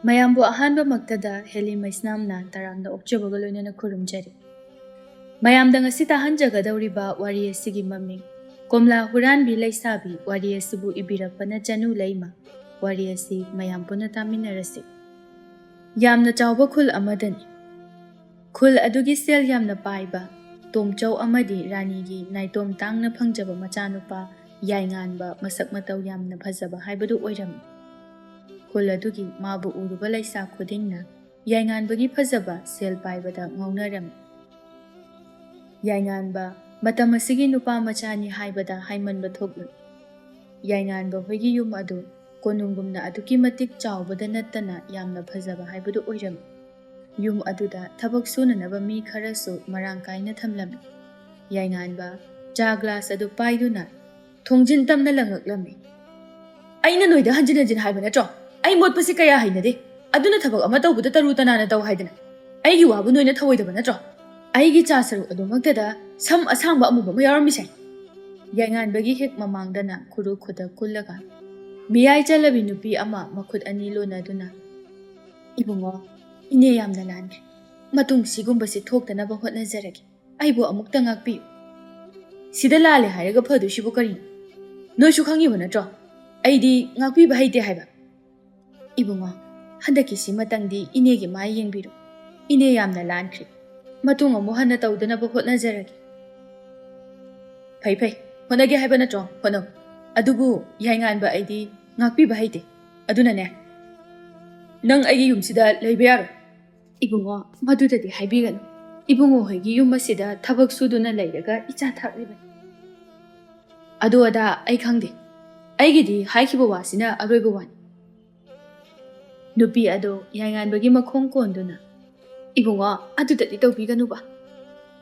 ꯃꯌꯥꯝꯕꯨ ꯑꯍꯥꯟꯕꯃꯛꯇꯗ ꯍꯦꯂꯤ ꯃꯩꯁꯅꯥꯝꯅ ꯇꯔꯥꯝꯅ ꯑꯣꯛꯆꯕꯒ ꯂꯣꯏꯅꯅ ꯈꯨꯔꯨꯝꯖꯔꯤ꯫ ꯃꯌꯥꯝꯗ ꯉꯁꯤ ꯇꯥꯍꯟꯖꯒꯗꯧꯔꯤꯕ ꯋꯥꯔꯤ ꯑꯁꯤꯒꯤ ꯃꯃꯤꯡ ꯀꯣꯝꯂꯥ ꯍꯨꯔꯥꯟꯕꯤ ꯂꯩꯁꯥꯕꯤ ꯋꯥꯔꯤ ꯑꯁꯤꯕꯨ ꯏꯕꯤꯔꯛꯄꯅ ꯆꯅꯨ ꯂꯩꯃ꯫ ꯋꯥꯔꯤ ꯑꯁꯤ ꯃꯌꯥꯝ ꯄꯨꯟꯅ ꯇꯥꯃꯤꯟꯅꯔꯁꯤ꯫ ꯌꯥꯝꯅ ꯆꯥꯎꯕ ꯈꯨꯜ ꯑꯃꯗꯅꯤ꯫ ꯈꯨꯜ ꯑꯗꯨꯒꯤ ꯁꯦꯜ ꯌꯥꯝꯅ ꯄꯥꯏꯕ ꯇꯣꯝꯆꯧ ꯑꯃꯗꯤ ꯔꯥꯅꯤꯒꯤ ꯅꯥꯏꯇꯣꯝ ꯇꯥꯡꯅ ꯐꯪꯖꯕ ꯃꯆꯥꯅꯨꯄꯥ ꯌꯥꯏꯉꯥꯟꯕ ꯃꯁꯛ ꯃꯇꯧ ꯌꯥꯝꯅ ꯐꯖꯕ ꯍꯥꯏꯕꯗꯨ ꯑꯣꯏꯔꯝꯃꯤ꯫ ꯈꯨꯜ ꯑꯗꯨꯒꯤ ꯃꯥꯕꯨ ꯎꯔꯨꯕ ꯂꯩꯁꯥ ꯈꯨꯗꯤꯡꯅ ꯌꯥꯏꯉꯥꯟꯕꯒꯤ ꯐꯖꯕ ꯁꯦꯜ ꯄꯥꯏꯕꯗ ꯉꯥꯎꯅꯔꯝꯃꯤ꯫ ꯌꯥꯏꯉꯥꯟꯕ ꯃꯇꯝ ꯑꯁꯤꯒꯤ ꯅꯨꯄꯥ ꯃꯆꯥꯅꯤ ꯍꯥꯏꯕꯗ ꯍꯥꯏꯃꯟꯕ ꯊꯣꯛꯂꯣꯏ꯫ ꯌꯥꯏꯉꯥꯟꯕ ꯍꯣꯏꯒꯤ ꯌꯨꯝ ꯑꯗꯨ ꯀꯣꯅꯨꯡꯒꯨꯝꯅ ꯑꯗꯨꯛꯀꯤ ꯃꯇꯤꯛ ꯆꯥꯎꯕꯗ ꯅꯠꯇꯅ ꯌꯥꯝꯅ ꯐꯖꯕ ꯍꯥꯏꯕꯗꯨ ꯑꯣꯏꯔꯝꯃꯤ꯫ ꯌꯨꯝ ꯑꯗꯨꯗ ꯊꯕꯛ ꯁꯨꯅꯅꯕ ꯃꯤ ꯈꯔꯁꯨ ꯃꯔꯥꯡ ꯀꯥꯏꯅ ꯊꯝꯂꯝꯃꯤ꯫ ꯌꯥꯏꯉꯥꯟꯕ ꯆꯥ ꯒ꯭ꯂꯥꯁ ꯑꯗꯨ ꯄꯥꯏꯗꯨꯅ ꯊꯣꯡꯖꯤꯟ ꯇꯝꯅ ꯂꯪꯉꯛꯂꯝꯃꯤ꯫ "ꯑꯩꯅ ꯅꯣꯏꯗ ꯍꯟꯖꯤꯟ ꯍꯟꯖꯤꯟ ꯍꯥꯏꯕ ꯅꯠꯇ꯭ꯔꯣ? ꯑꯩ ꯃꯣꯠꯄꯁꯤ ꯀꯌꯥ ꯍꯩꯅꯗꯦ, ꯑꯗꯨꯅ ꯊꯕꯛ ꯑꯃ ꯇꯧꯕꯗ ꯇꯔꯨ ꯇꯅꯥꯟꯅ ꯇꯧ ꯍꯥꯏꯗꯅ꯫ ꯑꯩꯒꯤ ꯋꯥꯕꯨ ꯅꯣꯏꯅ ꯊꯧꯑꯣꯏꯗꯕ ꯅꯠꯇ꯭ꯔꯣ? ꯑꯩꯒꯤ ꯆꯥ ꯁꯔꯨꯛ ꯑꯗꯨꯃꯛꯇꯗ ꯁꯝ ꯑꯁꯥꯡꯕ ꯑꯃꯨꯕ ꯑꯃ ꯌꯥꯎꯔꯝꯃꯤꯁꯦ." ꯌꯥꯏꯉꯥꯟꯕꯒꯤ ꯍꯦꯛ ꯃꯃꯥꯡꯗꯅ ꯈꯨꯔꯨ ꯈꯨꯗ ꯀꯨꯜꯂꯒ ꯃꯤꯌꯥꯏ ꯆꯜꯂꯕꯤ ꯅꯨꯄꯤ ꯑꯃ ꯃꯈꯨꯠ ꯑꯅꯤ ꯂꯣꯟꯅꯗꯨꯅ, "ꯏꯕꯨꯡꯉꯣ, ꯏꯅꯦ ꯌꯥꯝꯅ ꯂꯥꯟꯈ꯭ꯔꯦ. ꯃꯇꯨꯡ ꯁꯤꯒꯨꯝꯕꯁꯤ ꯊꯣꯛꯇꯅꯕ ꯍꯣꯠꯅꯖꯔꯒꯦ. ꯑꯩꯕꯨ ꯑꯃꯨꯛꯇ ꯉꯥꯛꯄꯤꯌꯨ." "ꯁꯤꯗ ꯂꯥꯜꯂꯦ ꯍꯥꯏꯔꯒ ꯐꯗꯣꯏꯁꯤꯕꯨ ꯀꯔꯤꯅꯣ? ꯅꯣꯏꯁꯨ ꯈꯪꯉꯤꯕ ꯅꯠꯇ꯭ꯔꯣ? ꯑꯩꯗꯤ ꯉꯥꯛꯄꯤꯕ ꯍꯩꯇꯦ ꯍꯥꯏꯕ." "ꯏꯕꯨꯡꯉꯣ, ꯍꯟꯗꯛꯀꯤꯁꯤꯃꯇꯪꯗꯤ ꯏꯅꯦꯒꯤ ꯃꯥꯏ ꯌꯦꯡꯕꯤꯔꯨ. ꯏꯅꯦ ꯌꯥꯝꯅ ꯂꯥꯟꯈ꯭ꯔꯦ. ꯃꯇꯨꯡ ꯑꯃꯨꯛ ꯍꯟꯅ ꯇꯧꯗꯅꯕ ꯍꯣꯠꯅꯖꯔꯒꯦ." "ꯐꯩ ꯐꯩ, ꯍꯣꯠꯅꯒꯦ ꯍꯥꯏꯕ ꯅꯠꯇ꯭ꯔꯣ? ꯍꯣꯠꯅꯧ. ꯑꯗꯨꯕꯨ ꯌꯥꯏꯉꯥꯟꯕ ꯑꯩꯗꯤ ꯉꯥꯛꯄꯤꯕ ꯍꯩꯇꯦ. ꯑꯗꯨꯅꯅꯦ, ꯅꯪ ꯑꯩꯒꯤ ꯌꯨꯝꯁꯤꯗ ꯂꯩꯕ ꯌꯥꯔꯣꯏ." "ꯏꯕꯨꯡꯉꯣ, ꯃꯗꯨꯗꯗꯤ ꯍꯥꯏꯕꯤꯒꯅꯨ. ꯏꯕꯨꯡꯉꯣ ꯍꯣꯏꯒꯤ ꯌꯨꯝ ꯑꯁꯤꯗ ꯊꯕꯛ ꯁꯨꯗꯨꯅ ꯂꯩꯔꯒ ꯏꯆꯥ ꯊꯥꯛꯂꯤꯕꯅꯤ." "ꯑꯗꯨ ꯑꯗꯥ ꯑꯩ ꯈꯪꯗꯦ. ꯑꯩꯒꯤꯗꯤ ꯍꯥꯏꯈꯤꯕ ꯋꯥꯁꯤꯅ ꯑꯔꯣꯏꯕ ꯋꯥꯅꯤ." ꯅꯨꯄꯤ ꯑꯗꯨ ꯌꯥꯏꯉꯥꯟꯕꯒꯤ ꯃꯈꯣꯡ ꯀꯣꯟꯗꯨꯅ, "ꯏꯕꯨꯡꯉꯣ, ꯑꯗꯨꯗꯗꯤ ꯇꯧꯕꯤꯒꯅꯨꯕ.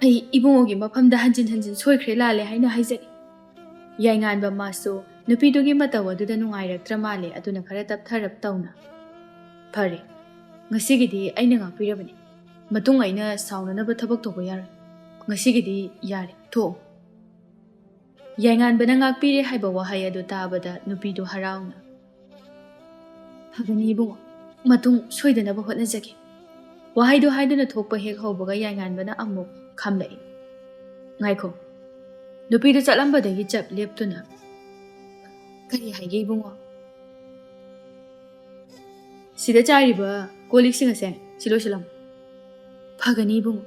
ꯑꯩ ꯏꯕꯨꯡꯉꯣꯒꯤ ꯃꯐꯝꯗ ꯍꯟꯖꯤꯟ ꯍꯟꯖꯤൻ ꯁꯣꯏꯈ꯭ꯔꯦ ꯂꯥꯜꯂꯦ ꯍꯥꯏꯅ ꯍꯥꯏꯖꯔꯤ." ꯌꯥꯏꯉꯥꯟꯕ ꯃꯥꯁꯨ ꯅꯨꯄꯤꯗꯨꯒꯤ ꯃꯇꯧ ꯑꯗꯨꯗ ꯅꯨꯡꯉꯥꯏꯔꯛꯇ꯭ꯔ ꯃꯥꯜꯂꯦ꯫ ꯑꯗꯨꯅ ꯈꯔ ꯇꯞꯊꯔꯞ ꯇꯧꯅ, "ꯐꯔꯦ, ꯉꯁꯤꯒꯤꯗꯤ ꯑꯩꯅ ꯉꯥꯛꯄꯤꯔꯕꯅꯤ. ꯃꯇꯨꯡ ꯑꯩꯅ ꯁꯥꯎꯅꯅꯕ ꯊꯕꯛ ꯇꯧꯕ ꯌꯥꯔꯣꯏ. ꯉꯁꯤꯒꯤꯗꯤ ꯌꯥꯔꯦ, ꯊꯣꯛꯑꯣ." ꯌꯥꯏꯉꯥꯟꯕꯅ ꯉꯥꯛꯄꯤꯔꯦ ꯍꯥꯏꯕ ꯋꯥꯍꯩ ꯑꯗꯨ ꯇꯥꯕꯗ ꯅꯨꯄꯤꯗꯨ ꯍꯔꯥꯎꯅ, "ꯐꯒꯅꯤ ꯏꯕꯨꯡꯉꯣ, ꯃꯇꯨꯡ ꯁꯣꯏꯗꯅꯕ ꯍꯣꯠꯅꯖꯒꯦ." ꯋꯥꯍꯩꯗꯨ ꯍꯥꯏꯗꯨꯅ ꯊꯣꯛꯄ ꯍꯦꯛ ꯍꯧꯕꯒ ꯌꯥꯏꯉꯥꯟꯕꯅ ꯑꯃꯨꯛ ꯈꯝꯂꯛꯏ꯫ "ꯉꯥꯏꯈꯣ." ꯅꯨꯄꯤꯗꯨ ꯆꯠꯂꯝꯕꯗꯒꯤ ꯆꯞ ꯂꯦꯞꯇꯨꯅ, "ꯀꯔꯤ ꯍꯥꯏꯒꯦ ꯏꯕꯨꯡꯉꯣ?" "ꯁꯤꯗ ꯆꯥꯏꯔꯤꯕ ꯀꯣꯜꯂꯤꯛꯁꯤꯡ ꯑꯁꯦ ꯁꯤ ꯂꯣꯏꯁꯤꯜꯂꯝꯃꯨ." "ꯐꯒꯅꯤ ꯏꯕꯨꯡꯉꯣ."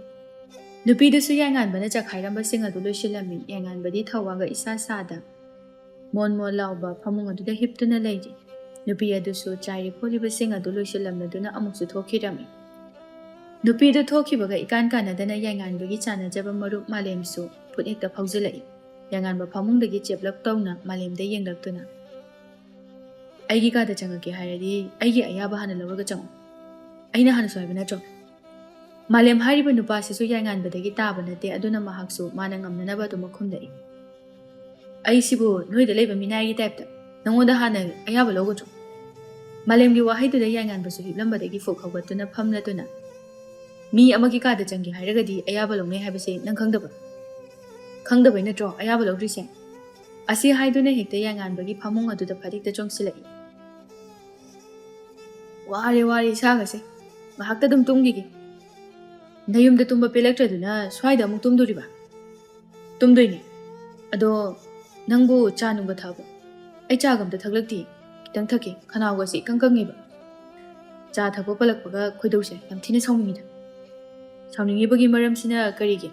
ꯅꯨꯄꯤꯗꯨꯁꯨ ꯌꯥꯏꯉꯥꯟꯕꯅ ꯆꯈꯥꯏꯔꯝꯕꯁꯤꯡ ꯑꯗꯨ ꯂꯣꯏꯁꯤꯜꯂꯝꯃꯤ꯫ ꯌꯥꯏꯉꯥꯟꯕꯗꯤ ꯊꯧꯋꯥꯒ ꯏꯁꯥ ꯁꯥꯗ ꯃꯣꯟ ꯃꯣꯟ ꯂꯥꯎꯕ ꯐꯃꯨꯡ ꯑꯗꯨꯗ ꯍꯤꯞꯇꯨꯅ ꯂꯩꯔꯤ꯫ ꯅꯨꯄꯤ ꯑꯗꯨꯁꯨ ꯆꯥꯏꯔꯤ ꯈꯣꯠꯂꯤꯕꯁꯤꯡ ꯑꯗꯨ ꯂꯣꯏꯁꯤꯜꯂꯝꯂꯗꯨꯅ ꯑꯃꯨꯛꯁꯨ ꯊꯣꯛꯈꯤꯔꯝꯃꯤ꯫ ꯅꯨꯄꯤꯗꯨ ꯊꯣꯛꯈꯤꯕꯒ ꯏꯀꯥꯟ ꯀꯥꯟꯅꯗꯅ ꯌꯥꯏꯉꯥꯟꯕꯒꯤ ꯆꯥꯟꯅꯖꯕ ꯃꯔꯨꯞ ꯃꯥꯂꯦꯝꯁꯨ ꯐꯨꯠ ꯍꯦꯛꯇ ꯐꯥꯎꯖꯤꯜꯂꯛꯏ꯫ ꯌꯥꯏꯉꯥꯟꯕ ꯐꯃꯨꯡꯗꯒꯤ ꯆꯦꯞꯂꯞ ꯇꯧꯅ ꯃꯥꯂꯦꯝꯗ ꯌꯦꯡꯂꯛꯇꯨꯅ, "ꯑꯩꯒꯤ ꯀꯥꯗ ꯆꯪꯉꯛꯀꯦ ꯍꯥꯏꯔꯗꯤ ꯑꯩꯒꯤ ꯑꯌꯥꯕ ꯍꯥꯟꯅ ꯂꯧꯔꯒ ꯆꯪꯉꯨ. ꯑꯩꯅ ꯍꯥꯟꯅꯁꯨ ꯍꯥꯏꯕ ꯅꯠꯇ꯭ꯔꯣ?" ꯃꯥꯂꯦꯝ ꯍꯥꯏꯔꯤꯕ ꯅꯨꯄꯥꯁꯤꯁꯨ ꯌꯥꯏꯉꯥꯟꯕꯗꯒꯤ ꯇꯥꯕ ꯅꯠꯇꯦ꯫ ꯑꯗꯨꯅ ꯃꯍꯥꯛꯁꯨ ꯃꯥꯅ ꯉꯝꯅꯅꯕ ꯑꯗꯨꯃꯛ ꯈꯨꯝꯂꯛꯏ꯫ "ꯑꯩꯁꯤꯕꯨ ꯅꯣꯏꯗ ꯂꯩꯕ ꯃꯤꯅꯥꯏꯒꯤ ꯇꯥꯏꯞꯇ ꯅꯪꯉꯣꯟꯗ ꯍꯥꯟꯅ ꯑꯌꯥꯕ ꯂꯧꯒꯗ꯭ꯔꯣ?" ꯃꯥꯂꯦꯝꯒꯤ ꯋꯥꯍꯩꯗꯨꯗ ꯌꯥꯏꯉꯥꯟꯕꯁꯨ ꯍꯤꯞꯂꯝꯕꯗꯒꯤ ꯐꯨꯛ ꯍꯧꯒꯠꯇꯨꯅ ꯐꯝꯂꯗꯨꯅ, "ꯃꯤ ꯑꯃꯒꯤ ꯀꯥꯗ ꯆꯪꯒꯦ ꯍꯥꯏꯔꯒꯗꯤ ꯑꯌꯥꯕ ꯂꯧꯅꯩ ꯍꯥꯏꯕꯁꯦ ꯅꯪ ꯈꯪꯗꯕ꯭ꯔꯣ? ꯈꯪꯗꯕꯩ ꯅꯠꯇ꯭ꯔꯣ ꯑꯌꯥꯕ ꯂꯧꯗ꯭ꯔꯤꯁꯦ?" ꯑꯁꯤ ꯍꯥꯏꯗꯨꯅ ꯍꯦꯛꯇ ꯌꯥꯏꯉꯥꯟꯕꯒꯤ ꯐꯃꯨꯡ ꯑꯗꯨꯗ ꯐꯠ ꯍꯦꯛꯇ ꯆꯣꯡꯁꯤꯜꯂꯛꯏ꯫ "ꯋꯥꯔꯦ ꯋꯥꯔꯦ ꯏꯁꯥꯒꯁꯦ. ꯉꯥꯏꯍꯥꯛꯇ ꯑꯗꯨꯝ ꯇꯨꯝꯈꯤꯒꯦ." "ꯅꯌꯨꯝꯗ ꯇꯨꯝꯕ ꯄꯦꯜꯂꯛꯇ꯭ꯔꯗꯨꯅ ꯁ꯭ꯋꯥꯏꯗ ꯑꯃꯨꯛ ꯇꯨꯝꯗꯣꯔꯤꯕ?" "ꯇꯨꯝꯗꯣꯏꯅꯦ. ꯑꯗꯣ ꯅꯪꯕꯨ ꯆꯥ ꯅꯨꯡꯒ ꯊꯛꯑꯕꯣ?" "ꯑꯩ ꯆꯥꯒ ꯑꯝꯇ ꯊꯛꯂꯛꯇꯦ. ꯈꯤꯇꯪ ꯊꯛꯀꯦ. ꯈꯅꯥꯎꯒꯁꯦ ꯏꯀꯪ ꯀꯪꯉꯦꯕ." "ꯆꯥ ꯊꯛꯄ ꯄꯜꯂꯛꯄꯒ ꯈꯣꯏꯗꯧꯁꯦ ꯌꯥꯝ ꯊꯤꯅ ꯁꯥꯎꯅꯤꯡꯉꯤꯗ." "ꯁꯥꯎꯅꯤꯡꯉꯤꯕꯒꯤ ꯃꯔꯝꯁꯤꯅ ꯀꯔꯤꯒꯤ?"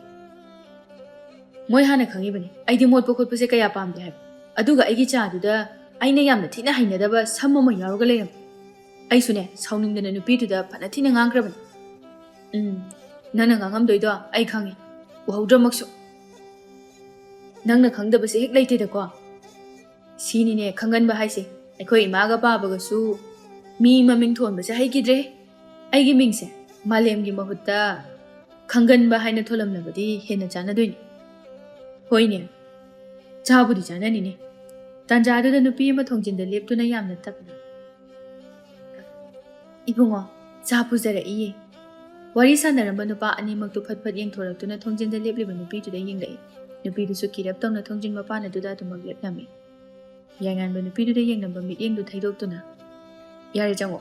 "ꯃꯣꯏ ꯍꯥꯟꯅ ꯈꯪꯉꯤꯕꯅꯤ ꯑꯩꯗꯤ ꯃꯣꯠꯄ ꯈꯣꯠꯄꯁꯦ ꯀꯌా ꯄꯥꯝꯗꯦ ꯍꯥꯏꯕ. ꯑꯗꯨꯒ ꯑꯩꯒꯤ ꯆꯥꯗꯨꯗ ꯑꯩꯅ ꯌꯥꯝꯅ ꯊꯤꯅ ꯍꯩꯅꯗꯕ ꯁꯝ ꯑꯃ ꯌꯥꯎꯔꯒ ꯂꯩꯔꯝꯃꯤ. ꯑꯩꯁꯨꯅꯦ ꯁꯥꯎꯅꯤꯡꯗꯅ ꯅꯨꯄꯤꯗꯨꯗ ꯐꯅ ꯊꯤꯅ ꯉꯥꯡꯈ꯭ꯔꯕꯅꯤ." "ꯅꯪꯅ ꯉꯥꯡꯉꯝꯗꯣꯏꯗꯣ ꯑꯩ ꯈꯪꯉꯤ. ꯎꯍꯧꯗ꯭ꯔꯃꯛꯁꯨ." "ꯅꯪꯅ ꯈꯪꯗꯕꯁꯦ ꯍꯦꯛ ꯂꯩꯇꯦꯗꯀꯣ. ꯁꯤꯅꯤꯅꯦ ꯈꯪꯒꯟꯕ ꯍꯥꯏꯁꯦ. ꯑꯩꯈꯣꯏ ꯏꯃꯥꯒ ꯄꯥꯕꯒꯁꯨ ꯃꯤ ꯃꯃꯤꯡ ꯊꯣꯟꯕꯁꯦ ꯍꯩꯈꯤꯗ꯭ꯔꯦ. ꯑꯩꯒꯤ ꯃꯤꯡꯁꯦ ꯃꯥꯂꯦꯝꯒꯤ ꯃꯍꯨꯠꯇ ꯈꯪꯒꯟꯕ ꯍꯥꯏꯅ ꯊꯣꯜꯂꯝꯂꯕꯗꯤ ꯍꯦꯟꯅ ꯆꯥꯟꯅꯗꯣꯏꯅꯤ." "ꯍꯣꯏꯅꯦ, ꯆꯥꯕꯨꯗꯤ ꯆꯥꯅꯅꯤꯅꯦ." ꯇꯥꯟꯖꯥꯗꯨꯗ ꯅꯨꯄꯤ ꯑꯃ ꯊꯣꯡꯖꯤꯟꯗ ꯂꯦꯞꯇꯨꯅ ꯌꯥꯝꯅ ꯇꯞꯅ, "ꯏꯕꯨꯡꯉꯣ, ꯆꯥ ꯄꯨꯖꯔꯛꯏꯌꯦ." ꯋꯥꯔꯤ ꯁꯥꯟꯅꯔꯝꯕ ꯅꯨꯄꯥ ꯑꯅꯤꯃꯛꯇꯨ ꯐꯠ ꯐꯠ ꯌꯦꯡꯊꯣꯔꯛꯇꯨꯅ ꯊꯣꯡꯖꯤꯟꯗ ꯂꯦꯞꯂꯤꯕ ꯅꯨꯄꯤꯗꯨꯗ ꯌꯦꯡꯂꯛꯏ꯫ ꯅꯨꯄꯤꯗꯨꯁꯨ ꯀꯤꯔꯞ ꯇꯧꯅ ꯊꯣꯡꯖꯤꯟ ꯃꯄꯥꯟ ꯑꯗꯨꯗ ꯑꯗꯨꯃꯛ ꯂꯦꯞꯂꯝꯃꯤ꯫ ꯌꯥꯏꯉꯥꯟꯕ ꯅꯨꯄꯤꯗꯨꯗ ꯌꯦꯡꯂꯝꯕ ꯃꯤꯠꯌꯦꯡꯗꯨ ꯊꯩꯗꯣꯛꯇꯨꯅ, "ꯌꯥꯔꯦ ꯆꯪꯉꯣ."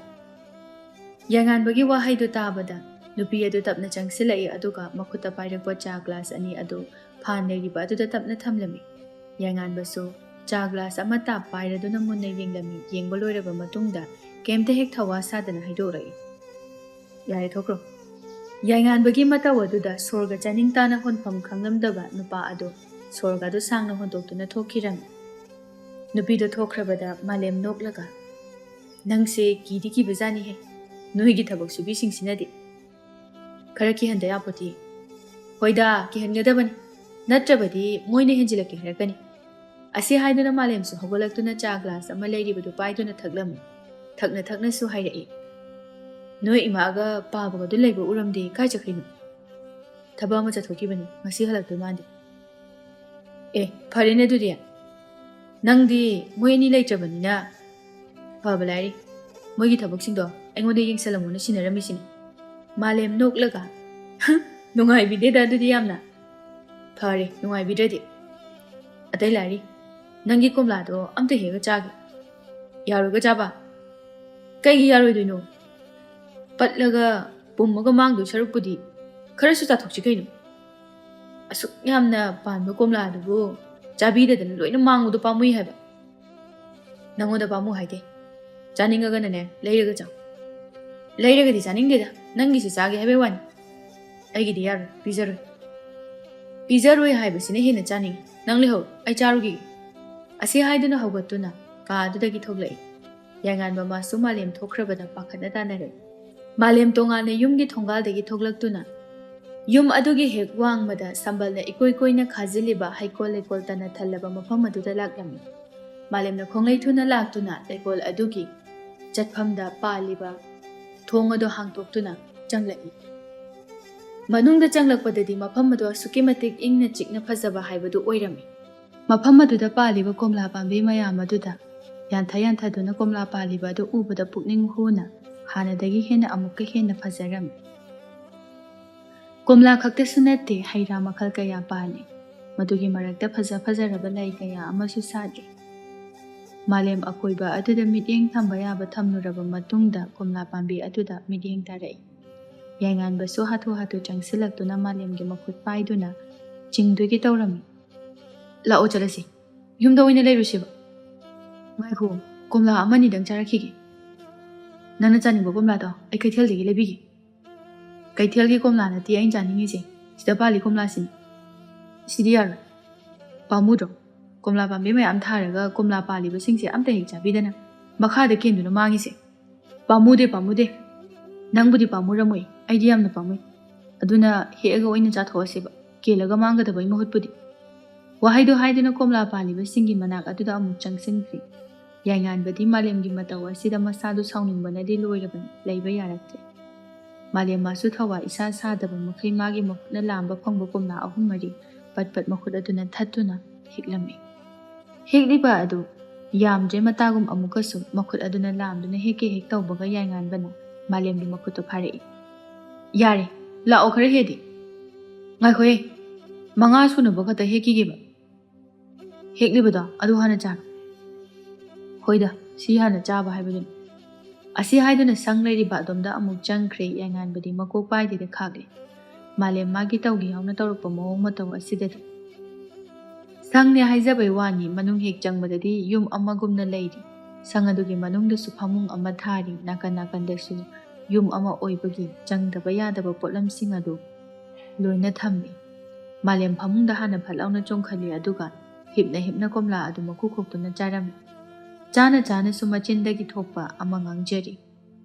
ꯌꯥꯏꯉꯥꯟꯕꯒꯤ ꯋꯥꯍꯩꯗꯨ ꯇꯥꯕꯗ ꯅꯨꯄꯤ ꯑꯗꯨ ꯇꯞꯅ ꯆꯪꯁꯤꯜꯂꯛꯏ ꯑꯗꯨꯒ ꯃꯈꯨꯠꯇ ꯄꯥꯏꯔꯛꯄ ꯆꯥ ꯒ꯭ꯂꯥꯁ ꯑꯅꯤ ꯑꯗꯨ ꯐꯥꯟ ꯂꯩꯔꯤꯕ ꯑꯗꯨꯗ ꯇꯞꯅ ꯊꯝꯂꯝꯃꯤ꯫ ꯌꯥꯏꯉꯥꯟꯕꯁꯨ ꯆꯥ ꯒ꯭ꯂꯥꯁ ꯑꯃ ꯄꯥꯏꯔꯗꯨꯅ ꯃꯨꯟꯅ ꯌꯦꯡꯂꯝꯃꯤ꯫ ꯌꯦꯡꯕ ꯂꯣꯏꯔꯕ ꯃꯇꯨꯡꯗ ꯀꯩꯝꯇ ꯍꯦꯛ ꯊꯋꯥ ꯁꯥꯗꯅ ꯍꯥꯏꯗꯣꯛꯂꯛꯏ, "ꯌꯥꯔꯦ ꯊꯣꯛꯈ꯭ꯔꯣ." ꯌꯥꯏꯉꯥꯟꯕꯒꯤ ꯃꯇꯧ ꯑꯗꯨꯗ ꯁꯣꯔꯒ ꯆꯥꯅꯤꯡ ꯇꯥꯅ ꯍꯣꯟꯐꯝ ꯈꯪꯂꯝꯗꯕ ꯅꯨꯄꯥ ꯑꯗꯨ ꯁꯣꯔꯒ ꯑꯗꯨ ꯁꯥꯡꯅ ꯍꯣꯟꯗꯣꯛꯇꯨꯅ ꯊꯣꯛꯈꯤꯔꯝꯃꯤ꯫ ꯅꯨꯄꯤꯗꯣ ꯊꯣꯛꯈ꯭ꯔꯕꯗ ꯃꯥꯂꯦꯝ ꯅꯣꯛꯂꯒ, "ꯅꯪꯁꯦ ꯀꯤꯗꯤ ꯀꯤꯕꯖꯥꯠꯅꯤꯍꯦ, ꯅꯣꯏꯒꯤ ꯊꯕꯛ ꯁꯨꯕꯤꯁꯤꯡꯁꯤꯅꯗꯤ ꯈꯔ ꯀꯤꯍꯟꯗ ꯌꯥꯄꯣꯠꯇꯦ꯫ ꯍꯣꯏꯗ ꯀꯤꯍꯟꯒꯗꯕꯅꯤ, ꯅꯠꯇ꯭ꯔꯕꯗꯤ ꯃꯣꯏꯅ ꯍꯦꯟꯖꯤꯜꯂꯛꯀꯦ ꯍꯥꯏꯔꯛꯀꯅꯤ." ꯑꯁꯤ ꯍꯥꯏꯗꯨꯅ ꯃꯥꯂꯦꯝꯁꯨ ꯍꯧꯒꯠꯂꯛꯇꯨꯅ ꯆꯥ ꯒ꯭ꯂꯥꯁ ꯑꯃ ꯂꯩꯔꯤꯕꯗꯨ ꯄꯥꯏꯗꯨꯅ ꯊꯛꯂꯝꯃꯤ꯫ ꯊꯛꯅ ꯊꯛꯅꯁꯨ ꯍꯥꯏꯔꯛꯏ, "ꯅꯣꯏ ꯏꯃꯥꯒ ꯄꯥꯕꯒꯗꯨ ꯂꯩꯕ ꯎꯔꯝꯗꯦ, ꯀꯥꯏ ꯆꯠꯈ꯭ꯔꯤꯅꯣ?" "ꯊꯕꯛ ꯑꯃ ꯆꯠꯊꯣꯛꯈꯤꯕꯅꯤ, ꯉꯁꯤ ꯍꯜꯂꯛꯇꯣꯏ ꯃꯥꯟꯗꯦ." "ꯑꯦ ꯐꯔꯦꯅꯦ ꯑꯗꯨꯗꯤ, ꯅꯪꯗꯤ ꯃꯣꯏ ꯑꯅꯤ ꯂꯩꯇ꯭ꯔꯕꯅꯤꯅ ꯐꯕ ꯂꯥꯏꯔꯤ, ꯃꯣꯏꯒꯤ ꯊꯕꯛꯁꯤꯡꯗꯣ ꯑꯩꯉꯣꯟꯗ ꯌꯦꯡꯁꯜꯂꯝꯃꯣꯅ ꯁꯤꯟꯅꯔꯝꯃꯤꯁꯤꯅꯤ." ꯃꯥꯂꯦꯝ ꯅꯣꯛꯂꯒ, "ꯅꯨꯡꯉꯥꯏꯕꯤꯗꯦꯗ ꯑꯗꯨꯗꯤ ꯌꯥꯝꯅ." "ꯐꯔꯦ ꯅꯨꯡꯉꯥꯏꯕꯤꯗ꯭ꯔꯗꯤ, ꯑꯇꯩ ꯂꯥꯏꯔꯤ, ꯅꯪꯒꯤ ꯀꯣꯝꯂꯥꯗꯣ ꯑꯝꯇ ꯍꯦꯛꯑꯒ ꯆꯥꯒꯦ." "ꯌꯥꯔꯣꯏꯒ ꯆꯥꯕ?" "ꯀꯩꯒꯤ ꯌꯥꯔꯣꯏꯗꯣꯏꯅꯣ? ꯄꯠꯂꯒ ꯄꯨꯝꯃꯒ ꯃꯥꯡꯗꯣꯏ ꯁꯔꯨꯛꯄꯨꯗꯤ ꯈꯔꯁꯨ ꯆꯥꯊꯣꯛꯁꯤ ꯀꯩꯅꯣ. ꯑꯁꯨꯛ ꯌꯥꯝꯅ ꯄꯥꯟꯕ ꯀꯣꯝꯂꯥꯗꯨꯕꯨ ꯆꯥꯕꯤꯗꯗꯅ ꯂꯣꯏꯅ ꯃꯥꯡꯕꯗꯣ ꯄꯥꯝꯃꯨꯏ ꯍꯥꯏꯕ." "ꯅꯪꯉꯣꯟꯗ ꯄꯥꯝꯃꯨ ꯍꯥꯏꯗꯦ, ꯆꯥꯅꯤꯡꯉꯒꯅꯅꯦ ꯂꯩꯔꯒ ꯆꯥꯎ." "ꯂꯩꯔꯒꯗꯤ ꯆꯥꯅꯤꯡꯗꯦꯗ, ꯅꯪꯒꯤꯁꯤ ꯆꯥꯒꯦ ꯍꯥꯏꯕꯩ ꯋꯥꯅꯤ." "ꯑꯩꯒꯤꯗꯤ ꯌꯥꯔꯣꯏ, ꯄꯤꯖꯔꯣꯏ." "ꯄꯤꯖꯔꯣꯏ ꯍꯥꯏꯕꯁꯤꯅ ꯍꯦꯟꯅ ꯆꯥꯅꯤꯡꯉꯤ, ꯅꯪ ꯂꯩꯍꯧꯔꯣ, ꯑꯩ ꯆꯥꯔꯨꯈꯤꯒꯦ." ꯑꯁꯤ ꯍꯥꯏꯗꯨꯅ ꯍꯧꯒꯠꯇꯨꯅ ꯀꯥ ꯑꯗꯨꯗꯒꯤ ꯊꯣꯛꯂꯛꯏ꯫ ꯌꯥꯏꯉꯥꯟꯕ ꯃꯥꯁꯨ ꯃꯥꯂꯦꯝ ꯊꯣꯛꯈ꯭ꯔꯕꯗ ꯄꯥꯈꯠꯅ ꯇꯥꯅꯔꯛꯏ꯫ ꯃꯥꯂꯦꯝ ꯇꯣꯉꯥꯟꯅ ꯌꯨꯝꯒꯤ ꯊꯣꯡꯒꯥꯜꯗꯒꯤ ꯊꯣꯛꯂꯛꯇꯨꯅ ꯌꯨꯝ ꯑꯗꯨꯒꯤ ꯍꯦꯛ ꯋꯥꯡꯃꯗ ꯁꯝꯕꯜꯅ ꯏꯀꯣꯏ ꯀꯣꯏꯅ ꯈꯥꯖꯤꯜꯂꯤꯕ ꯍꯩꯀꯣꯜ ꯂꯩꯀꯣꯜ ꯇꯅ ꯊꯜꯂꯕ ꯃꯐꯝ ꯑꯗꯨꯗ ꯂꯥꯛꯂꯝꯃꯤ꯫ ꯃꯥꯂꯦꯝꯅ ꯈꯣꯡꯂꯩ ꯊꯨꯅ ꯂꯥꯛꯇꯨꯅ ꯂꯩꯀꯣꯜ ꯑꯗꯨꯒꯤ ꯆꯠꯐꯝꯗ ꯄꯥꯜꯂꯤꯕ ꯊꯣꯡ ꯑꯗꯨ ꯍꯥꯡꯇꯣꯛꯇꯨꯅ ꯆꯪꯂꯛꯏ꯫ ꯃꯅꯨꯡꯗ ꯆꯪꯂꯛꯄꯗꯗꯤ ꯃꯐꯝ ꯑꯗꯨ ꯑꯁꯨꯛꯀꯤ ꯃꯇꯤꯛ ꯏꯪꯅ ꯆꯤꯛꯅ ꯐꯖꯕ ꯍꯥꯏꯕꯗꯨ ꯑꯣꯏꯔꯝꯃꯤ꯫ ꯃꯐꯝ ꯑꯗꯨꯗ ꯄꯥꯜꯂꯤꯕ ꯀꯣꯝꯂꯥ ꯄꯥꯝꯕꯤ ꯃꯌꯥꯝ ꯑꯗꯨꯗ ꯌꯥꯟꯊꯗꯨꯅ ꯀꯣꯝꯂꯥ ꯄꯥꯜꯂꯤꯕ ꯑꯗꯨ ꯎꯕꯗ ꯄꯨꯛꯅꯤꯡ ꯍꯨꯅ ꯍꯥꯟꯅꯗꯒꯤ ꯍꯦꯟꯅ ꯑꯃꯨꯛꯀ ꯍꯦꯟꯅ ꯐꯖꯔꯝꯃꯤ꯫ ꯀꯣꯝꯂꯥ ꯈꯛꯇꯁꯨ ꯅꯠꯇꯦ, ꯍꯩ ꯔꯥ ꯃꯈꯜ ꯀꯌꯥ ꯄꯥꯜꯂꯤ꯫ ꯃꯗꯨꯒꯤ ꯃꯔꯛꯇ ꯐꯖꯔꯕ ꯂꯩ ꯀꯌꯥ ꯑꯃꯁꯨ ꯁꯥꯠꯂꯤ꯫ ꯃꯥꯂꯦꯝ ꯑꯀꯣꯏꯕ ꯑꯗꯨꯗ ꯃꯤꯠꯌꯦꯡ ꯊꯝꯕ ꯌꯥꯕ ꯊꯝꯂꯨꯔꯕ ꯃꯇꯨꯡꯗ ꯀꯣꯝꯂꯥ ꯄꯥꯝꯕꯤ ꯑꯗꯨꯗ ꯃꯤꯠꯌꯦꯡ ꯇꯥꯔꯛꯏ꯫ ꯌꯥꯏꯉꯥꯟꯕꯁꯨ ꯍꯥꯊꯨ ꯆꯪꯁꯤꯜꯂꯛꯇꯨꯅ ꯃꯥꯂꯦꯝꯒꯤ ꯃꯈꯨꯠ ꯄꯥꯏꯗꯨꯅ ꯆꯤꯡꯗꯣꯏꯒꯤ ꯇꯧꯔꯝꯃꯤ꯫ "ꯂꯥꯛꯑꯣ ꯆꯠꯂꯁꯤ, ꯌꯨꯝꯗ ꯑꯣꯏꯅ ꯂꯩꯔꯨꯁꯤꯕ." "ꯉꯥꯏꯈꯣ, ꯀꯣꯝꯂꯥ ꯑꯃꯅꯤꯗꯪ ꯆꯥꯔꯛꯈꯤꯒꯦ. ꯅꯪꯅ ꯆꯥꯅꯤꯡꯕ ꯀꯣꯝꯂꯥꯗꯣ ꯑꯩ ꯀꯩꯊꯦꯜꯗꯒꯤ ꯂꯩꯕꯤꯒꯦ." "ꯀꯩꯊꯦꯜꯒꯤ ꯀꯣꯝꯂꯥ ꯅꯠꯇꯦ ꯑꯩꯅ ꯆꯥꯅꯤꯡꯉꯤꯁꯦ, ꯁꯤꯗ ꯄꯥꯜꯂꯤ ꯀꯣꯝꯂꯥꯁꯤꯅꯤ." "ꯁꯤꯗꯤ ꯌꯥꯔꯣꯏ, ꯄꯥꯝꯃꯨꯗ꯭ꯔꯣ? ꯀꯣꯝꯂꯥ ꯄꯥꯝꯕꯤ ꯃꯌꯥꯝ ꯊꯥꯔꯒ ꯀꯣꯝꯂꯥ ꯄꯥꯜꯂꯤꯕꯁꯤꯡꯁꯦ ꯑꯝꯇ ꯍꯦꯛ ꯆꯥꯕꯤꯗꯅ ꯃꯈꯥꯗ ꯀꯦꯟꯗꯨꯅ ꯃꯥꯡꯉꯤꯁꯦ." "ꯄꯥꯝꯃꯨꯗꯦ, ꯅꯪꯕꯨꯗꯤ ꯄꯥꯝꯃꯨꯔꯝꯃꯣꯏ, ꯑꯩꯗꯤ ꯌꯥꯝꯅ ꯄꯥꯝꯃꯨꯏ. ꯑꯗꯨꯅ ꯍꯦꯛꯑꯒ ꯑꯣꯏꯅ ꯆꯥꯊꯣꯛꯑꯁꯦꯕ, ꯀꯦꯜꯂꯒ ꯃꯥꯡꯒꯗꯕꯒꯤ ꯃꯍꯨꯠꯄꯨꯗꯤ." ꯋꯥꯍꯩꯗꯨ ꯍꯥꯏꯗꯨꯅ ꯀꯣꯝꯂꯥ ꯄꯥꯜꯂꯤꯕꯁꯤꯡꯒꯤ ꯃꯅꯥꯛ ꯑꯗꯨꯗ ꯑꯃꯨꯛ ꯆꯪꯁꯤꯟꯈ꯭ꯔꯤ꯫ ꯌꯥꯏꯉꯥꯟꯕꯗꯤ ꯃꯥꯂꯦꯝꯒꯤ ꯃꯇꯧ ꯑꯁꯤꯗ ꯃꯁꯥꯗꯨ ꯁꯥꯎꯅꯤꯡꯕꯅꯗꯤ ꯂꯣꯏꯔꯕꯅꯤ, ꯂꯩꯕ ꯌꯥꯔꯛꯇ꯭ꯔꯦ꯫ ꯃꯥꯂꯦꯝ ꯃꯥꯁꯨ ꯊꯋꯥ ꯏꯁꯥ ꯁꯥꯗꯕ ꯃꯈꯩ ꯃꯥꯒꯤ ꯃꯈꯨꯠꯅ ꯂꯥꯝꯕ ꯐꯪꯕ ꯀꯣꯝꯂꯥ 3-4 ꯄꯠ ꯃꯈꯨꯠ ꯑꯗꯨꯅ ꯊꯠꯇꯨꯅ ꯍꯦꯛꯂꯝꯃꯤ꯫ ꯍꯦꯛꯂꯤꯕ ꯑꯗꯨ ꯌꯥꯝꯗ꯭ꯔꯦ ꯃꯇꯥꯒꯨꯝ ꯑꯃꯨꯛꯀꯁꯨ ꯃꯈꯨꯠ ꯑꯗꯨꯅ ꯂꯥꯝꯗꯨꯅ ꯍꯦꯛꯀꯦ ꯇꯧꯕꯒ ꯌꯥꯏꯉꯥꯟꯕꯅ ꯃꯥꯂꯦꯝꯒꯤ ꯃꯈꯨꯠꯇꯨ ꯐꯥꯔꯛꯏ꯫ "ꯌꯥꯔꯦ, ꯂꯥꯛꯑꯣ ꯈꯔ ꯍꯦꯛꯑꯗꯤ." "ꯉꯥꯏꯈꯣꯍꯦ, 5 ꯁꯨꯅꯕ ꯈꯛꯇ ꯍꯦꯛꯈꯤꯒꯦꯕ. ꯍꯦꯛꯂꯤꯕꯗꯣ ꯑꯗꯨ ꯍꯥꯟꯅ ꯆꯥꯔꯣ." "ꯍꯣꯏꯗ, ꯁꯤ ꯍꯥꯟꯅ ꯆꯥꯕ ꯍꯥꯏꯕꯗꯨꯅꯤ." ꯑꯁꯤ ꯍꯥꯏꯗꯨꯅ ꯁꯪ ꯂꯩꯔꯤꯕ ꯑꯗꯣꯝꯗ ꯑꯃꯨꯛ ꯆꯪꯈ꯭ꯔꯦ꯫ ꯌꯥꯏꯉꯥꯟꯕꯗꯤ ꯃꯀꯣꯛ ꯄꯥꯏꯗꯦꯗ ꯈꯥꯛꯂꯤ꯫ ꯃꯥꯂꯦꯝ ꯃꯥꯒꯤ ꯇꯧꯒꯦ ꯌꯥꯎꯅ ꯇꯧꯔꯛꯄ ꯃꯑꯣꯡ ꯃꯇꯧ ꯑꯁꯤꯗꯗꯤ ꯁꯪꯅꯦ ꯍꯥꯏꯖꯕꯩ ꯋꯥꯅꯤ, ꯃꯅꯨꯡ ꯍꯦꯛ ꯆꯪꯕꯗꯗꯤ ꯌꯨꯝ ꯑꯃꯒꯨꯝꯅ ꯂꯩꯔꯤ꯫ ꯁꯪ ꯑꯗꯨꯒꯤ ꯃꯅꯨꯡꯗꯁꯨ ꯐꯃꯨꯡ ꯑꯃ ꯊꯥꯔꯤ, ꯅꯥꯀꯟꯗꯁꯨ ꯌꯨꯝ ꯑꯃ ꯑꯣꯏꯕꯒꯤ ꯆꯪꯗꯕ ꯌꯥꯗꯕ ꯄꯣꯠꯂꯝꯁꯤꯡ ꯑꯗꯨ ꯂꯣꯏꯅ ꯊꯝꯃꯤ꯫ ꯃꯥꯂꯦꯝ ꯐꯃꯨꯡꯗ ꯍꯥꯟꯅ ꯐꯠ ꯂꯥꯎꯅ ꯆꯣꯡꯈꯠꯂꯤ, ꯑꯗꯨꯒ ꯍꯤꯞꯅ ꯀꯣꯝꯂꯥ ꯑꯗꯨ ꯃꯀꯨ ꯈꯣꯛꯇꯨꯅ ꯆꯥꯔꯝꯃꯤ꯫ ꯆꯥꯅꯁꯨ ꯃꯆꯤꯟꯗꯒꯤ ꯊꯣꯛꯄ ꯑꯃ ꯉꯥꯡꯖꯔꯤ,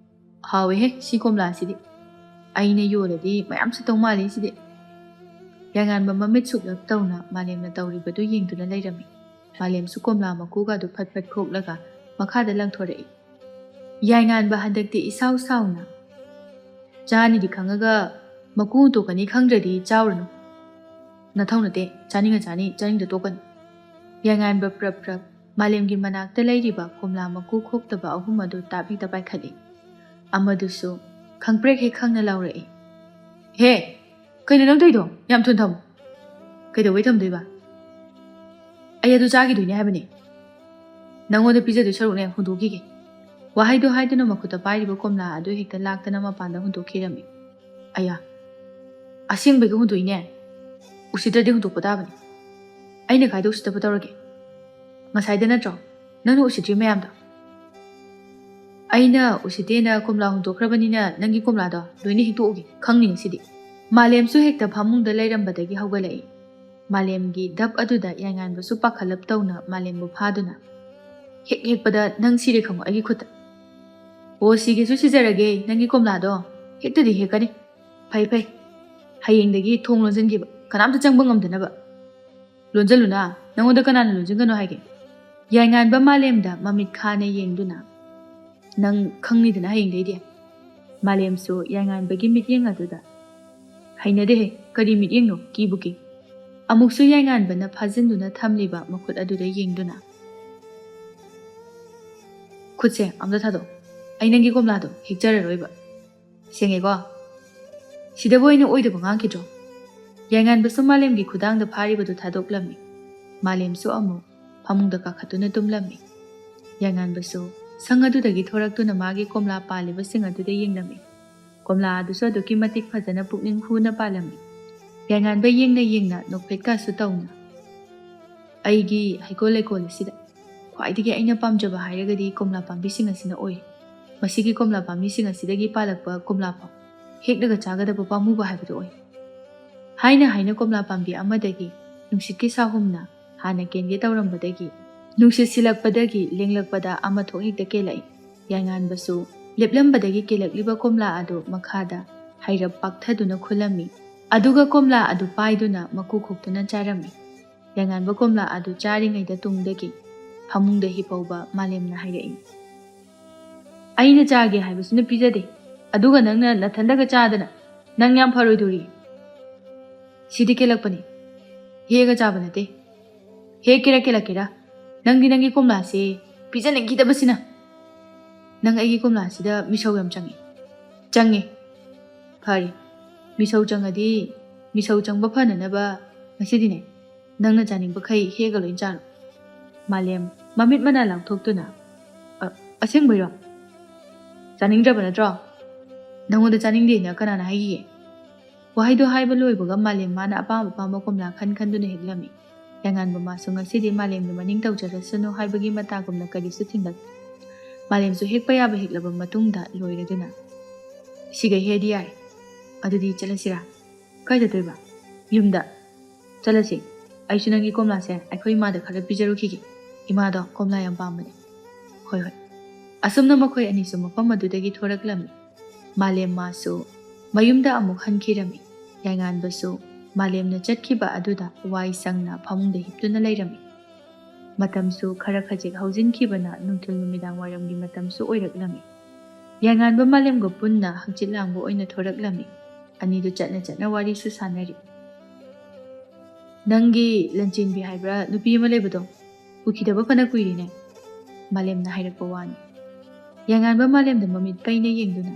"ꯍꯥꯎꯋꯦꯍꯦ ꯁꯤ ꯀꯣꯝꯂꯥꯁꯤꯗꯤ, ꯑꯩꯅ ꯌꯣꯜꯂꯗꯤ ꯃꯌꯥꯝ ꯁꯤꯠꯇꯧ ꯃꯥꯜꯂꯤ ꯁꯤꯗꯤ." ꯌꯥꯏꯉꯥꯟꯕ ꯃꯃꯤꯠ ꯁꯨꯛꯂꯞ ꯇꯧꯅ ꯃꯥꯂꯦꯝꯅ ꯇꯧꯔꯤꯕꯗꯨ ꯌꯦꯡꯗꯨꯅ ꯂꯩꯔꯝꯃꯤ꯫ ꯃꯥꯂꯦꯝꯁꯨ ꯀꯣꯝꯂꯥ ꯃꯀꯨꯒ ꯑꯗꯨ ꯐꯠ ꯈꯣꯛꯂꯒ ꯃꯈꯥꯗ ꯂꯪꯊꯣꯔꯛꯏ꯫ ꯌꯥꯏꯉꯥꯟꯕ ꯍꯟꯗꯛꯇꯤ ꯏꯁꯥꯎ ꯁꯥꯎꯅ, "ꯆꯥꯅꯤꯗꯤ ꯈꯪꯉꯒ ꯃꯀꯨ ꯍꯨꯟꯇꯣꯛꯀꯅꯤ ꯈꯪꯗ꯭ꯔꯗꯤ ꯆꯥꯎꯔꯅꯨ. ꯅꯊꯧ ꯅꯠꯇꯦ, ꯆꯥꯅꯤꯡꯉ ꯆꯥꯅꯤ, ꯆꯥꯅꯤꯡꯗ ꯇꯣꯛꯀꯅꯤ." ꯌꯥꯏꯉꯥꯟꯕ ꯄ꯭ꯔꯞ ꯃꯥꯂꯦꯝꯒꯤ ꯃꯅꯥꯛꯇ ꯂꯩꯔꯤꯕ ꯀꯣꯝꯂꯥ ꯃꯀꯨ ꯈꯣꯛꯇꯕ 3 ꯑꯗꯨ ꯍꯦꯛꯇ ꯄꯥꯏꯈꯠꯂꯤ꯫ ꯑꯃꯗꯨꯁꯨ ꯈꯪꯄ꯭ꯔꯦꯛ ꯍꯦꯛ ꯈꯪꯅ ꯂꯥꯎꯔꯛꯏ, "ꯍꯦ, ꯀꯩꯅꯣ ꯅꯪ ꯇꯧꯔꯤꯗꯣ? ꯌꯥꯝ ꯊꯨꯅ ꯊꯝꯃꯨ." "ꯀꯩꯗꯧꯕꯩ ꯊꯝꯗꯣꯏꯕ? ꯑꯩ ꯑꯗꯨ ꯆꯥꯈꯤꯗꯣꯏꯅꯦ ꯍꯥꯏꯕꯅꯦ. ꯅꯪꯉꯣꯟꯗ ꯄꯤꯖꯗꯣꯏ ꯁꯔꯨꯛꯅꯦ ꯍꯨꯟꯗꯣꯛꯈꯤꯒꯦ." ꯋꯥꯍꯩꯗꯣ ꯍꯥꯏꯗꯨꯅ ꯃꯈꯨꯠꯇ ꯄꯥꯏꯔꯤꯕ ꯀꯣꯝꯂꯥ ꯑꯗꯨ ꯍꯦꯛꯇ ꯂꯥꯛꯇꯅ ꯃꯄꯥꯟꯗ ꯍꯨꯟꯗꯣꯛꯈꯤꯔꯝꯃꯤ꯫ ꯑꯌꯥ, ꯑꯁꯦꯡꯕꯒꯤ ꯍꯨꯟꯗꯣꯛꯏꯅꯦ꯫ ꯎꯁꯤꯠꯇ꯭ꯔꯗꯤ ꯍꯨꯟꯗꯣꯛꯄ ꯇꯥꯕꯅꯤ꯫ ꯑꯩꯅ ꯀꯥꯏꯗ ꯎꯁꯤꯠꯇꯕ ꯇꯧꯔꯒꯦ? ꯉꯁꯥꯏꯗ ꯅꯠꯇ꯭ꯔꯣ ꯅꯪꯅ ꯎꯁꯤꯠꯇ꯭ꯔꯤ ꯃꯌꯥꯝꯗꯣ? ꯑꯩꯅ ꯎꯁꯤꯠꯇꯦꯅ ꯀꯣꯝꯂꯥ ꯍꯨꯟꯗꯣꯛꯈ꯭ꯔꯕꯅꯤꯅ ꯅꯪꯒꯤ ꯀꯣꯝꯂꯥꯗꯣ ꯂꯣꯏꯅ ꯍꯦꯛꯇꯣꯛꯎꯒꯦ ꯈꯪꯅꯤ ꯉꯁꯤꯗꯤ꯫ ꯃꯥꯂꯦꯝꯁꯨ ꯍꯦꯛꯇ ꯐꯃꯨꯡꯗ ꯂꯩꯔꯝꯕꯗꯒꯤ ꯍꯧꯒꯠꯂꯛꯏ꯫ ꯃꯥꯂꯦꯝꯒꯤ ꯙꯞ ꯑꯗꯨꯗ ꯌꯥꯏꯉꯥꯟꯕꯁꯨ ꯄꯥꯈꯠꯂꯞ ꯇꯧꯅ ꯃꯥꯂꯦꯝꯕꯨ ꯐꯥꯗꯨꯅ ꯍꯦꯛ ꯍꯦꯛꯄꯗ ꯅꯪ ꯁꯤꯔꯦ ꯈꯪꯉꯣ ꯑꯩꯒꯤ ꯈꯨꯠꯇ꯫ ꯑꯣ ꯁꯤꯒꯦꯁꯨ ꯁꯤꯖꯔꯒꯦ ꯅꯪꯒꯤ ꯀꯣꯝꯂꯥꯗꯣ ꯍꯦꯛꯇꯗꯤ ꯍꯦꯛꯀꯅꯤ꯫ ꯐꯩ ꯐꯩ, ꯍꯌꯦꯡꯗꯒꯤ ꯊꯣꯡ ꯂꯣꯟꯁꯤꯟꯈꯤꯕ ꯀꯅꯥꯝꯇ ꯆꯪꯕ ꯉꯝꯗꯅꯕ꯫ ꯂꯣꯟꯖꯜꯂꯨꯅ, ꯅꯪꯉꯣꯟꯗ ꯀꯅꯥꯅ ꯂꯣꯟꯁꯤꯟꯒꯅꯣ ꯍꯥꯏꯒꯦ? ꯌꯥꯏꯉꯥꯟꯕ ꯃꯥꯂꯦꯝꯗ ꯃꯃꯤꯠ ꯈꯥꯅ ꯌꯦꯡꯗꯨꯅ ꯅꯪ ꯈꯪꯅꯤꯗꯅ ꯍꯌꯦꯡꯗꯩꯗꯤ꯫ ꯃꯥꯂꯦꯝꯁꯨ ꯌꯥꯏꯉꯥꯟꯕꯒꯤ ꯃꯤꯠꯌꯦꯡ ꯑꯗꯨꯗ ꯍꯩꯅꯗꯦꯍꯦ, ꯀꯔꯤ ꯃꯤꯠꯌꯦꯡꯅꯣ, ꯀꯤꯕꯨ ꯀꯤ꯫ ꯑꯃꯨꯛꯁꯨ ꯌꯥꯏꯉꯥꯟꯕꯅ ꯐꯥꯖꯤꯟꯗꯨꯅ ꯊꯝꯂꯤꯕ ꯃꯈꯨꯠ ꯑꯗꯨꯗ ꯌꯦꯡꯗꯨꯅ ꯈꯨꯠꯁꯦ ꯑꯝꯇ ꯊꯥꯗꯣꯛ, ꯑꯩ ꯅꯪꯒꯤ ꯀꯣꯝꯂꯥꯗꯣ ꯍꯦꯛꯆꯔꯔꯣꯏꯕ꯫ ꯁꯦꯡꯉꯦꯀꯣ? ꯁꯤꯗꯕꯨ ꯑꯩꯅ ꯑꯣꯏꯗꯕ ꯉꯥꯡꯈꯤꯗ꯭ꯔꯣ? ꯌꯥꯏꯉꯥꯟꯕꯁꯨ ꯃꯥꯂꯦꯝꯒꯤ ꯈꯨꯗꯥꯡꯗ ꯐꯥꯔꯤꯕꯗꯨ ꯊꯥꯗꯣꯛꯂꯝꯃꯤ꯫ ꯃꯥꯂꯦꯝꯁꯨ ꯑꯃꯨꯛ ꯐꯃꯨꯡꯗ ꯀꯥꯈꯠꯇꯨꯅ ꯇꯨꯝꯂꯝꯃꯤ꯫ ꯌꯥꯏꯉꯥꯟꯕꯁꯨ ꯁꯪ ꯑꯗꯨꯗꯒꯤ ꯊꯣꯔꯛꯇꯨꯅ ꯃꯥꯒꯤ ꯀꯣꯝꯂꯥ ꯄꯥꯜꯂꯤꯕꯁꯤꯡ ꯑꯗꯨꯗ ꯌꯦꯡꯂꯝꯃꯤ꯫ ꯀꯣꯝꯂꯥ ꯑꯗꯨꯁꯨ ꯑꯗꯨꯛꯀꯤ ꯃꯇꯤꯛ ꯐꯖꯅ ꯄꯨꯛꯅꯤꯡ ꯍꯨꯅ ꯄꯥꯜꯂꯝꯃꯤ꯫ ꯌꯥꯏꯉꯥꯟꯕ ꯌꯦꯡꯅ ꯌꯦꯡꯅ ꯅꯣꯛꯐꯦꯠꯀꯥꯁꯨ ꯇꯧꯅ ꯑꯩꯒꯤ ꯍꯩꯀꯣꯜ ꯂꯩꯀꯣꯜ ꯑꯁꯤꯗ ꯈ꯭ꯋꯥꯏꯗꯒꯤ ꯑꯩꯅ ꯄꯥꯝꯖꯕ ꯍꯥꯏꯔꯒꯗꯤ ꯀꯣꯝꯂꯥ ꯄꯥꯝꯕꯤꯁꯤꯡ ꯑꯁꯤꯅ ꯑꯣꯏ꯫ ꯃꯁꯤꯒꯤ ꯀꯣꯝꯂꯥ ꯄꯥꯝꯕꯤꯁꯤꯡ ꯑꯁꯤꯗꯒꯤ ꯄꯥꯜꯂꯛꯄ ꯀꯣꯝꯂꯥ ꯐꯥꯎ ꯍꯦꯛꯂꯒ ꯆꯥꯒꯗꯕ ꯄꯥꯝꯃꯨꯕ ꯍꯥꯏꯕꯗꯨ ꯑꯣꯏ꯫ ꯍꯥꯏꯅ ꯀꯣꯝꯂꯥ ꯄꯥꯝꯕꯤ ꯑꯃꯗꯒꯤ ꯅꯨꯡꯁꯤꯠꯀꯤ ꯁꯥꯍꯨꯝꯅ ꯍꯥꯟꯅ ꯀꯦꯟꯒꯦ ꯇꯧꯔꯝꯕꯗꯒꯤ ꯅꯨꯡꯁꯤꯠ ꯁꯤꯜꯂꯛꯄꯗꯒꯤ ꯂꯦꯡꯂꯛꯄꯗ ꯑꯃ ꯊꯣꯛ ꯍꯦꯛꯇ ꯀꯦꯜꯂꯛꯏ꯫ ꯌꯥꯏꯉꯥꯟꯕꯁꯨ ꯂꯦꯞꯂꯝꯕꯗꯒꯤ ꯀꯦꯜꯂꯛꯂꯤꯕ ꯀꯣꯝꯂꯥ ꯑꯗꯨ ꯃꯈꯥꯗ ꯍꯩꯔꯞ ꯄꯥꯛꯊꯗꯨꯅ ꯈꯨꯜꯂꯝꯃꯤ꯫ ꯑꯗꯨꯒ ꯀꯣꯝꯂꯥ ꯑꯗꯨ ꯄꯥꯏꯗꯨꯅ ꯃꯀꯨ ꯈꯣꯛꯇꯨꯅ ꯆꯥꯔꯝꯃꯤ꯫ ꯌꯥꯏꯉꯥꯟꯕ ꯀꯣꯝꯂꯥ ꯑꯗꯨ ꯆꯥꯔꯤꯉꯩꯗ ꯇꯨꯡꯗꯒꯤ ꯐꯃꯨꯡꯗ ꯍꯤꯞꯍꯧꯕ ꯃꯥꯂꯦꯝꯅ ꯍꯥꯏꯔꯛꯏ, ꯑꯩꯅ ꯆꯥꯒꯦ ꯍꯥꯏꯕꯁꯨꯅ ꯄꯤꯖꯗꯦ, ꯑꯗꯨꯒ ꯅꯪꯅ ꯅꯊꯟꯗꯒ ꯆꯥꯗꯅ ꯅꯪ ꯌꯥꯝ ꯐꯔꯣꯏꯗꯣꯔꯤ꯫ ꯁꯤꯗꯤ ꯀꯦꯜꯂꯛꯄꯅꯤ, ꯍꯦꯛꯑꯒ ꯆꯥꯕ ꯅꯠꯇꯦ꯫ ꯍꯦꯛꯀꯦꯔꯥ ꯀꯦꯜꯂꯛꯀꯦꯔꯥ, ꯅꯪꯗꯤ ꯅꯪꯒꯤ ꯀꯣꯝꯂꯥꯁꯦ ꯄꯤꯖꯅꯤꯡꯈꯤꯗꯕꯁꯤꯅ꯫ ꯅꯪ ꯑꯩꯒꯤ ꯀꯣꯝꯂꯥꯁꯤꯗ ꯃꯤꯁꯧ ꯌꯥꯝ ꯆꯪꯉꯤ꯫ ꯆꯪꯉꯦ? ꯐꯔꯦ, ꯃꯤꯁꯧ ꯆꯪꯉꯗꯤ ꯃꯤꯁꯧ ꯆꯪꯕ ꯐꯅꯅꯕ ꯉꯁꯤꯗꯤꯅꯦ ꯅꯪꯅ ꯆꯥꯅꯤꯡꯕꯈꯩ ꯍꯦꯛꯑꯒ ꯂꯣꯏ ꯆꯥꯔꯣ꯫ ꯃꯥꯂꯦꯝ ꯃꯃꯤꯠ ꯃꯅꯥ ꯂꯥꯎꯊꯣꯛꯇꯨꯅ ꯑꯁꯦꯡꯕꯩꯔꯣ? ꯆꯥꯅꯤꯡꯗ꯭ꯔꯕ ꯅꯠꯇ꯭ꯔꯣ? ꯅꯪꯉꯣꯟꯗ ꯆꯥꯅꯤꯡꯗꯦꯅ ꯀꯅꯥꯅ ꯍꯥꯏꯈꯤꯒꯦ? ꯋꯥꯍꯩꯗꯣ ꯍꯥꯏꯕ ꯂꯣꯏꯕꯒ ꯃꯥꯂꯦꯝ ꯃꯥꯅ ꯑꯄꯥꯝꯕ ꯀꯣꯝꯂꯥ ꯈꯟꯗꯨꯅ ꯍꯦꯛꯂꯝꯃꯤ꯫ ꯌꯥꯏꯉꯥꯟꯕ ꯃꯥꯁꯨ ꯉꯁꯤꯗꯤ ꯃꯥꯂꯦꯝꯒꯤ ꯃꯅꯤꯡ ꯇꯧꯖꯔꯁꯅꯨ ꯍꯥꯏꯕꯒꯤ ꯃꯇꯥꯒꯨꯝꯅ ꯀꯔꯤꯁꯨ ꯊꯤꯡꯂꯛꯇꯦ꯫ ꯃꯥꯂꯦꯝꯁꯨ ꯍꯦꯛꯄ ꯌꯥꯕ ꯍꯦꯛꯂꯕ ꯃꯇꯨꯡꯗ ꯂꯣꯏꯔꯗꯨꯅ ꯁꯤꯒꯩ ꯍꯦꯛꯑꯗꯤ ꯌꯥꯔꯦ, ꯑꯗꯨꯗꯤ ꯆꯠꯂꯁꯤꯔꯥ? ꯀꯥꯏ ꯆꯠꯇꯣꯏꯕ? ꯌꯨꯝꯗ ꯆꯠꯂꯁꯤ꯫ ꯑꯩꯁꯨ ꯅꯪꯒꯤ ꯀꯣꯝꯂꯥꯁꯦ ꯑꯩꯈꯣꯏ ꯏꯃꯥꯗ ꯈꯔ ꯄꯤꯖꯔꯨꯈꯤꯒꯦ꯫ ꯏꯃꯥꯗꯣ ꯀꯣꯝꯂꯥ ꯌꯥꯝ ꯄꯥꯝꯕꯅꯦ꯫ ꯍꯣꯏ ꯍꯣꯏ꯫ ꯑꯁꯨꯝꯅ ꯃꯈꯣꯏ ꯑꯅꯤꯁꯨ ꯃꯐꯝ ꯑꯗꯨꯗꯒꯤ ꯊꯣꯔꯛꯂꯝꯃꯤ꯫ ꯃꯥꯂꯦꯝ ꯃꯥꯁꯨ ꯃꯌꯨꯝꯗ ꯑꯃꯨꯛ ꯍꯟꯈꯤꯔꯝꯃꯤ꯫ ꯌꯥꯏꯉꯥꯟꯕꯁꯨ ꯃꯥꯂꯦꯝꯅ ꯆꯠꯈꯤꯕ ꯑꯗꯨꯗ ꯋꯥꯏ ꯁꯪꯅ ꯐꯃꯨꯡꯗ ꯍꯤꯞꯇꯨꯅ ꯂꯩꯔꯝꯃꯤ꯫ ꯃꯇꯝꯁꯨ ꯈꯔ ꯈꯖꯤꯛ ꯍꯧꯖꯤꯟꯈꯤꯕꯅ ꯅꯨꯡꯊꯤꯜ ꯅꯨꯃꯤꯗꯥꯡ ꯋꯥꯏꯔꯝꯒꯤ ꯃꯇꯝꯁꯨ ꯑꯣꯏꯔꯛꯂꯝꯃꯤ꯫ ꯌꯥꯏꯉꯥꯟꯕ ꯃꯥꯂꯦꯝꯒ ꯄꯨꯟꯅ ꯍꯪꯆꯤꯠ ꯂꯥꯡꯕ ꯑꯣꯏꯅ ꯊꯣꯔꯛꯂꯝꯃꯤ꯫ ꯑꯅꯤꯗꯨ ꯆꯠꯅ ꯋꯥꯔꯤꯁꯨ ꯁꯥꯟꯅꯔꯤ꯫ ꯅꯪꯒꯤ ꯂꯟꯆꯦꯟꯕꯤ ꯍꯥꯏꯕ꯭ꯔꯥ ꯅꯨꯄꯤ ꯑꯃ ꯂꯩꯕꯗꯣ ꯎꯈꯤꯗꯕ ꯐꯅ ꯀꯨꯏꯔꯤꯅꯦ, ꯃꯥꯂꯦꯝꯅ ꯍꯥꯏꯔꯛꯄ ꯋꯥꯅꯤ꯫ ꯌꯥꯏꯉꯥꯟꯕ ꯃꯥꯂꯦꯝꯗ ꯃꯃꯤꯠ ꯄꯩꯅ ꯌꯦꯡꯗꯨꯅ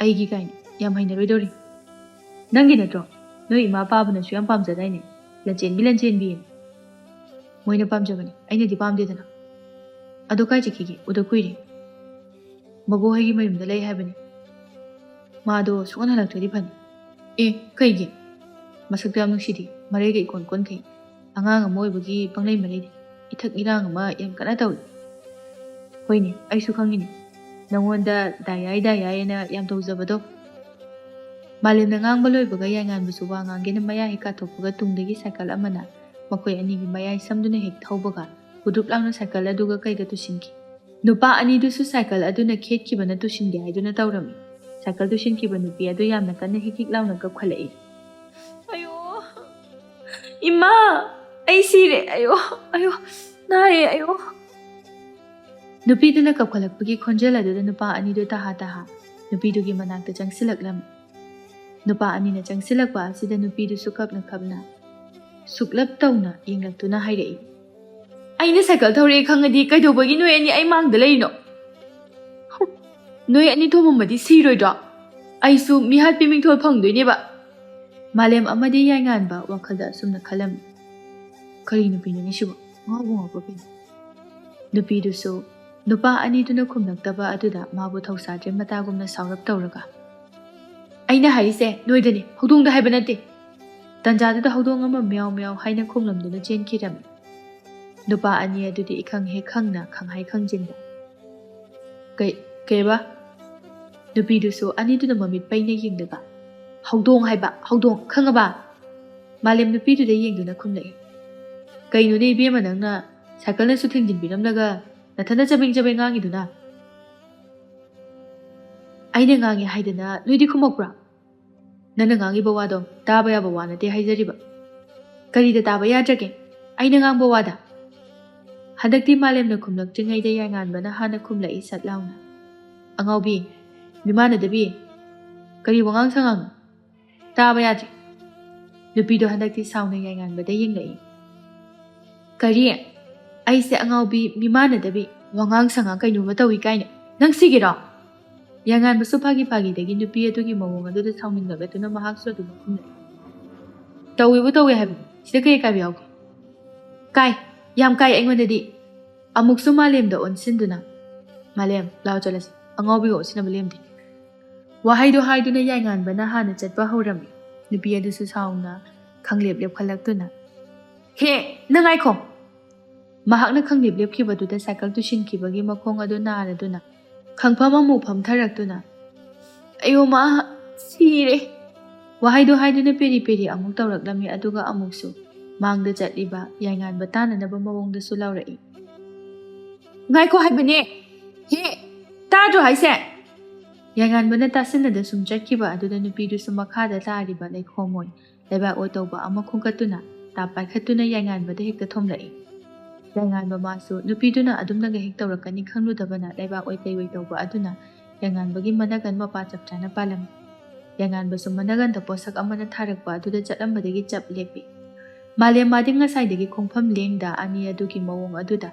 ꯑꯩꯒꯤ ꯀꯥꯏꯅ ꯌꯥꯝ ꯍꯩꯅꯔꯣꯏꯗꯧꯔꯤ꯫ ꯅꯪꯒꯤ ꯅꯠꯇ꯭ꯔꯣ? ꯅꯣꯏ ꯏꯃꯥ ꯄꯥꯕꯅꯁꯨ ꯌꯥꯝ ꯄꯥꯝꯖꯗꯥꯏꯅꯦ, ꯂꯟꯆꯦꯟꯕꯤ꯫ ꯃꯣꯏꯅ ꯄꯥꯝꯖꯕꯅꯤ, ꯑꯩꯅꯗꯤ ꯄꯥꯝꯗꯦꯗꯅ꯫ ꯑꯗꯨ ꯀꯥꯏ ꯆꯠꯈꯤꯒꯦ? ꯎꯗ ꯀꯨꯏꯔꯦ꯫ ꯃꯕꯣꯛꯍꯣꯏꯒꯤ ꯃꯌꯨꯝꯗ ꯂꯩ ꯍꯥꯏꯕꯅꯤ꯫ ꯃꯥꯗꯣ ꯁꯨꯡꯍꯟ ꯍꯜꯂꯛꯇ꯭ꯔꯗꯤ ꯐꯅꯤ꯫ ꯀꯩꯒꯤ? ꯃꯁꯛꯇꯣ ꯌꯥꯝ ꯅꯨꯡꯁꯤꯗꯦ, ꯃꯔꯩꯒ ꯏꯀꯣꯟ ꯀꯣꯟꯈꯩ꯫ ꯑꯉꯥꯡ ꯑꯃ ꯑꯣꯏꯕꯒꯤ ꯄꯪꯂꯩ ꯃꯔꯩꯗꯦ, ꯏꯊꯛ ꯏꯔꯥꯡ ꯑꯃ ꯌꯥꯝ ꯀꯟꯅ ꯇꯧꯏ꯫ ꯍꯣꯏꯅꯦ, ꯑꯩꯁꯨ ꯈꯪꯉꯤꯅꯦ, ꯅꯪꯉꯣꯟꯗ ꯗꯥꯌꯥꯏꯅ ꯌꯥꯝ ꯇꯧꯖꯕꯗꯣ꯫ ꯃꯥꯂꯦꯝꯅ ꯉꯥꯡꯕ ꯂꯣꯏꯕꯒ ꯌꯥꯏꯉꯥꯟꯕꯁꯨ ꯋꯥ ꯉꯥꯡꯒꯦꯅ ꯃꯌꯥ ꯍꯦꯛ ꯀꯥꯊꯣꯛꯄꯒ ꯇꯨꯡꯗꯒꯤ ꯁꯥꯏꯀꯜ ꯑꯃꯅ ꯃꯈꯣꯏ ꯑꯅꯤꯒꯤ ꯃꯌꯥꯏ ꯁꯝꯗꯨꯅ ꯍꯦꯛ ꯊꯧꯕꯒ ꯍꯨꯗ꯭ꯔꯨꯞ ꯂꯥꯎꯅ ꯁꯥꯏꯀꯜ ꯑꯗꯨꯒ ꯀꯩꯒ ꯇꯨꯁꯤꯟꯈꯤ꯫ ꯅꯨꯄꯥ ꯑꯅꯤꯗꯨꯁꯨ ꯁꯥꯏꯀꯜ ꯑꯗꯨꯅ ꯈꯦꯠꯈꯤꯕꯅ ꯇꯨꯁꯤꯟꯒꯦ ꯍꯥꯏꯗꯨꯅ ꯇꯧꯔꯝꯃꯤ꯫ ꯁꯥꯏꯀꯜ ꯇꯨꯁꯤꯟꯈꯤꯕ ꯅꯨꯄꯤ ꯑꯗꯨ ꯌꯥꯝꯅ ꯀꯟꯅ ꯍꯤꯛ ꯂꯥꯎꯅ ꯀꯞꯈꯠꯂꯛꯏ꯫ ꯑꯌꯣ ꯏꯃꯥ, ꯑꯩ ꯁꯤꯔꯦ, ꯑꯌꯣ ꯅꯥꯏꯌꯦ, ꯑꯌꯣ꯫ ꯅꯨꯄꯤꯗꯨꯅ ꯀꯞꯈꯠꯂꯛꯄꯒꯤ ꯈꯣꯟꯖꯦꯜ ꯑꯗꯨꯗ ꯅꯨꯄꯥ ꯑꯅꯤꯗꯨ ꯇꯍꯥ ꯅꯨꯄꯤꯗꯨꯒꯤ ꯃꯅꯥꯛꯇ ꯆꯪꯁꯤꯜꯂꯛꯂꯝꯃꯤ꯫ ꯅꯨꯄꯥ ꯑꯅꯤꯅ ꯆꯪꯁꯤꯜꯂꯛꯄ ꯑꯁꯤꯗ ꯅꯨꯄꯤꯗꯨꯁꯨ ꯀꯞꯅ ꯁꯨꯛꯂꯞ ꯇꯧꯅ ꯌꯦꯡꯂꯛꯇꯨꯅ ꯍꯥꯏꯔꯛꯏ, ꯑꯩꯅ ꯁꯥꯏꯀꯜ ꯊꯧꯔꯛꯑꯦ ꯈꯪꯉꯗꯤ ꯀꯩꯗꯧꯕꯒꯤ ꯅꯣꯏ ꯑꯅꯤ ꯑꯩ ꯃꯥꯡꯗ ꯂꯩꯔꯤꯅꯣ? ꯅꯣꯏ ꯑꯅꯤ ꯊꯣꯝꯃꯝꯃꯗꯤ ꯁꯤꯔꯣꯏꯗ꯭ꯔꯣ? ꯑꯩꯁꯨ ꯃꯤꯍꯥꯠꯄꯤ ꯃꯤꯡꯊꯣꯜ ꯐꯪꯗꯣꯏꯅꯦꯕ꯫ ꯃꯥꯂꯦꯝ ꯑꯃꯗꯤ ꯌꯥꯏꯉꯥꯟꯕ ꯋꯥꯈꯜꯗ ꯑꯁꯨꯝꯅ ꯈꯜꯂꯝꯃꯤ꯫ ꯀꯔꯤ ꯅꯨꯄꯤꯅꯣꯅꯦ ꯁꯤꯕꯨ, ꯉꯥꯎꯕ ꯀꯩꯅꯣ? ꯅꯨꯄꯤꯗꯨꯁꯨ Nupa aniduna khumlaktaba aduda mabu thausadre matagumna saurap tawraga. Aina harise noidani hudungda haiba nate. Tanjadada hudung ama meow meow haina khumlamduna chenkirami. Nupa ani adudi ikhang he khangna khanghai khangjinda. Kaiba nupidusu aniduna mamit paina yingdaga. Hudung haiba hudung khangaba. Malem nupiduda yingduna khumlai. Kainu ne bema nangna sakalna su thingjinbiramlaga nathana chabing ngangiduna. Aina ngangi haidana noidi khumokbra. Nana ngangi bawado taba yaba wanate haijariba. Karida taba yadrage aina ngang bawada. Hadakti malemna khumlaktringaida yanganbana hana khumlai satlauna. Angaubi mimana dabi kari wangang sangang taba yadri. Nupido hadakti sauna yanganbada yinglai. Kari aise angaubi mimana dabi wangang sangang kainu matawi kaina nang sigiro. Yangan basu pagi dagi nupi adugi mawong aduda sauninglaga tuna mahaksu adu makhumlai. Tawi habi sida kai biyawgi. Kai yam kai aingonadi amuksu malemda onsinduna. Malem lao jalasi angaubi go sina malemdi. Wahaido haiduna yangan bana hana chatpa haurami. Nupi adusu sauna khanglep khalak He nangai khong. Mahakna khanglep kibaduda cycle tu shinkibagi makhong adu naraduna. Khangpham amu phamtharakduna. Ayo ma sire. Wahaido haiduna peri amuk tawraklami aduga amuksu mangda chatliba yangan batana naba mawongda su laurai. Ngai ko haibane. He tadro haise. Yangan bana tasinada sum chatkiba aduda nupidu su makhada tariba lai khomoi leba otawba ama khungkatuna tapai khatuna yangan bada hekta thomrai. Yangan bamasu nupiduna adumnaga hek tawrakani khangludabana laiba oi taiwai tawba aduna yangan bagi managan mapa chapchana palam. Yangan basu managan da posak amana tharakba aduda chatambadagi chap lepi. Malem mading ngasaidagi khongpham lengda ani adugi mawong aduda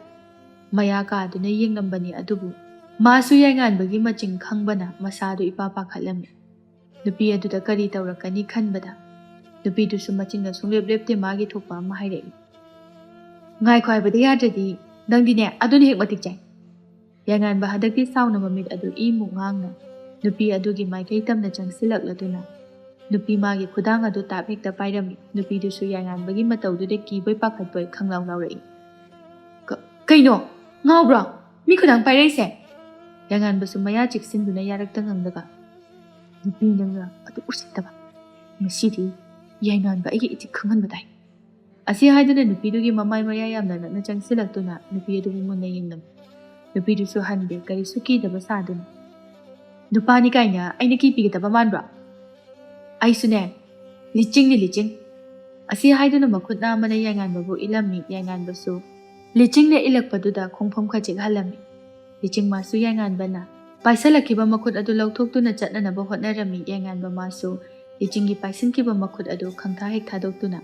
maya ka aduna yenglambani adubu masu yangan bagi maching khangbana masadu ipapa khalami. Nupi aduda kari tawrakani khanbada nupidusu machingna sunglep magi thokpa ama hairei. Ngai khoi bada yadradi nangdine adun hek matik chai. Yangan ba hadakti sauna mamit adu imu ngangna nupi adugi maikai tamna changsilakladuna. Nupi magi khudang adu tap hekta pairami nupi dusu yangan bagi matawdude kiboi pakhatboi khanglaw laurai. Kaino ngawbra mi khudang pairai se. Yangan basu maya chiksinduna yarakta ngangdaga. Nupi nanga adu usittaba. Masidi yangan ba igi iti khangan badai. Asi haiduna nupidugi mamai maya yamna nakna changsilaktuna nupi adugi munna yingnam. Nupidusu hanbe kari suki daba saduna. Nupani kaina aina kipigitaba manbra. Aisune liching. Asi haiduna makhutna amana yangan babu ilami yangan basu. Liching na ilakpaduda khongpham khachik halami. Liching masu yangan bana. Paisalakiba makhut adu lauthokduna chatnanaba hotnarami yangan ba masu. Lichingi paisinkiba makhut adu khangtha hek thadoktuna.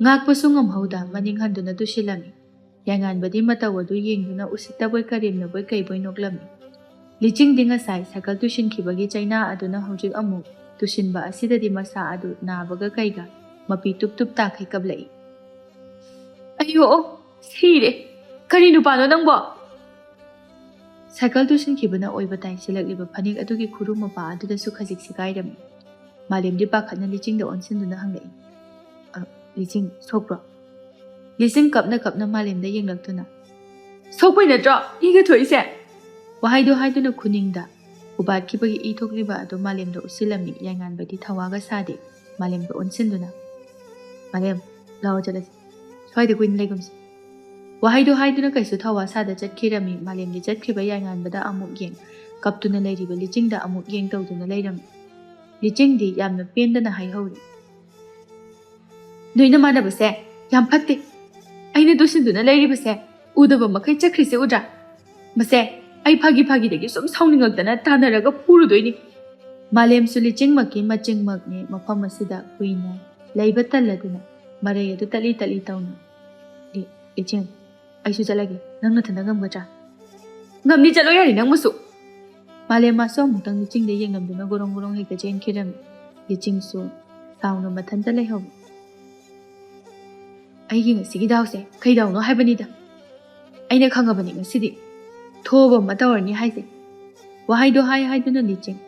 Ngakpasu ngamhauda maning handuna dusilami. Yangan badi mataw adu yengduna usittaboi karimnaboi kaiboi noklami. Liching dinga sai sakal tushinkibagi chaina aduna hojik amu tushinba asidadi masa adu nabaga kaiga mapi tup takai kablai. Ayo sire kari nupano nangbo. Sakal tushinkibana oiba tai silakliba phanik adugi khuru mapa aduda su khajik sikairami. Malemdi pakhatna lichingda onsinduna hangai. Liching sokbro. Liching kapna malemda yenglaktuna. Sokpai natro iga thoise. Wahaido haiduna kuningda ubat kibagi ithokliba adu malemda usilami yangan badi thawaga sade malemda onsinduna. Malem law jalas. Soide kuin legums. Wahaido haiduna kaisu thawa sada chatkirami malemdi chatkriba yangan bada amuk yeng kaptuna leiriba lichingda amuk yeng tawduna leirami. Lichingdi yamna pendana haihori. Noina manabase yam phatte. Aina dosinduna leiribase udaba makai chakrise udra. Mase ai phagi dagi sum sauningakdana tanaraga purudoini. Malem su liching makki maching makni mafam asida kuina leiba talladuna marai adu tali tawna. Liching aisu jalagi nangna thanda ngamgadra. Ngamni chalo yari nang musu. Malem maso mutang liching de yengamduna gorong hekta chen kirami. Liching su sauna mathanta leihom. Aigi ngasigi dawse kaidawno haibanida. Aina khangabani ngasidi. ꯊꯣꯕ ꯑꯃ ꯇꯧꯔꯅꯤ ꯍꯥꯏꯁꯦ ꯋꯥꯍꯩꯗꯣ ꯍꯥꯏꯗꯨꯅ ꯂꯤꯆꯤꯡ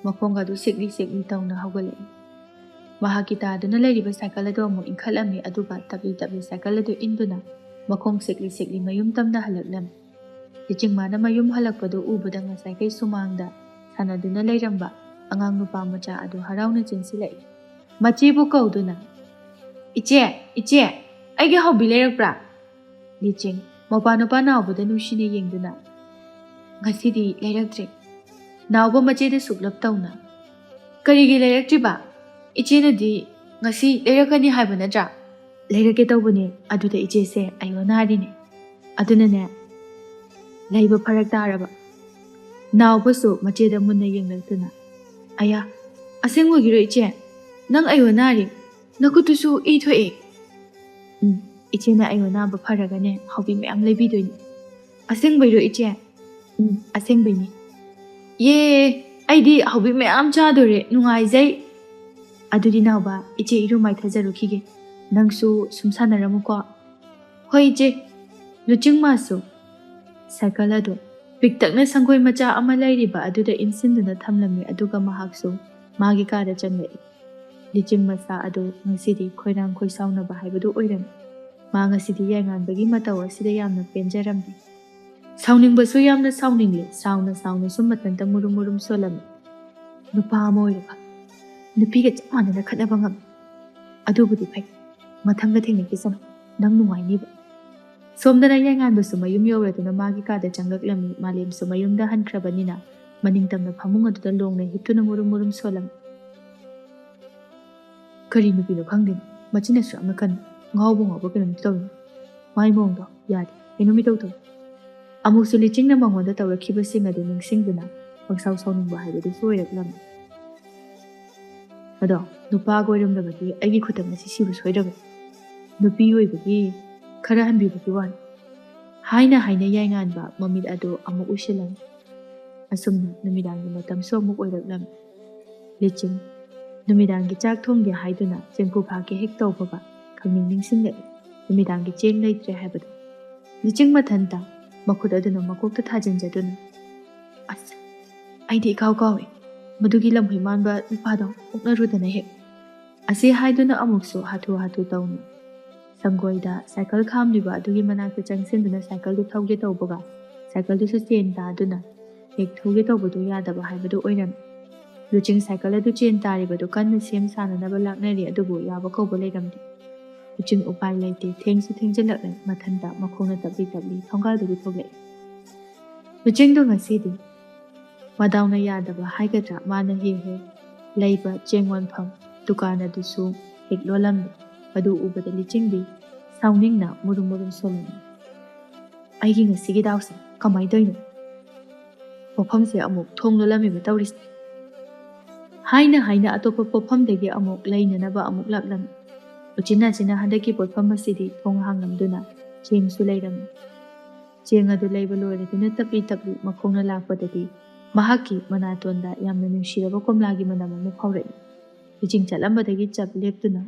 ꯃꯈꯣꯡ ꯑꯗꯨ ꯁꯤꯛꯂꯤ ꯁꯤꯛꯂꯤ ꯇꯧꯅ ꯍꯧꯒꯠꯂꯛꯏ ꯃꯍꯥꯛꯀꯤ ꯇꯥꯗꯨꯅ ꯂꯩꯔꯤꯕ ꯁꯥꯏꯀꯜ ꯑꯗꯨ ꯑꯃꯨꯛ ꯏꯟꯈꯠꯂꯝꯃꯤ ꯑꯗꯨꯒ ꯇꯞꯂꯤ ꯇꯞꯂꯤ ꯁꯥꯏꯀꯜ ꯑꯗꯨ ꯏꯟꯗꯨꯅ ꯃꯈꯣꯡ ꯁꯤꯛꯂꯤ ꯁꯤꯛꯂꯤ ꯃꯌꯨꯝ ꯇꯝꯅ ꯍꯜꯂꯛꯂꯝꯃꯤ ꯂꯤꯆꯤꯡ ꯃꯥꯅ ꯃꯌꯨꯝ ꯍꯜꯂꯛꯄꯗꯨ ꯎꯕꯗ ꯉꯁꯥꯏꯈꯩ ꯁꯨꯃꯥꯡꯗ ꯁꯥꯟꯅꯗꯨꯅ ꯂꯩꯔꯝꯕ ꯑꯉꯥꯡ ꯅꯨꯄꯥ ꯃꯆꯥ ꯑꯗꯨ ꯍꯔꯥꯎꯅ ꯆꯦꯟꯁꯤꯜꯂꯛꯏ ꯃꯆꯦꯕꯨ ꯀꯧꯗꯨꯅ ꯏꯆꯦ ꯏꯆꯦ ꯑꯩꯒꯤ ꯍꯥꯎꯕꯤ ꯂꯩꯔꯛꯄ꯭ꯔꯥ ꯂꯤꯆꯤꯡ ꯃꯄꯥ ꯅꯨꯄꯥ ꯅꯥꯎꯕꯗ ꯅꯨꯡꯁꯤꯅ ꯌꯦꯡꯗꯨꯅ ꯉꯁꯤꯗꯤ ꯂꯩꯔꯛꯇ꯭ꯔꯦ ꯅꯥꯎꯕ ꯃꯆꯦꯗ ꯁꯨꯛꯂꯞ ꯇꯧꯅ ꯀꯔꯤꯒꯤ ꯂꯩꯔꯛꯇ꯭ꯔꯤꯕ ꯏꯆꯦꯅꯗꯤ ꯉꯁꯤ ꯂꯩꯔꯛꯀꯅꯤ ꯍꯥꯏꯕ ꯅꯠꯇ꯭ꯔꯥ ꯂꯩꯔꯛꯀꯦ ꯇꯧꯕꯅꯦ ꯑꯗꯨꯗ ꯏꯆꯦꯁꯦ ꯑꯩꯌꯣꯟꯅꯔꯤꯅꯦ ꯑꯗꯨꯅꯅꯦ ꯂꯩꯕ ꯐꯔꯛ ꯇꯥꯔꯕ ꯅꯥꯎꯕꯁꯨ ꯃꯆꯦꯗ ꯃꯨꯟꯅ ꯌꯦꯡꯂꯛꯇꯨꯅ ꯑꯌꯥ ꯑꯁꯦꯡꯕꯒꯤꯔꯣ ꯏꯆꯦ ꯅꯪ ꯑꯩꯌꯣꯟꯅꯔꯤ ꯅꯈꯨꯠꯇꯨꯁꯨ ꯏ ꯊꯣꯛꯑꯦ ꯏꯆꯦꯅ ꯑꯩꯌꯣꯟꯅꯕ ꯐꯔꯒꯅꯦ ꯍꯥꯎꯕꯤ ꯃꯌꯥꯝ ꯂꯩꯕꯤꯗꯣꯏꯅꯤ ꯑꯁꯦꯡꯕꯩꯔꯣ ꯏꯆꯦ ꯑꯁꯦꯡꯕꯩꯅꯤ ꯌꯦ ꯑꯩꯗꯤ ꯍꯥꯎꯕꯤ ꯃꯌꯥꯝ ꯆꯥꯗꯣꯔꯦ ꯅꯨꯡꯉꯥꯏꯖꯩ ꯑꯗꯨꯗꯤ ꯅꯥꯎꯕ ꯏꯆꯦ ꯏꯔꯨ ꯃꯥꯏꯊꯖꯔꯨꯈꯤꯒꯦ ꯅꯪꯁꯨ ꯁꯨꯝ ꯁꯥꯟꯅꯔꯝꯃꯨꯀꯣ ꯍꯣꯏ ꯏꯆꯦ ꯂꯨꯆꯤꯡꯃꯥꯁꯨ ꯁꯥꯏꯀꯜ ꯑꯗꯨ ꯄꯤꯛꯇꯛꯅ ꯁꯪꯒꯣꯏ ꯃꯆꯥ ꯑꯃ ꯂꯩꯔꯤꯕ ꯑꯗꯨꯗ ꯏꯟꯁꯤꯟꯗꯨꯅ ꯊꯝꯂꯝꯃꯤ ꯑꯗꯨꯒ ꯃꯍꯥꯛꯁꯨ ꯃꯥꯒꯤ ꯀꯥꯗ ꯆꯪꯂꯛꯏ ꯂꯤꯆꯤꯡ ꯃꯆꯥ ꯑꯗꯨ ꯉꯁꯤꯗꯤ ꯈꯣꯏꯔꯥꯡ ꯈꯣꯏꯁꯥꯎꯅꯕ ꯍꯥꯏꯕꯗꯨ ꯑꯣꯏꯔꯝꯃꯤ ꯃꯥ ꯉꯁꯤꯗꯤ ꯌꯥꯏꯉꯥꯟꯕꯒꯤ ꯃꯇꯧ ꯑꯁꯤꯗ ꯌꯥꯝꯅ ꯄꯦꯟꯖꯔꯝꯃꯤ ꯁꯥꯎꯅꯤꯡꯕꯁꯨ ꯌꯥꯝꯅ ꯁꯥꯎꯅꯤꯡꯂꯤ ꯁꯥꯎꯅ ꯁꯨꯝ ꯃꯊꯟꯇ ꯃꯨꯔꯨꯝ ꯃꯨꯔꯨꯝ ꯁꯣꯜꯂꯝꯃꯤ ꯅꯨꯄꯥ ꯑꯃ ꯑꯣꯏꯔꯕ ꯅꯨꯄꯤꯒ ꯆꯞ ꯃꯥꯟꯅꯅ ꯈꯠꯅꯕ ꯉꯝꯃꯤ ꯑꯗꯨꯕꯨꯗꯤ ꯐꯩ ꯃꯊꯪꯒ ꯊꯦꯡꯅꯈꯤꯁꯅꯨ ꯅꯪ ꯅꯨꯡꯉꯥꯏꯅꯤꯕ ꯁꯣꯝꯗꯅ ꯌꯥꯏꯉꯥꯟꯕꯁꯨ ꯃꯌꯨꯝ ꯌꯧꯔꯗꯨꯅ ꯃꯥꯒꯤ ꯀꯥꯗ ꯆꯪꯂꯛꯂꯝꯃꯤ ꯃꯥꯂꯦꯝꯁꯨ ꯃꯌꯨꯝꯗ ꯍꯟꯈ꯭ꯔꯕꯅꯤꯅ ꯃꯅꯤꯡꯇꯝꯅ ꯐꯃꯨꯡ ꯑꯗꯨꯗ ꯂꯣꯡꯅ ꯍꯤꯞꯇꯨꯅ ꯃꯨꯔꯨꯝ ꯃꯨꯔꯨꯝ ꯁꯣꯜꯂꯝꯃꯤ ꯀꯔꯤ ꯅꯨꯄꯤꯅꯣ ꯈꯪꯗꯦꯅꯦ ꯃꯆꯤꯟꯅꯁꯨ ꯌꯥꯝꯅ ꯀꯟꯅ ꯉꯥꯎꯕ ꯀꯩꯅꯣꯝꯇ ꯇꯧꯏ ꯃꯥꯏ ꯃꯑꯣꯡꯗꯣ ꯌꯥꯗꯦ ꯀꯩꯅꯣꯝ ꯏꯇꯧ ꯇꯧꯏ ꯑꯃꯨꯛꯁꯨ ꯂꯤꯆꯤꯡꯅ ꯃꯉꯣꯟꯗ ꯇꯧꯔꯛꯈꯤꯕꯁꯤꯡ ꯑꯗꯨ ꯅꯤꯡꯁꯤꯡꯗꯨꯅ ꯄꯪꯁꯥꯎ ꯁꯥꯎꯅꯤꯡꯕ ꯍꯥꯏꯕꯗꯨꯁꯨ ꯑꯣꯏꯔꯛꯂꯝꯃꯤ ꯑꯗꯣ ꯅꯨꯄꯥꯒ ꯑꯣꯏꯔꯝꯗꯕꯗꯤ ꯑꯩꯒꯤ ꯈꯨꯠꯇ ꯉꯁꯤ ꯁꯤꯕ ꯁꯣꯏꯗ꯭ꯔꯕꯅꯤ ꯅꯨꯄꯤ ꯑꯣꯏꯕꯒꯤ ꯈꯔ ꯍꯟꯕꯤꯕꯒꯤ ꯋꯥꯅꯤ ꯍꯥꯏꯅ ꯌꯥꯏꯉꯥꯟꯕ ꯃꯃꯤꯠ ꯑꯗꯨ ꯑꯃꯨꯛ ꯎꯏꯁꯤꯜꯂꯝꯃꯤ ꯑꯁꯨꯝꯅ ꯅꯨꯃꯤꯗꯥꯡꯒꯤ ꯃꯇꯝꯁꯨ ꯑꯃꯨꯛ ꯑꯣꯏꯔꯛꯂꯝꯃꯤ ꯂꯤꯆꯤꯡ ꯅꯨꯃꯤꯗꯥꯡꯒꯤ ꯆꯥꯛ ꯊꯣꯡꯒꯦ ꯍꯥꯏꯗꯨꯅ ꯆꯦꯡꯐꯨ ꯐꯥꯒꯦ ꯍꯦꯛ ꯇꯧꯕꯒ ꯈꯪꯅꯤꯡ ꯅꯤꯡꯁꯤꯡꯂꯛꯏ ꯅꯨꯃꯤꯗꯥꯡꯒꯤ ꯆꯦꯡ ꯂꯩꯇ꯭ꯔꯦ ꯍꯥꯏꯕꯗꯨ ꯂꯤꯆꯤꯡ ꯃꯊꯟꯇ ꯃꯈꯨꯠ ꯑꯗꯨꯅ ꯃꯀꯣꯛꯇ ꯊꯥꯖꯤꯟꯖꯗꯨꯅ ꯑꯁ ꯑꯩꯗꯤ ꯏꯀꯥꯎ ꯀꯥꯎꯏ ꯃꯗꯨꯒꯤ ꯂꯝꯍꯨꯏ ꯃꯥꯟꯕ ꯅꯨꯄꯥꯗꯣ ꯑꯣꯛꯅꯔꯨꯗꯅ ꯍꯦꯛ ꯑꯁꯤ ꯍꯥꯏꯗꯨꯅ ꯑꯃꯨꯛꯁꯨ ꯍꯥꯊꯨ ꯍꯥꯊꯨ ꯇꯧꯅ ꯁꯪꯒꯣꯏꯗ ꯁꯥꯏꯀꯜ ꯈꯥꯝꯂꯤꯕ ꯑꯗꯨꯒꯤ ꯃꯅꯥꯛꯇ ꯆꯪꯁꯤꯟꯗꯨꯅ ꯁꯥꯏꯀꯜꯗꯨ ꯊꯧꯒꯦ ꯇꯧꯕꯒ ꯁꯥꯏꯀꯜꯗꯨꯁꯨ ꯆꯦꯟ ꯇꯥꯗꯨꯅ ꯍꯦꯛ ꯊꯧꯒꯦ ꯇꯧꯕꯗꯨ ꯌꯥꯗꯕ ꯍꯥꯏꯕꯗꯨ ꯑꯣꯏꯔꯝꯃꯤ ꯂꯨꯆꯤꯡ ꯁꯥꯏꯀꯜ ꯑꯗꯨ ꯆꯦꯟ ꯇꯥꯔꯤꯕꯗꯨ ꯀꯟꯅ ꯁꯦꯝ ꯁꯥꯅꯅꯕ ꯂꯥꯛꯅꯔꯤ ꯑꯗꯨꯕꯨ ꯌꯥꯕ ꯀꯧꯕ ꯂꯩꯔꯝꯗꯦ ꯂꯨꯆꯤꯡ ꯎꯄꯥꯏ ꯂꯩꯇꯦ ꯊꯦꯡꯁꯨ ꯊꯦꯡꯖꯤꯜꯂꯛꯂꯦ ꯃꯊꯟꯇ ꯃꯈꯣꯡꯅ ꯇꯞꯂꯤ ꯇꯞꯂꯤ ꯊꯣꯡꯒꯥꯜꯗꯒꯤ ꯊꯣꯛꯂꯛꯏ ꯂꯨꯆꯤꯡꯗꯣ ꯉꯁꯤꯗꯤ ꯃꯗꯥꯎꯅ ꯌꯥꯗꯕ ꯍꯥꯏꯒꯗ꯭ꯔꯥ ꯃꯥꯅ ꯍꯦꯛ ꯂꯩꯕ ꯆꯦꯡ ꯋꯥꯟꯐꯝ ꯗꯨꯀꯥꯟ ꯑꯗꯨꯁꯨ ꯍꯦꯛ ꯂꯣꯜꯂꯝꯃꯤ ꯑꯗꯨ ꯎꯕꯗ ꯂꯤꯆꯤꯡꯗꯤ ꯁꯥꯎꯅꯤꯡꯅ ꯃꯨꯔꯨꯝ ꯃꯨꯔꯨꯝ ꯁꯣꯜꯂꯝꯃꯤ ꯑꯩꯒꯤ ꯉꯁꯤꯒꯤ ꯗꯥꯎꯁꯦ ꯀꯃꯥꯏꯅ ꯇꯧꯔꯤꯅꯣ ꯄꯣꯠꯐꯝꯁꯦ ꯑꯃꯨꯛ ꯊꯣꯡ ꯂꯣꯜꯂꯝꯃꯤꯕ ꯇꯧꯔꯤꯁꯦ ꯍꯥꯏꯅ ꯑꯇꯣꯞꯄ ꯄꯣꯠꯐꯝꯗꯒꯤ ꯑꯃꯨꯛ ꯂꯩꯅꯅꯕ ꯑꯃꯨꯛ ꯂꯥꯛꯂꯝꯃꯤ ꯎꯆꯤꯟꯅꯥꯆꯤꯟꯅ ꯍꯟꯗꯛꯀꯤ ꯄꯣꯠꯐꯝ ꯑꯁꯤꯗꯤ ꯊꯣꯡ ꯍꯥꯡꯂꯝꯗꯨꯅ ꯆꯦꯡꯁꯨ ꯂꯩꯔꯝꯃꯤ ꯆꯦꯡ ꯑꯗꯨ ꯂꯩꯕ ꯂꯣꯏꯔꯗꯨꯅ ꯇꯞꯂꯤ ꯇꯞꯂꯤ ꯃꯈꯣꯡꯅ ꯂꯥꯛꯄꯗꯗꯤ ꯃꯍꯥꯛꯀꯤ ꯃꯅꯥꯇꯣꯟꯗ ꯌꯥꯝꯅ ꯅꯨꯡꯁꯤꯔꯕ ꯀꯣꯝꯂꯥꯒꯤ ꯃꯅꯝ ꯑꯃ ꯐꯥꯎꯔꯛꯏ ꯂꯤꯆꯤꯡ ꯆꯠꯂꯝꯕꯗꯒꯤ ꯆꯞ ꯂꯦꯞꯇꯨꯅ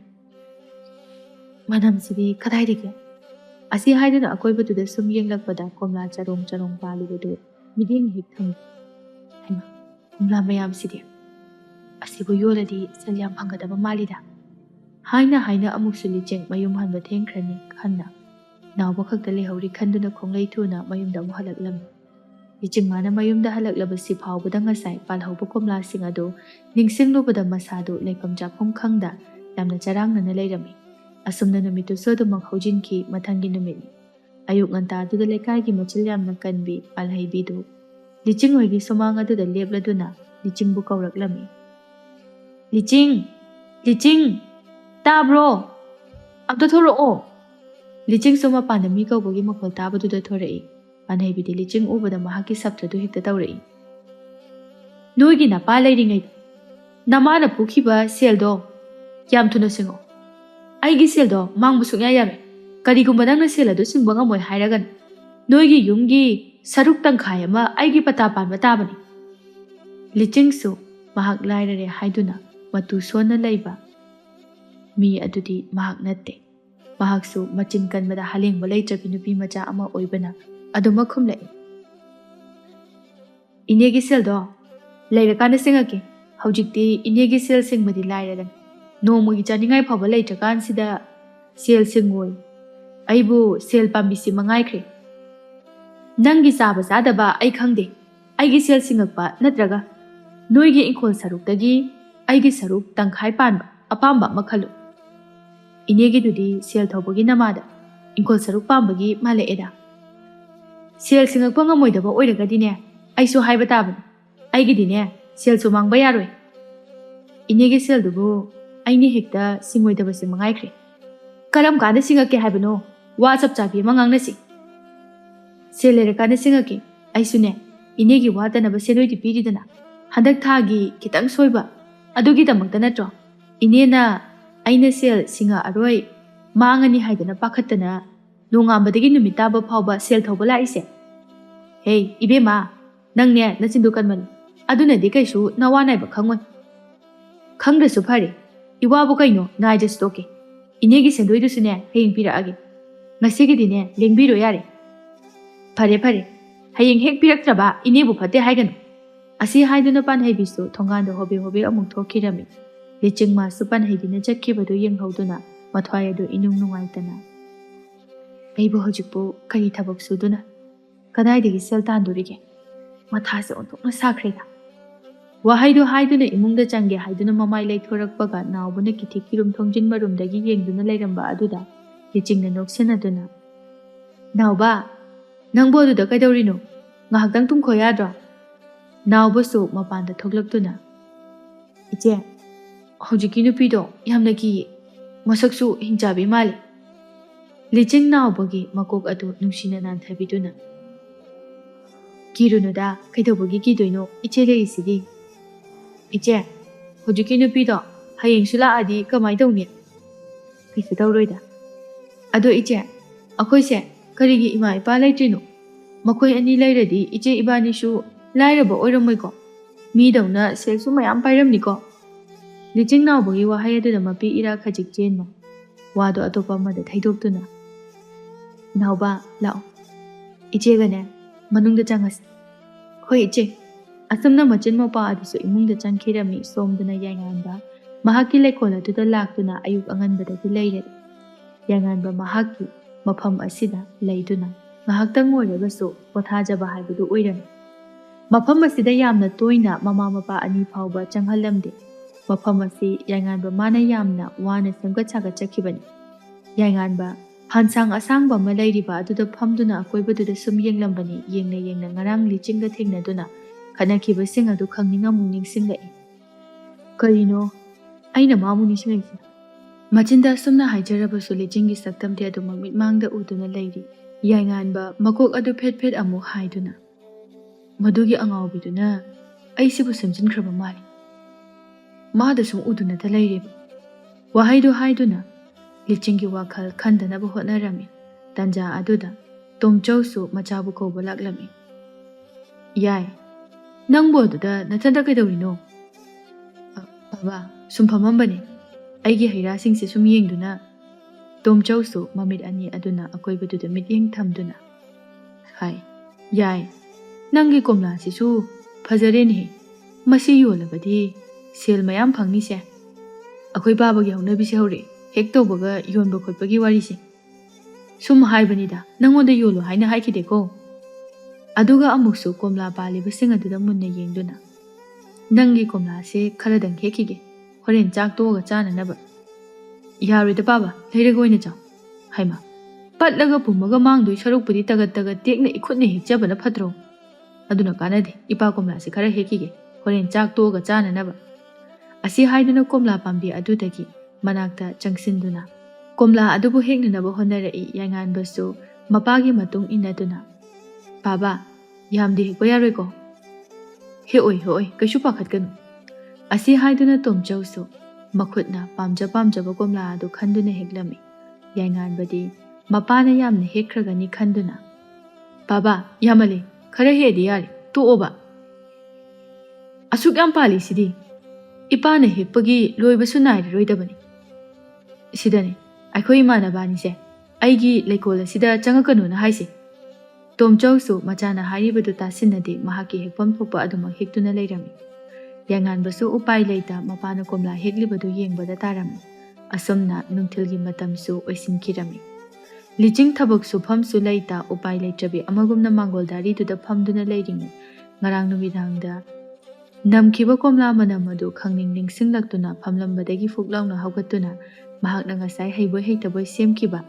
ꯃꯅꯝꯁꯤꯗꯤ ꯀꯗꯥꯏꯗꯒꯤ ꯑꯁꯤ ꯍꯥꯏꯗꯨꯅ ꯑꯀꯣꯏꯕꯗꯨꯗ ꯁꯨꯝ ꯌꯦꯡꯂꯛꯄꯗ ꯀꯣꯝꯂꯥ ꯆꯔꯣꯡ ꯆꯔꯣꯡ ꯄꯥꯜꯂꯤꯕꯗꯨ ꯃꯤꯠꯌꯦꯡ ꯍꯦꯛ ꯊꯝꯃꯤ ꯍꯩꯃꯥ ꯀꯣꯝꯂꯥ ꯃꯌꯥꯝꯁꯤꯗꯤ ꯑꯁꯤꯕꯨ ꯌꯣꯜꯂꯗꯤ ꯁꯦꯜ ꯌꯥꯝ ꯐꯪꯒꯗꯕ ꯃꯥꯜꯂꯤꯗ ꯍꯥꯏꯅ ꯑꯃꯨꯛꯁꯨ ꯂꯤꯆꯤꯡ ꯃꯌꯨꯝ ꯍꯟꯕ ꯊꯦꯡꯈ꯭ꯔꯅꯤ ꯈꯟꯅ ꯅꯥꯎꯕ ꯈꯛꯇ ꯂꯩꯍꯧꯔꯤ ꯈꯟꯗꯨꯅ ꯈꯣꯡꯂꯩ ꯊꯨꯅ ꯃꯌꯨꯝꯗ ꯑꯃꯨꯛ ꯍꯜꯂꯛꯂꯝꯃꯤ ꯂꯤꯆꯤꯡ ꯃꯥꯅ ꯃꯌꯨꯝꯗ ꯍꯜꯂꯛꯂꯕꯁꯤ ꯐꯥꯎꯕꯗ ꯉꯁꯥꯏ ꯄꯥꯜꯍꯧꯕ ꯀꯣꯝꯂꯥꯁꯤꯡ ꯑꯗꯨ ꯅꯤꯡꯁꯤꯡꯂꯨꯕꯗ ꯃꯁꯥꯗꯨ ꯂꯩꯐꯝ ꯆꯥꯐꯝ ꯈꯪꯗ ꯌꯥꯝꯅ ꯆꯔꯥꯡꯅꯅ ꯂꯩꯔꯝꯃꯤ ꯑꯁꯨꯝꯅ ꯅꯨꯃꯤꯠꯇꯨꯁꯨ ꯑꯗꯨꯃꯛ ꯍꯧꯖꯤꯟꯈꯤ ꯃꯊꯪꯒꯤ ꯅꯨꯃꯤꯠꯅꯤ ꯑꯌꯨꯛ ꯉꯟꯇꯥꯗꯨꯗ ꯂꯩꯀꯥꯏꯒꯤ ꯃꯆꯤꯜ ꯌꯥꯝꯅ ꯀꯟꯕꯤ ꯄꯥꯜꯍꯩꯕꯤꯗꯨ ꯂꯤꯆꯤꯡ ꯍꯣꯏꯒꯤ ꯁꯨꯃꯥꯡ ꯑꯗꯨꯗ ꯂꯦꯞꯂꯗꯨꯅ ꯂꯤꯆꯤꯡꯕꯨ ꯀꯧꯔꯛꯂꯝꯃꯤ ꯂꯤꯆꯤꯡ ꯇꯥꯕ꯭ꯔꯣ ꯑꯝꯇ ꯊꯣꯔꯛꯑꯣ ꯂꯤꯆꯤꯡꯁꯨ ꯃꯄꯥꯟꯗ ꯃꯤ ꯀꯧꯕꯒꯤ ꯃꯈꯣꯜ ꯇꯥꯕꯗꯨꯗ ꯊꯣꯔꯛꯏ ꯄꯥꯟꯍꯩꯕꯤꯗꯤ ꯂꯤꯆꯤꯡ ꯎꯕꯗ ꯃꯍꯥꯛꯀꯤ ꯁꯞꯇ꯭ꯔꯗꯨ ꯍꯦꯛꯇ ꯇꯧꯔꯛꯏ ꯅꯣꯏꯒꯤ ꯅꯄꯥ ꯂꯩꯔꯤꯉꯩꯗ ꯅꯃꯥꯅ ꯄꯨꯈꯤꯕ ꯁꯦꯜꯗꯣ ꯌꯥꯝ ꯊꯨꯅ ꯁꯤꯡꯉꯣ ꯑꯩꯒꯤ ꯁꯦꯜꯗꯣ ꯃꯥꯡꯕ ꯁꯨꯡꯌꯥ ꯌꯥꯔꯣꯏ ꯀꯔꯤꯒꯨꯝꯕ ꯅꯪꯅ ꯁꯦꯜ ꯑꯗꯨ ꯁꯤꯡꯕ ꯉꯝꯃꯣꯏ ꯍꯥꯏꯔꯒꯅ ꯅꯣꯏꯒꯤ ꯌꯨꯝꯒꯤ ꯁꯔꯨꯛ ꯇꯪꯈꯥꯏ ꯑꯃ ꯑꯩꯒꯤ ꯄꯇꯥ ꯄꯥꯟꯕ ꯇꯥꯕꯅꯤ ꯂꯤꯆꯤꯡꯁꯨ ꯃꯍꯥꯛ ꯂꯥꯏꯔꯔꯦ ꯍꯥꯏꯗꯨꯅ ꯃꯇꯨ ꯁꯣꯟꯅ ꯂꯩꯕ ꯃꯤ ꯑꯗꯨꯗꯤ ꯃꯍꯥꯛ ꯅꯠꯇꯦ ꯃꯍꯥꯛꯁꯨ ꯃꯆꯤꯟ ꯀꯟꯕꯗ ꯍꯥꯂꯦꯡꯕ ꯂꯩꯇ꯭ꯔꯕꯤ ꯅꯨꯄꯤ ꯃꯆꯥ ꯑꯃ ꯑꯣꯏꯕꯅ ꯑꯗꯨꯃꯛ ꯈꯨꯝꯂꯛꯏ Inegi seldo leirakan singake hojikti inegi sel singbadi lairagan nomogi chaningai phaba leitrakan sida sel singoi aibu sel pambisi mangaikre nangi saba sadaba ai khangde aigi sel singakpa natraga noigi inkol saruktagi aigi saruk tangkhai panba apamba makhalu inegi dudi sel thobagi namada inkol saruk pambagi malaeda sel singakpa ngamoidaba oiragadi ne aisu haiba taban aigi dine sel su mangba yaroi inegi sel dubu aini hekta singoidaba se mangaikre karam kada singake haibano wa chap chabi mangang nasi sel lerakana singake aisune inegi watanaba senoi piridana handak thagi kitang soiba adugi damakta natro inena aina sel singa aroi mangani haidana pakhatana nongambadagi numitaba phawba sel thoba laise hey ibema nangne nachindu kanman aduna di kaisu nawanai ba khangoi khangdrasu phare iwabu kaino naija stoke inegi sendoi du sune heying pira age ngasigi dine lengbiro yare phare phare hayeng hek piraktraba inebu phate haiganu asi haiduna pan haibisu thonganda hobe hobe amuk thokirami lechingma supan haidina chakkibadu yenghauduna mathwai adu inung nungaitana aibu hojikpu kari thabak suduna kadaidagi sel tandurige mathase ontokna sakrega wahaidu haiduna imungda change haiduna mamai leithorakpaga naubuna kithikirum thongjin marumdagi yengduna leiramba aduda lechingna noksenaduna nauba nangbo aduda kaidorino ngahaktang tungkho yadra naubasu mapanda thoklaktuna iche hojiki nupido yamna ki masaksu hingjabi mali leching naubagi makok adu nungsina nanthabiduna kirunuda kaidobagi kidoino iche leisidi iche hojiki nupido hayeng sula adi kamai dawni kaisu dawroida ado iche akoise karigi ima ipa laitrino makoi ani lairadi iche ibani shu lairaba oiramoiko mi dawna selsu mayam pairamni ko liching naubagi wahai aduna mapi ira khajik chenno wado atopa amada thaidoktuna nauba lao iche gane manungda changas khoi iche asumna machin mopa adisu imungda changkhirami somduna yanganba mahaki lekola tuda laktuna ayuk anganbadagi leire yanganba mahaki mafam asida leiduna ngahaktang oiragasu pothajaba haibadu oirami mafam asida yamna toina mama mapa ani phawba changhalamde mafam asi yanganba mana yamna wana semga chaga chakhibani yanganba hansang asangba ma leiriba aduda phamduna akoibaduda sum yenglambani yengna ngarang lichingda thengnaduna khanakiba sing adu khangninga muning singai karino aina mamuni singai machinda sumna haijarabu sulijingi saktamde adu mamit mangda uduna leiri yanganba makok adu phet phet amu haiduna madugi angawbiduna aisibu samjinkraba mali mada sum uduna ta leire wahaidu haiduna lichingi wakhal khandanaba hotnarami tanja aduda tomchausu machabu ko bolaklami yai nangbo aduda nathanda kaidorino baba sum phamambani aigi haira singse sum yengduna tomchausu mamit ani aduna akoibaduda mityeng thamduna hai yai nangi komla sisu phajareni masi yolabadi sel mayam phangni se akoi babagi haunabi se hore hek tobaga yonba khotpagi wari se sum haibanida nangonda yolo haina haikideko aduga amuksu komla paliba sing aduda munna yengduna nangi komla se khaladang hekige horen chak toga chana naba yarida baba leiraga oina chaw haima patlaga pumaga mangdoi sarukpudi tagat tekna ikhutne hekjabana phatro aduna kanade ipa komla se khara hekige horen chak toga chana naba asi haiduna komla pambi adudagi manakta changsinduna komla adubu heknanaba honarai yanganbasu mapagi matung inaduna baba yamdi hekpa yaroiko heoi kaisu pakhatkanu asi haiduna tomchausu makhutna pamjaba komla adu khanduna heklami yanganbadi mapana yamna hekhragani khanduna baba yamale khara hedi yari to oba asuk yam pali sidi ipana hekpagi loibasu nairoidabani sidane akhoi imana bani se aigi leikola sida changakanu na haise ꯇꯣꯝꯆꯧꯁꯨ ꯃꯆꯥꯅ ꯍꯥꯏꯔꯤꯕꯗꯨ ꯇꯥꯁꯤꯟꯅꯗꯦ ꯃꯍꯥꯛꯀꯤ ꯍꯦꯛꯐꯝ ꯊꯣꯛꯄ ꯑꯗꯨꯃꯛ ꯍꯦꯛꯇꯨꯅ ꯂꯩꯔꯝꯃꯤ꯫ ꯌꯥꯏꯉꯥꯟꯕꯁꯨ ꯎꯄꯥꯏ ꯂꯩꯇ ꯃꯄꯥꯅ ꯀꯣꯝꯂꯥ ꯍꯦꯛꯂꯤꯕꯗꯨ ꯌꯦꯡꯕꯗ ꯇꯥꯔꯝꯃꯤ꯫ ꯑꯁꯨꯝꯅ ꯅꯨꯡꯊꯤꯜꯒꯤ ꯃꯇꯝꯁꯨ ꯑꯣꯏꯁꯤꯟꯈꯤꯔꯝꯃꯤ꯫ ꯂꯤꯆꯤꯡ ꯊꯕꯛ ꯁꯨꯐꯝꯁꯨ ꯂꯩꯇ ꯎꯄꯥꯏ ꯂꯩꯇ꯭ꯔꯕꯤ ꯑꯃꯒꯨꯝꯅ ꯃꯥꯡꯒꯣꯜꯗꯥꯔꯤꯗꯨꯗ ꯐꯝꯗꯨꯅ ꯂꯩꯔꯤꯉꯩ ꯉꯔꯥꯡ ꯅꯨꯃꯤꯗꯥꯡꯗ ꯅꯝꯈꯤꯕ ꯀꯣꯝꯂꯥ ꯃꯅꯝ ꯑꯗꯨ ꯈꯪꯅꯤꯡ ꯅꯤꯡꯁꯤꯡꯂꯛꯇꯨꯅ ꯐꯝꯂꯝꯕꯗꯒꯤ ꯐꯨꯛ ꯂꯥꯎꯅ ꯍꯧꯒꯠꯇꯨꯅ ꯃꯍꯥꯛꯅ ꯉꯁꯥꯏ ꯍꯩꯕꯣꯏ ꯍꯩꯇꯕꯣꯏ ꯁꯦꯝꯈꯤꯕ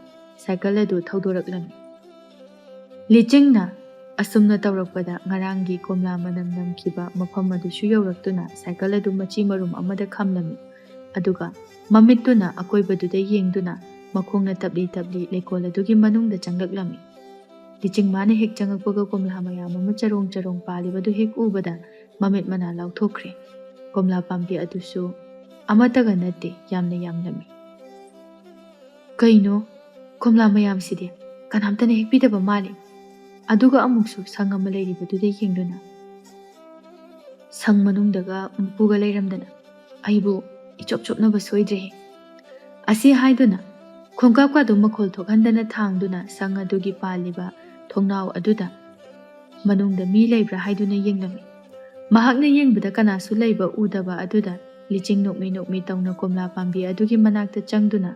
ꯁꯥꯏꯀꯜ ꯑꯗꯨ ꯊꯧꯗꯣꯔꯛꯂꯝꯃꯤ꯫ ꯂꯤꯆꯤꯡꯅ ꯑꯁꯨꯝꯅ ꯇꯧꯔꯛꯄꯗ ꯉꯔꯥꯡꯒꯤ ꯀꯣꯝꯂꯥ ꯃꯅꯝ ꯅꯝꯈꯤꯕ ꯃꯐꯝ ꯑꯗꯨꯁꯨ ꯌꯧꯔꯛꯇꯨꯅ ꯁꯥꯏꯀꯜ ꯑꯗꯨ ꯃꯆꯤ ꯃꯔꯨꯝ ꯑꯃꯗ ꯈꯝꯂꯝꯃꯤ꯫ ꯑꯗꯨꯒ ꯃꯃꯤꯠꯇꯨꯅ ꯑꯀꯣꯏꯕꯗꯨꯗ ꯌꯦꯡꯗꯨꯅ ꯃꯈꯣꯡꯅ ꯇꯞꯂꯤ ꯇꯞꯂꯤ ꯂꯩꯀꯣꯜ ꯑꯗꯨꯒꯤ ꯃꯅꯨꯡꯗ ꯆꯪꯂꯛꯂꯝꯃꯤ꯫ ꯂꯤꯆꯤꯡ ꯃꯥꯅ ꯍꯦꯛ ꯆꯪꯉꯛꯄꯒ ꯀꯣꯝꯂꯥ ꯃꯌꯥꯝ ꯑꯃ ꯆꯔꯣꯡ ꯆꯔꯣꯡ ꯄꯥꯜꯂꯤꯕꯗꯨ ꯍꯦꯛ ꯎꯕꯗ ꯃꯃꯤꯠ ꯃꯅꯥ ꯂꯥꯎꯊꯣꯛꯈ꯭ꯔꯦ꯫ ꯀꯣꯝꯂꯥ ꯄꯥꯝꯕꯤ ꯑꯗꯨꯁꯨ ꯑꯃꯠꯇꯒ ꯅꯠꯇꯦ ꯌꯥꯝꯅ ꯌꯥꯝꯂꯝꯃꯤ꯫ ꯀꯩꯅꯣ ꯀꯣꯝꯂꯥ ꯃꯌꯥꯝꯁꯤꯗꯤ ꯀꯅꯥꯝꯇꯅ ꯍꯦꯛꯄꯤꯗꯕ ꯃꯥꯜꯂꯤ꯫ ꯑꯗꯨꯒ ꯑꯃꯨꯛꯁꯨ ꯁꯪ ꯑꯃ ꯂꯩꯔꯤꯕꯗꯨꯗ ꯌꯦꯡꯗꯨꯅ ꯁꯪ ꯃꯅꯨꯡꯗꯒ ꯃꯄꯨꯒ ꯂꯩꯔꯝꯗꯅ ꯑꯩꯕꯨ ꯏꯆꯣꯞ ꯆꯣꯞꯅꯕ ꯁꯣꯏꯗ꯭ꯔꯦꯍꯦ꯫ ꯑꯁꯤ ꯍꯥꯏꯗꯨꯅ ꯈꯣꯡꯀꯥꯞꯀꯗꯨ ꯃꯈꯣꯜ ꯊꯣꯛꯍꯟꯗꯅ ꯊꯥꯡꯗꯨꯅ ꯁꯪ ꯑꯗꯨꯒꯤ ꯄꯥꯜꯂꯤꯕ ꯊꯣꯡꯅꯥꯎ ꯑꯗꯨꯗ ꯃꯅꯨꯡꯗ ꯃꯤ ꯂꯩꯕ꯭ꯔꯥ ꯍꯥꯏꯗꯨꯅ ꯌꯦꯡꯂꯝꯃꯤ꯫ ꯃꯍꯥꯛꯅ ꯌꯦꯡꯕꯗ ꯀꯅꯥꯁꯨ ꯂꯩꯕ ꯎꯗꯕ ꯑꯗꯨꯗ ꯂꯤꯆꯤꯡ ꯅꯣꯛꯃꯤ ꯅꯣꯛꯃꯤ ꯇꯧꯅ ꯀꯣꯝꯂꯥ ꯄꯥꯝꯕꯤ ꯑꯗꯨꯒꯤ ꯃꯅꯥꯛꯇ ꯆꯪꯗꯨꯅ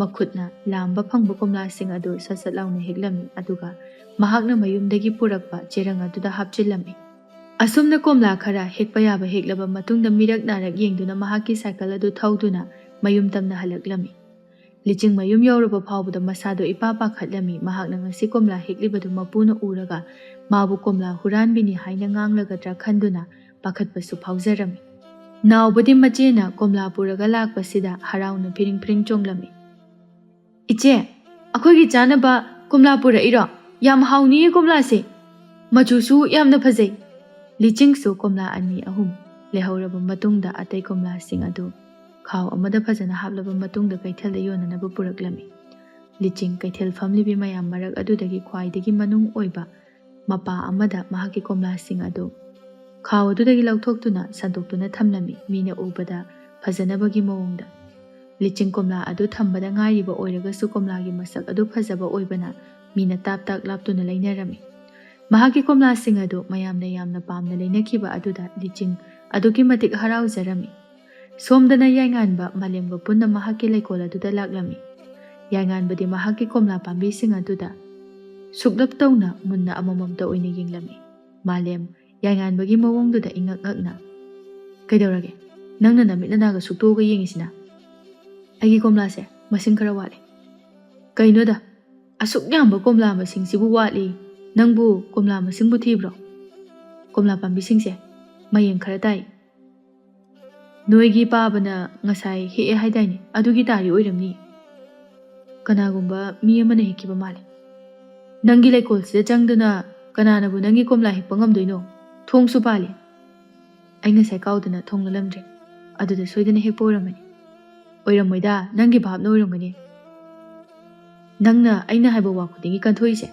ꯃꯈꯨꯠꯅ ꯂꯥꯝꯕ ꯐꯪꯕ ꯀꯣꯝꯂꯥꯁꯤꯡ ꯑꯗꯨ ꯁꯠ ꯁꯠ ꯂꯥꯎꯅ ꯍꯦꯛꯂꯝꯃꯤ꯫ ꯑꯗꯨꯒ ꯃꯍꯥꯛꯅ ꯃꯌꯨꯝꯗꯒꯤ ꯄꯨꯔꯛꯄ ꯆꯦꯔꯪ ꯑꯗꯨꯗ ꯍꯥꯞꯆꯤꯜꯂꯝꯃꯤ꯫ ꯑꯁꯨꯝꯅ ꯀꯣꯝꯂꯥ ꯈꯔ ꯍꯦꯛꯄ ꯌꯥꯕ ꯍꯦꯛꯂꯕ ꯃꯇꯨꯡꯗ ꯃꯤꯔꯛ ꯅꯥꯔꯛ ꯌꯦꯡꯗꯨꯅ ꯃꯍꯥꯛꯀꯤ ꯁꯥꯏꯀꯜ ꯑꯗꯨ ꯊꯧꯗꯨꯅ ꯃꯌꯨꯝ ꯇꯝꯅ ꯍꯜꯂꯛꯂꯝꯃꯤ꯫ ꯂꯤꯆꯤꯡ ꯃꯌꯨꯝ ꯌꯧꯔꯕ ꯐꯥꯎꯕꯗ ꯃꯁꯥꯗꯣ ꯏꯄꯥ ꯄꯥꯈꯠꯂꯝꯃꯤ꯫ ꯃꯍꯥꯛꯅ ꯉꯁꯤ ꯀꯣꯝꯂꯥ ꯍꯦꯛꯂꯤꯕꯗꯨ ꯃꯄꯨꯅ ꯎꯔꯒ ꯃꯥꯕꯨ ꯀꯣꯝꯂꯥ ꯍꯨꯔꯥꯟꯕꯤꯅꯤ ꯍꯥꯏꯅ ꯉꯥꯡꯂꯒꯗ꯭ꯔꯥ ꯈꯟꯗꯨꯅ ꯄꯥꯈꯠꯄꯁꯨ ꯐꯥꯎꯖꯔꯝꯃꯤ꯫ ꯅꯥꯎꯕꯗꯤ ꯃꯆꯦꯅ ꯀꯣꯝꯂꯥ ꯄꯨꯔꯒ ꯂꯥꯛꯄꯁꯤꯗ ꯍꯔꯥꯎꯅ ꯐꯤꯔꯤꯡ ꯐꯤꯔꯤꯡ ꯆꯣꯡꯂꯝꯃꯤ꯫ ꯏꯆꯦ, ꯑꯩꯈꯣꯏꯒꯤ ꯆꯥꯅꯕ ꯀꯣꯝꯂꯥ ꯄꯨꯔꯛꯏꯔꯣ? ꯌꯥꯝ ꯍꯥꯎꯅꯤꯌꯦ ꯀꯣꯝꯂꯥꯁꯦ, ꯃꯆꯨꯁꯨ ꯌꯥꯝꯅ ꯐꯖꯩ꯫ ꯂꯤꯆꯤꯡꯁꯨ ꯀꯣꯝꯂꯥ ꯑꯅꯤ ꯑꯍꯨꯝ ꯂꯩꯍꯧꯔꯕ ꯃꯇꯨꯡꯗ ꯑꯇꯩ ꯀꯣꯝꯂꯥꯁꯤꯡ ꯑꯗꯨ ꯈꯥꯎ ꯑꯃꯗ ꯐꯖꯅ ꯍꯥꯞꯂꯕ ꯃꯇꯨꯡꯗ ꯀꯩꯊꯦꯜꯗ ꯌꯣꯟꯅꯅꯕ ꯄꯨꯔꯛꯂꯝꯃꯤ꯫ ꯂꯤꯆꯤꯡ ꯀꯩꯊꯦꯜ ꯐꯝꯂꯤꯕꯤ ꯃꯌꯥꯝ ꯃꯔꯛ ꯑꯗꯨꯗꯒꯤ ꯈ꯭ꯋꯥꯏꯗꯒꯤ ꯃꯅꯨꯡ ꯑꯣꯏꯕ ꯃꯄꯥ ꯑꯃꯗ ꯃꯍꯥꯛꯀꯤ ꯀꯣꯝꯂꯥꯁꯤꯡ ꯑꯗꯨ ꯈꯥꯎ ꯑꯗꯨꯗꯒꯤ ꯂꯧꯊꯣꯛꯇꯨꯅ ꯁꯟꯗꯣꯛꯇꯨꯅ ꯊꯝꯂꯝꯃꯤ ꯃꯤꯅ ꯎꯕꯗ ꯐꯖꯅꯕꯒꯤ ꯃꯑꯣꯡꯗ꯫ ꯂꯤꯆꯤꯡ ꯀꯣꯝꯂꯥ ꯑꯗꯨ ꯊꯝꯕꯗ ꯉꯥꯏꯔꯤꯕ ꯑꯣꯏꯔꯒꯁꯨ ꯀꯣꯝꯂꯥꯒꯤ ꯃꯁꯛ ꯑꯗꯨ ꯐꯖꯕ ꯑꯣꯏꯕꯅ ꯃꯤꯅ ꯇꯥꯞ ꯇꯥꯞ ꯂꯥꯞꯇꯨꯅ ꯂꯩꯅꯔꯝꯃꯤ꯫ ꯃꯍꯥꯛꯀꯤ ꯀꯣꯝꯂꯥꯁꯤꯡ ꯑꯗꯨ ꯃꯌꯥꯝꯅ ꯌꯥꯝꯅ ꯄꯥꯝꯅ ꯂꯩꯅꯈꯤꯕ ꯑꯗꯨꯗ ꯂꯤꯆꯤꯡ ꯑꯗꯨꯛꯀꯤ ꯃꯇꯤꯛ ꯍꯔꯥꯎꯖꯔꯝꯃꯤ꯫ ꯁꯣꯝꯗꯅ ꯌꯥꯏꯉꯥꯟꯕ ꯃꯥꯂꯦꯝꯒ ꯄꯨꯟꯅ ꯃꯍꯥꯛꯀꯤ ꯂꯩꯀꯣꯜ ꯑꯗꯨꯗ ꯂꯥꯛꯂꯝꯃꯤ꯫ ꯌꯥꯏꯉꯥꯟꯕꯗꯤ ꯃꯍꯥꯛꯀꯤ ꯀꯣꯝꯂꯥ ꯄꯥꯝꯕꯤꯁꯤꯡ ꯑꯗꯨꯗ ꯁꯨꯛꯂꯞ ꯇꯧꯅ ꯃꯨꯟꯅ ꯑꯃꯃꯝꯇ ꯑꯣꯏꯅ ꯌꯦꯡꯂꯝꯃꯤ꯫ ꯃꯥꯂꯦꯝ ꯌꯥꯏꯉꯥꯟꯕꯒꯤ ꯃꯑꯣꯡꯗꯨꯗ ꯏꯉꯛ ꯉꯛꯅ "ꯀꯩꯗꯧꯔꯒꯦ? ꯅꯪꯅ ꯅꯃꯤꯠ ꯅꯅꯥꯒ ꯁꯨꯛꯇꯣꯛꯑꯒ ꯌꯦꯡꯉꯤꯁꯤꯅ? ꯑꯩꯒꯤ ꯀꯣꯝꯂꯥꯁꯦ ꯃꯁꯤꯡ ꯈꯔ ꯋꯥꯠꯂꯤ." "ꯀꯩꯅꯣꯗ, ꯑꯁꯨꯛ ꯌꯥꯝꯕ ꯀꯣꯝꯂꯥ ꯃꯁꯤꯡꯁꯤꯕꯨ ꯋꯥꯠꯂꯤ? ꯅꯪꯕꯨ ꯀꯣꯝꯂꯥ ꯃꯁꯤꯡꯕꯨ ꯊꯤꯕ꯭ꯔꯣ? ꯀꯣꯝꯂꯥ ꯄꯥꯝꯕꯤꯁꯤꯡꯁꯦ ꯃꯌꯦꯡ ꯈꯔ ꯇꯥꯏ." "ꯅꯣꯏꯒꯤ ꯄꯥꯕꯅ ꯉꯁꯥꯏ ꯍꯦꯛꯑꯦ ꯍꯥꯏꯗꯥꯏꯅꯦ, ꯑꯗꯨꯒꯤ ꯇꯥꯔꯤ ꯑꯣꯏꯔꯝꯅꯤ." "ꯀꯅꯥꯒꯨꯝꯕ ꯃꯤ ꯑꯃꯅ ꯍꯦꯛꯈꯤꯕ ꯃꯥꯜꯂꯦ." "ꯅꯪꯒꯤ ꯂꯩꯀꯣꯜꯁꯤꯗ ꯆꯪꯗꯨꯅ ꯀꯅꯥꯅꯕꯨ ꯅꯪꯒꯤ ꯀꯣꯝꯂꯥ ꯍꯦꯛꯄ ꯉꯝꯗꯣꯏꯅꯣ? ꯊꯣꯡꯁꯨ ꯄꯥꯜꯂꯤ." "ꯑꯩ ꯉꯁꯥꯏ ꯀꯥꯎꯗꯅ ꯊꯣꯡ ꯂꯣꯜꯂꯝꯗ꯭ꯔꯦ, ꯑꯗꯨꯗ ꯁꯣꯏꯗꯅ ꯍꯦꯛꯄ ꯑꯣꯏꯔꯝꯃꯅꯤ." "ꯑꯣꯏꯔꯝꯃꯣꯏꯗ, ꯅꯪꯒꯤ ꯚꯥꯞꯅ ꯑꯣꯏꯔꯝꯒꯅꯤ." "ꯅꯪꯅ ꯑꯩꯅ ꯍꯥꯏꯕ ꯋꯥ ꯈꯨꯗꯤꯡꯒꯤ ꯀꯟꯊꯣꯛꯏꯁꯦ?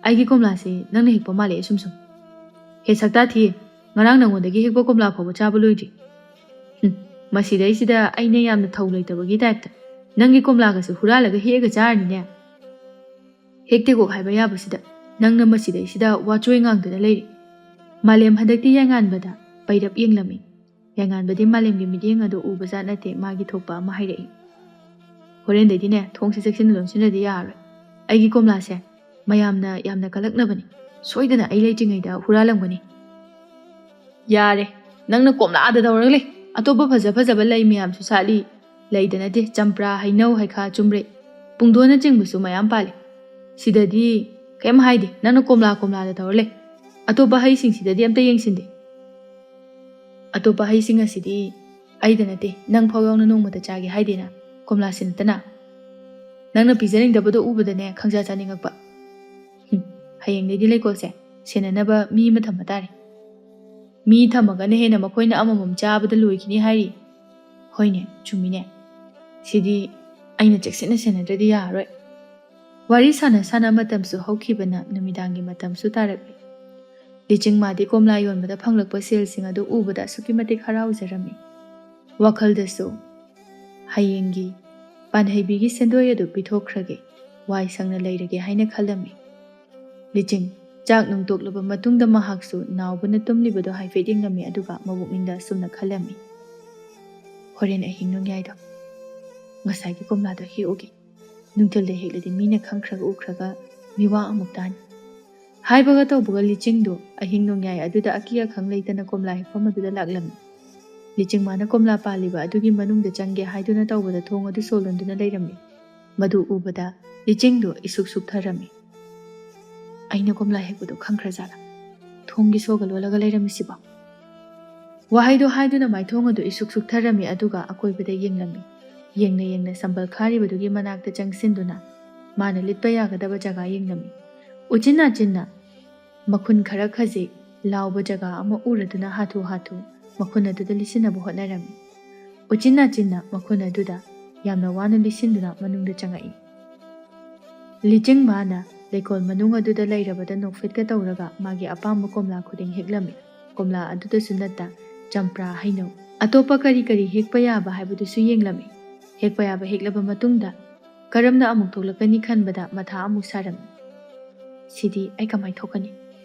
ꯑꯩꯒꯤ ꯀꯣꯝꯂꯥꯁꯦ ꯅꯪꯅ ꯍꯦꯛꯄ ꯃꯥꯜꯂꯦ ꯁꯨꯝ ꯁꯨꯝ." "ꯍꯦ ꯁꯛꯇꯥ ꯊꯤ, ꯉꯔꯥꯡ ꯅꯪꯉꯣꯟꯗꯒꯤ ꯍꯦꯛꯄ ꯀꯣꯝꯂꯥ ꯐꯥꯎꯕ ꯆꯥꯕ ꯂꯣꯏꯗ꯭ꯔꯤ." "ꯃꯁꯤꯗꯩꯁꯤꯗ ꯑꯩꯅ ꯌꯥꯝꯅ ꯊꯧ ꯂꯩꯇꯕꯒꯤ ꯇꯥꯏꯞꯇ ꯅꯪꯒꯤ ꯀꯣꯝꯂꯥꯒꯁꯨ ꯍꯨꯔꯥꯜꯂꯒ ꯍꯦꯛꯑꯒ ꯆꯥꯔꯅꯤꯅꯦ." "ꯍꯦꯛꯇꯦꯀꯣꯛ ꯍꯥꯏꯕ ꯌꯥꯕꯁꯤꯗ ꯅꯪꯅ ꯃꯁꯤꯗꯩꯁꯤꯗ ꯋꯥꯆꯣꯏ ꯉꯥꯡꯗꯅ ꯂꯩꯔꯤ." ꯃꯥꯂꯦꯝ ꯍꯟꯗꯛꯇꯤ ꯌꯥꯏꯉꯥꯟꯕꯗ ꯄꯩꯔꯞ ꯌꯦꯡꯂꯝꯃꯤ꯫ ꯌꯥꯏꯉꯥꯟꯕꯗꯤ ꯃꯥꯂꯦꯝꯒꯤ ꯃꯤꯠꯌꯦꯡ ꯑꯗꯨ ꯎꯕꯖꯥꯠ ꯅꯠꯇꯦ, ꯃꯥꯒꯤ ꯊꯣꯛꯄ ꯑꯃ ꯍꯥꯏꯔꯛꯏ꯫ "ꯍꯣꯔꯦꯟꯗꯩꯗꯤꯅꯦ ꯊꯣꯡꯁꯦ ꯆꯦꯛꯁꯤꯟꯅ ꯂꯣꯟꯁꯤꯜꯂꯗꯤ ꯌꯥꯔꯔꯣꯏ꯫ ꯑꯩꯒꯤ ꯀꯣꯝꯂꯥꯁꯦ ꯃꯌꯥꯝꯅ ꯌꯥꯝꯅ ꯀꯜꯂꯛꯅꯕꯅꯤ, ꯁꯣꯏꯗꯅ ꯑꯩ ꯂꯩꯇ꯭ꯔꯤꯉꯩꯗ ꯍꯨꯔꯥꯜꯂꯝꯒꯅꯤ." "ꯌꯥꯔꯦ, ꯅꯪꯅ ꯀꯣꯝꯂꯥꯗ ꯇꯧꯔꯒ ꯂꯩ, ꯑꯇꯣꯞꯄ ꯐꯖ ꯐꯖꯕ ꯂꯩ ꯃꯌꯥꯝꯁꯨ ꯁꯥꯠꯂꯤ꯫ ꯂꯩꯗ ꯅꯠꯇꯦ, ꯆꯝꯄ꯭ꯔꯥ, ꯍꯩꯅꯧ, ꯍꯩꯈꯥ, ꯆꯨꯝꯕ꯭ꯔꯩ, ꯄꯨꯡꯗꯣꯟꯅꯆꯤꯡꯕꯁꯨ ꯃꯌꯥꯝ ꯄꯥꯜꯂꯤ꯫ ꯁꯤꯗꯗꯤ ꯀꯩꯝ ꯍꯥꯏꯗꯦ, ꯅꯪꯅ ꯀꯣꯝꯂꯥꯗ ꯇꯧꯔ ꯂꯩ꯫ ꯑꯇꯣꯞꯄ ꯍꯩꯁꯤꯡꯁꯤꯗꯗꯤ ꯑꯝꯇ ꯌꯦꯡꯁꯤꯟꯗꯦ." "ꯑꯇꯣꯞꯄ ꯍꯩꯁꯤꯡ ꯑꯁꯤꯗꯤ ꯑꯩꯗ ꯅꯠꯇꯦ, ꯅꯪ ꯐꯥꯎ ꯌꯥꯎꯅ ꯅꯣꯡꯃꯇ ꯆꯥꯒꯦ ꯍꯥꯏꯗꯦꯅ, ꯀꯣꯝꯂꯥꯁꯤ ꯅꯠꯇꯅ." "ꯅꯪꯅ ꯄꯤꯖꯅꯤꯡꯗꯕꯗꯣ ꯎꯕꯗꯅꯦ ꯈꯪꯆꯥ ꯆꯥꯅꯤꯡꯉꯛꯄ." "ꯍꯌꯦꯡꯗꯩꯗꯤ ꯂꯩꯀꯣꯜꯁꯦ ꯁꯦꯟꯅꯅꯕ ꯃꯤ ꯑꯃ ꯊꯝꯕ ꯇꯥꯔꯦ." "ꯃꯤ ꯊꯝꯃꯒꯅ ꯍꯦꯟꯅ ꯃꯈꯣꯏꯅ ꯑꯃꯃꯝ ꯆꯥꯕꯗ ꯂꯣꯏꯈꯤꯅꯤ ꯍꯥꯏꯔꯤ." "ꯍꯣꯏꯅꯦ, ꯆꯨꯝꯃꯤꯅꯦ. ꯁꯤꯗꯤ ꯑꯩꯅ ꯆꯦꯛꯁꯤꯟꯅ ꯁꯦꯟꯅꯗ꯭ꯔꯗꯤ ꯌꯥꯔꯔꯣꯏ." ꯋꯥꯔꯤ ꯁꯥꯟꯅ ꯁꯥꯟꯅ ꯃꯇꯝꯁꯨ ꯍꯧꯈꯤꯕꯅ ꯅꯨꯃꯤꯗꯥꯡꯒꯤ ꯃꯇꯝꯁꯨ ꯇꯥꯔꯛꯂꯤ꯫ ꯂꯤꯆꯤꯡ ꯃꯥꯗꯤ ꯀꯣꯝꯂꯥ ꯌꯣꯟꯕꯗ ꯐꯪꯂꯛꯄ ꯁꯦꯜꯁꯤꯡ ꯑꯗꯨ ꯎꯕꯗ ꯑꯁꯨꯛꯀꯤ ꯃꯇꯤꯛ ꯍꯔꯥꯎꯖꯔꯝꯃꯤ꯫ ꯋꯥꯈꯜꯗꯁꯨ ꯍꯌꯦꯡꯒꯤ ꯄꯥꯟꯍꯩꯕꯤꯒꯤ ꯁꯦꯟꯗꯣꯏ ꯑꯗꯨ ꯄꯤꯊꯣꯛꯈ꯭ꯔꯒꯦ, ꯋꯥꯏ ꯁꯪꯅ ꯂꯩꯔꯒꯦ ꯍꯥꯏꯅ ꯈꯜꯂꯝꯃꯤ꯫ ꯂꯤꯆꯤꯡ ꯆꯥꯛ ꯅꯨꯡꯇꯣꯛꯂꯕ ꯃꯇꯨꯡꯗ ꯃꯍꯥꯛꯁꯨ ꯅꯥꯎꯕꯅ ꯇꯨꯝꯂꯤꯕꯗꯣ ꯍꯥꯏꯐꯦꯠ ꯌꯦꯡꯂꯝꯃꯤ ꯑꯗꯨꯒ ꯃꯕꯨꯛꯅꯤꯡꯗ ꯑꯁꯨꯝꯅ ꯈꯜꯂꯝꯃꯤ꯫ ꯍꯣꯔꯦꯟ ꯑꯍꯤꯡ ꯅꯣꯡꯌꯥꯏꯗꯣ ꯉꯁꯥꯏꯒꯤ ꯀꯣꯝꯂꯥꯗꯣ ꯍꯦꯛꯎꯒꯦ, ꯅꯨꯡꯊꯤꯜꯗ ꯍꯦꯛꯂꯗꯤ ꯃꯤꯅ ꯈꯪꯈ꯭ꯔꯒ ꯎꯈ꯭ꯔꯒ ꯃꯤꯋꯥ ꯑꯃꯨꯛ ꯇꯥꯅꯤ꯫ ꯍꯥꯏꯕꯒ ꯇꯧꯕꯒ ꯂꯤꯆꯤꯡꯗꯨ ꯑꯍꯤꯡ ꯅꯣꯡꯌꯥꯏ ꯑꯗꯨꯗ ꯑꯀꯤ ꯑꯈꯪ ꯂꯩꯇꯅ ꯀꯣꯝꯂꯥ ꯍꯦꯛꯐꯝ ꯑꯗꯨꯗ ꯂꯥꯛꯂꯝꯃꯤ꯫ ꯂꯤꯆꯤꯡꯃꯥꯅ ꯀꯣꯝꯂꯥ ꯄꯥꯜꯂꯤꯕ ꯑꯗꯨꯒꯤ ꯃꯅꯨꯡꯗ ꯆꯪꯒꯦ ꯍꯥꯏꯗꯨꯅ ꯇꯧꯕꯗ ꯊꯣꯡ ꯑꯗꯨ ꯁꯣꯜꯂꯣꯟꯗꯨꯅ ꯂꯩꯔꯝꯃꯤ꯫ ꯃꯗꯨ ꯎꯕꯗ ꯂꯤꯆꯤꯡꯗꯨ ꯏꯁꯨꯛ ꯁꯨꯛꯊꯔꯝꯃꯤ꯫ ꯑꯩꯅ ꯀꯣꯝꯂꯥ ꯍꯦꯛꯄꯗꯨ ꯈꯪꯈ꯭ꯔꯖꯥꯠꯂꯥ? ꯊꯣꯡꯒꯤ ꯁꯣꯒ ꯂꯣꯜꯂꯒ ꯂꯩꯔꯝꯃꯤꯁꯤꯕꯣ? ꯋꯥꯍꯩꯗꯣ ꯍꯥꯏꯗꯨꯅ ꯃꯥꯏꯊꯣꯡ ꯑꯗꯨ ꯏꯁꯨꯛ ꯁꯨꯛꯊꯔꯝꯃꯤ ꯑꯗꯨꯒ ꯑꯀꯣꯏꯕꯗ ꯌꯦꯡꯂꯝꯃꯤ꯫ ꯌꯦꯡꯅ ꯌꯦꯡꯅ ꯁꯝꯕꯜ ꯈꯥꯔꯤꯕꯗꯨꯒꯤ ꯃꯅꯥꯛꯇ ꯆꯪꯁꯤꯟꯗꯨꯅ ꯃꯥꯅ ꯂꯤꯠꯄ ꯌꯥꯒꯗꯕ ꯖꯒꯥ ꯌꯦꯡꯂꯝꯃꯤ꯫ ꯎꯆꯤꯟ ꯅꯥꯆꯤꯟꯅ ꯃꯈꯨꯟ ꯈꯔ ꯈꯖꯤꯛ ꯂꯥꯎꯕ ꯖꯒꯥ ꯑꯃ ꯎꯔꯗꯨꯅ ꯍꯥꯊꯨ ꯍꯥꯊꯨ ꯃꯈꯨꯟ ꯑꯗꯨꯗ ꯂꯤꯁꯤꯟꯅꯕ ꯍꯣꯠꯅꯔꯝꯃꯤ꯫ ꯎꯆꯤꯟ ꯅꯥꯆꯤꯟꯅ ꯃꯈꯨꯟ ꯑꯗꯨꯗ ꯌꯥꯝꯅ ꯋꯥꯅ ꯂꯤꯁꯤꯟꯗꯨꯅ ꯃꯅꯨꯡꯗ ꯆꯪꯉꯛꯏ꯫ ꯂꯤꯆꯤꯡ ꯃꯥꯅ ꯂꯩꯀꯣꯜ ꯃꯅꯨꯡ ꯑꯗꯨꯗ ꯂꯩꯔꯕꯗ ꯅꯣꯛꯐꯦꯠꯀ ꯇꯧꯔꯒ ꯃꯥꯒꯤ ꯑꯄꯥꯝꯕ ꯀꯣꯝꯂꯥ ꯈꯨꯗꯤꯡ ꯍꯦꯛꯂꯝꯃꯤ꯫ ꯀꯣꯝꯂꯥ ꯑꯗꯨꯗꯁꯨ ꯅꯠꯇ ꯆꯝꯄ꯭ꯔꯥ, ꯍꯩꯅꯧ, ꯑꯇꯣꯞꯄ ꯀꯔꯤ ꯀꯔꯤ ꯍꯦꯛꯄ ꯌꯥꯕ ꯍꯥꯏꯕꯗꯨꯁꯨ ꯌꯦꯡꯂꯝꯃꯤ꯫ ꯍꯦꯛꯄ ꯌꯥꯕ ꯍꯦꯛꯂꯕ ꯃꯇꯨꯡꯗ ꯀꯔꯝꯅ ꯑꯃꯨꯛ ꯊꯣꯛꯂꯛꯀꯅꯤ ꯈꯟꯕꯗ ꯃꯊꯥ ꯑꯃꯨꯛ ꯁꯥꯔꯝꯃꯤ꯫ ꯁꯤꯗꯤ ꯑꯩ ꯀꯃꯥꯏ ꯊꯣꯛꯀꯅꯤ?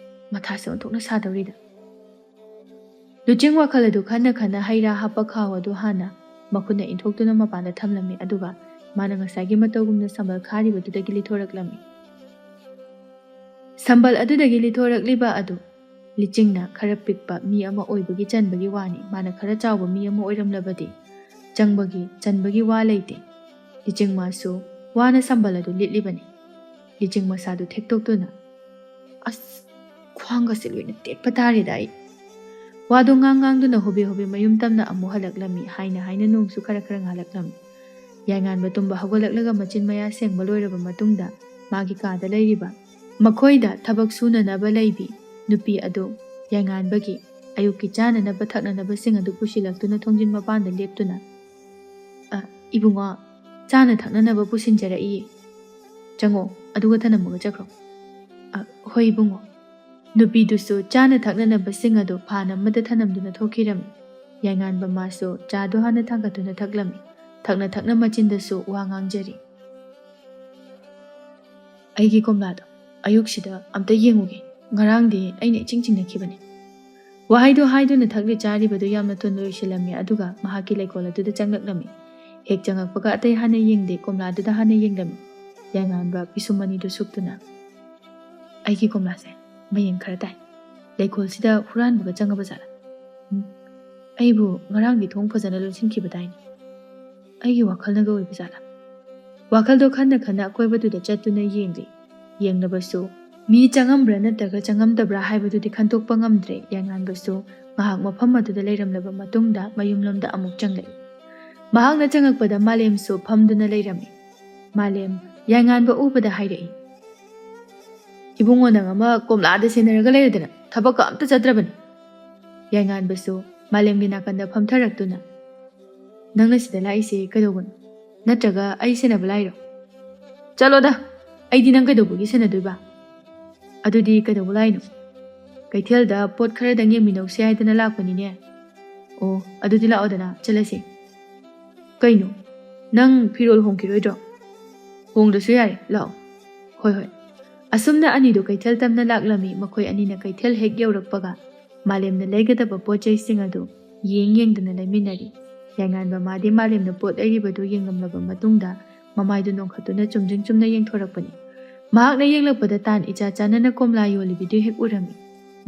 ꯃꯊꯥꯁꯦ ꯑꯣꯟꯊꯣꯛꯅ ꯁꯥꯗꯧꯔꯤꯗ꯫ ꯂꯨꯆꯤꯡ ꯋꯥꯈꯜ ꯑꯗꯨ ꯈꯟꯅ ꯈꯟꯅ ꯍꯩ ꯔꯥ ꯍꯥꯞꯄ ꯈꯥꯎ ꯑꯗꯨ ꯍꯥꯟꯅ ꯃꯈꯨꯠꯅ ꯏꯟꯊꯣꯛꯇꯨꯅ ꯃꯄꯥꯟꯗ ꯊꯝꯂꯝꯃꯤ ꯑꯗꯨꯒ ꯃꯥꯅ ꯉꯁꯥꯏꯒꯤ ꯃꯇꯧꯒꯨꯝꯅ ꯁꯝꯕꯜ ꯈꯥꯔꯤꯕꯗꯨꯗꯒꯤ ꯂꯤꯊꯣꯔꯛꯂꯝꯃꯤ꯫ ꯁꯝꯕꯜ ꯑꯗꯨꯗꯒꯤ ꯂꯤꯊꯣꯔꯛꯂꯤꯕ ꯑꯗꯨ ꯂꯤꯆꯤꯡꯅ ꯈꯔ ꯄꯤꯛꯄ ꯃꯤ ꯑꯃ ꯑꯣꯏꯕꯒꯤ ꯆꯟꯕꯒꯤ ꯋꯥꯅꯤ꯫ ꯃꯥꯅ ꯈꯔ ꯆꯥꯎꯕ ꯃꯤ ꯑꯃ ꯑꯣꯏꯔꯝꯂꯕꯗꯤ ꯆꯟꯕꯒꯤ ꯋꯥ ꯂꯩꯇꯦ꯫ ꯂꯤꯆꯤꯡ ꯃꯥꯁꯨ ꯋꯥꯅ ꯁꯝꯕꯜ ꯑꯗꯨ ꯂꯤꯠꯂꯤꯕꯅꯤ꯫ ꯂꯤꯆꯤꯡ ꯃꯁꯥꯗꯨ ꯊꯦꯛꯇꯣꯛꯇꯨꯅ ꯑꯁ ꯈ꯭ꯋꯥꯡꯒꯁꯦ ꯂꯣꯏꯅ ꯇꯦꯛꯄ ꯇꯥꯔꯦꯗ ꯑꯩ꯫ ꯋꯥꯗꯣ ꯉꯥꯡꯗꯨꯅ ꯍꯣꯕꯦ ꯍꯣꯕꯦ ꯃꯌꯨꯝ ꯇꯝꯅ ꯑꯃꯨꯛ ꯍꯜꯂꯛꯂꯝꯃꯤ꯫ ꯍꯥꯏꯅ ꯅꯣꯡꯁꯨ ꯈꯔ ꯈꯔ ꯉꯥꯜꯂꯛꯂꯝꯃꯤ꯫ ꯌꯥꯏꯉꯥꯟꯕ ꯇꯨꯝꯕ ꯍꯧꯒꯠꯂꯛꯂꯒ ꯃꯆꯤꯟ ꯃꯌꯥ ꯁꯦꯡꯕ ꯂꯣꯏꯔꯕ ꯃꯇꯨꯡꯗ ꯃꯥꯒꯤ ꯀꯥꯗ ꯂꯩꯔꯤꯕ ꯃꯈꯣꯏꯗ ꯊꯕꯛ ꯁꯨꯅꯅꯕ ꯂꯩꯕꯤ ꯅꯨꯄꯤ ꯑꯗꯨ ꯌꯥꯏꯉꯥꯟꯕꯒꯤ ꯑꯌꯨꯛꯀꯤ ꯆꯥꯅꯅꯕ ꯊꯛꯅꯅꯕꯁꯤꯡ ꯑꯗꯨ ꯄꯨꯁꯤꯜꯂꯛꯇꯨꯅ ꯊꯣꯡꯖꯤꯟ ꯃꯄꯥꯟꯗ ꯂꯦꯞꯇꯨꯅ ꯏꯕꯨꯡꯉꯣ, ꯆꯥꯅ ꯊꯛꯅꯅꯕ ꯄꯨꯁꯤꯟꯖꯔꯛꯏꯌꯦ, ꯆꯪꯉꯣ ꯑꯗꯨꯒ ꯊꯅꯝꯃꯒ ꯆꯠꯈ꯭ꯔꯣ꯫ ꯍꯣꯏ ꯏꯕꯨꯡꯉꯣ꯫ ꯅꯨꯄꯤꯗꯨꯁꯨ ꯆꯥꯅ ꯊꯛꯅꯅꯕꯁꯤꯡ ꯑꯗꯨ ꯐꯥꯟ ꯑꯃꯗ ꯊꯅꯝꯗꯨꯅ ꯊꯣꯛꯈꯤꯔꯝꯃꯤ꯫ ꯌꯥꯏꯉꯥꯟꯕ ꯃꯥꯁꯨ ꯆꯥꯗꯨ ꯍꯥꯟꯅ ꯊꯥꯡꯒꯠꯇꯨꯅ ꯊꯛꯂꯝꯃꯤ꯫ ꯊꯛꯅ ꯊꯛꯅ ꯃꯆꯤꯟꯗꯁꯨ ꯋꯥ ꯉꯥꯡꯖꯔꯤ꯫ ꯑꯩꯒꯤ ꯀꯣꯝꯂꯥꯗꯣ ꯑꯌꯨꯛꯁꯤꯗ ꯑꯝꯇ ꯌꯦꯡꯉꯨꯒꯦ, ꯉꯔꯥꯡꯗꯤ ꯑꯩꯅ ꯏꯆꯤꯡ ꯆꯤꯡꯅꯈꯤꯕꯅꯤ꯫ ꯋꯥꯍꯩꯗꯣ ꯍꯥꯏꯗꯨꯅ ꯊꯛꯂꯤ ꯆꯥꯔꯤꯕꯗꯨ ꯌꯥꯝꯅ ꯊꯨꯅ ꯂꯣꯏꯁꯤꯜꯂꯝꯃꯤ ꯑꯗꯨꯒ ꯃꯍꯥꯛꯀꯤ ꯂꯩꯀꯣꯜ ꯑꯗꯨꯗ ꯆꯪꯂꯛꯂꯝꯃꯤ꯫ ꯍꯦꯛ ꯆꯪꯉꯛꯄꯒ ꯑꯇꯩ ꯍꯥꯟꯅ ꯌꯦꯡꯗꯦ, ꯀꯣꯝꯂꯥꯗꯨꯗ ꯍꯥꯟꯅ ꯌꯦꯡꯂꯝꯃꯤ꯫ ꯌꯥꯏꯉꯥꯟꯕ ꯄꯤꯁꯨꯝ ꯑꯅꯤꯗꯨ ꯁꯨꯞꯇꯨꯅ ꯑꯩꯒꯤ ꯀꯣꯝꯂꯥꯁꯦ ꯃꯌꯦꯡ ꯈꯔ ꯇꯥꯏ, ꯂꯩꯀꯣꯜꯁꯤꯗ ꯍꯨꯔꯥꯟꯕꯒ ꯆꯪꯉꯕ ꯖꯥꯠꯂꯥ? ꯑꯩꯕꯨ ꯉꯔꯥꯡꯗꯤ ꯊꯣꯡ ꯐꯖꯅ ꯂꯣꯟꯁꯤꯟꯈꯤꯕꯗꯥꯏꯅꯤ, ꯑꯩꯒꯤ ꯋꯥꯈꯜꯅꯒ ꯑꯣꯏꯕ ꯖꯥꯠꯂꯥ? ꯋꯥꯈꯜꯗꯣ ꯈꯟꯅ ꯈꯟꯅ ꯑꯀꯣꯏꯕꯗꯨꯗ ꯆꯠꯇꯨꯅ ꯌꯦꯡꯂꯤ꯫ ꯌꯦꯡꯂꯕꯁꯨ ꯃꯤ ꯆꯪꯉꯝꯕ꯭ꯔꯥ ꯅꯠꯇ꯭ꯔꯒ ꯆꯪꯉꯝꯗꯕ꯭ꯔꯥ ꯍꯥꯏꯕꯗꯨꯗꯤ ꯈꯟꯇꯣꯛꯄ ꯉꯝꯗ꯭ꯔꯦ꯫ ꯌꯥꯏꯉꯥꯟꯕꯁꯨ ꯉꯥꯏꯍꯥꯛ ꯃꯐꯝ ꯑꯗꯨꯗ ꯂꯩꯔꯝꯂꯕ ꯃꯇꯨꯡꯗ ꯃꯌꯨꯝꯂꯣꯝꯗ ꯑꯃꯨꯛ ꯆꯪꯂꯛꯏ꯫ ꯃꯍꯥꯛꯅ ꯆꯪꯉꯛꯄꯗ ꯃꯥꯂꯦꯝꯁꯨ ꯐꯝꯗꯨꯅ ꯂꯩꯔꯝꯃꯤ꯫ ꯃꯥꯂꯦꯝ ꯌꯥꯏꯉꯥꯟꯕ ꯎꯕꯗ ꯍꯥꯏꯔꯛꯏ, ꯏꯕꯨꯡꯉꯣ ꯅꯪ ꯑꯃ ꯀꯣꯝꯂꯥꯗ ꯁꯦꯟꯅꯔꯒ ꯂꯩꯔꯗꯅ ꯊꯕꯛꯀ ꯑꯝꯇ ꯆꯠꯇ꯭ꯔꯕꯅꯤ꯫ ꯌꯥꯏꯉꯥꯟꯕꯁꯨ ꯃꯥꯂꯦꯝꯒꯤ ꯅꯥꯀꯟꯗ ꯐꯝꯊꯔꯛꯇꯨꯅ ꯅꯪꯅ ꯁꯤꯗ ꯂꯥꯛꯏꯁꯦ ꯀꯩꯗꯧꯕꯅꯣ? ꯅꯠꯇ꯭ꯔꯒ ꯑꯩ ꯁꯦꯟꯅꯕ ꯂꯥꯛꯏꯔꯣ? ꯆꯠꯂꯣꯗ, ꯑꯩꯗꯤ ꯅꯪ ꯀꯩꯗꯧꯕꯒꯤ ꯁꯦꯟꯅꯗꯣꯏꯕ? ꯑꯗꯨꯗꯤ ꯀꯩꯗꯧꯕ ꯂꯥꯛꯏꯅꯣ? ꯀꯩꯊꯦꯜꯗ ꯄꯣꯠ ꯈꯔꯗꯪ ꯌꯦꯡꯃꯤꯟꯅꯧꯁꯦ ꯍꯥꯏꯗꯅ ꯂꯥꯛꯄꯅꯤꯅꯦ꯫ ꯑꯣ ꯑꯗꯨꯗꯤ ꯂꯥꯛꯑꯣꯗꯅ ꯆꯠꯂꯁꯤ꯫ ꯀꯩꯅꯣ ꯅꯪ ꯐꯤꯔꯣꯜ ꯍꯣꯡꯈꯤꯔꯣꯏꯗ꯭ꯔꯣ? ꯍꯣꯡꯗ꯭ꯔꯁꯨ ꯌꯥꯔꯦ, ꯂꯥꯛꯑꯣ꯫ ꯍꯣꯏ ꯍꯣꯏ꯫ ꯑꯁꯨꯝꯅ ꯑꯅꯤꯗꯨ ꯀꯩꯊꯦꯜ ꯇꯝꯅ ꯂꯥꯛꯂꯝꯃꯤ꯫ ꯃꯈꯣꯏ ꯑꯅꯤꯅ ꯀꯩꯊꯦꯜ ꯍꯦꯛ ꯌꯧꯔꯛꯄꯒ ꯃꯥꯂꯦꯝꯅ ꯂꯩꯒꯗꯕ ꯄꯣꯠ ꯆꯩꯁꯤꯡ ꯑꯗꯨ ꯌꯦꯡꯗꯨꯅ ꯂꯩꯃꯤꯟꯅꯔꯤ꯫ ꯌꯥꯏꯉꯥꯟꯕ ꯃꯥꯗꯤ ꯃꯥꯂꯦꯝꯅ ꯄꯣꯠ ꯂꯩꯔꯤꯕꯗꯨ ꯌꯦꯡꯂꯝꯂꯕ ꯃꯇꯨꯡꯗ ꯃꯃꯥꯏꯗꯨ ꯅꯣꯡꯈꯠꯇꯨꯅ ꯆꯨꯝꯗ꯭ꯔꯤꯡ ꯆꯨꯝꯅ ꯌꯦꯡꯊꯣꯔꯛꯄꯅꯤ꯫ ꯃꯍꯥꯛꯅ ꯌꯦꯡꯂꯛꯄꯗ ꯇꯥꯟ ꯏꯆꯥ ꯆꯥꯟꯅꯅ ꯀꯣꯝꯂꯥ ꯌꯣꯜꯂꯤꯕꯤꯗꯨ ꯍꯦꯛ ꯎꯔꯝꯃꯤ꯫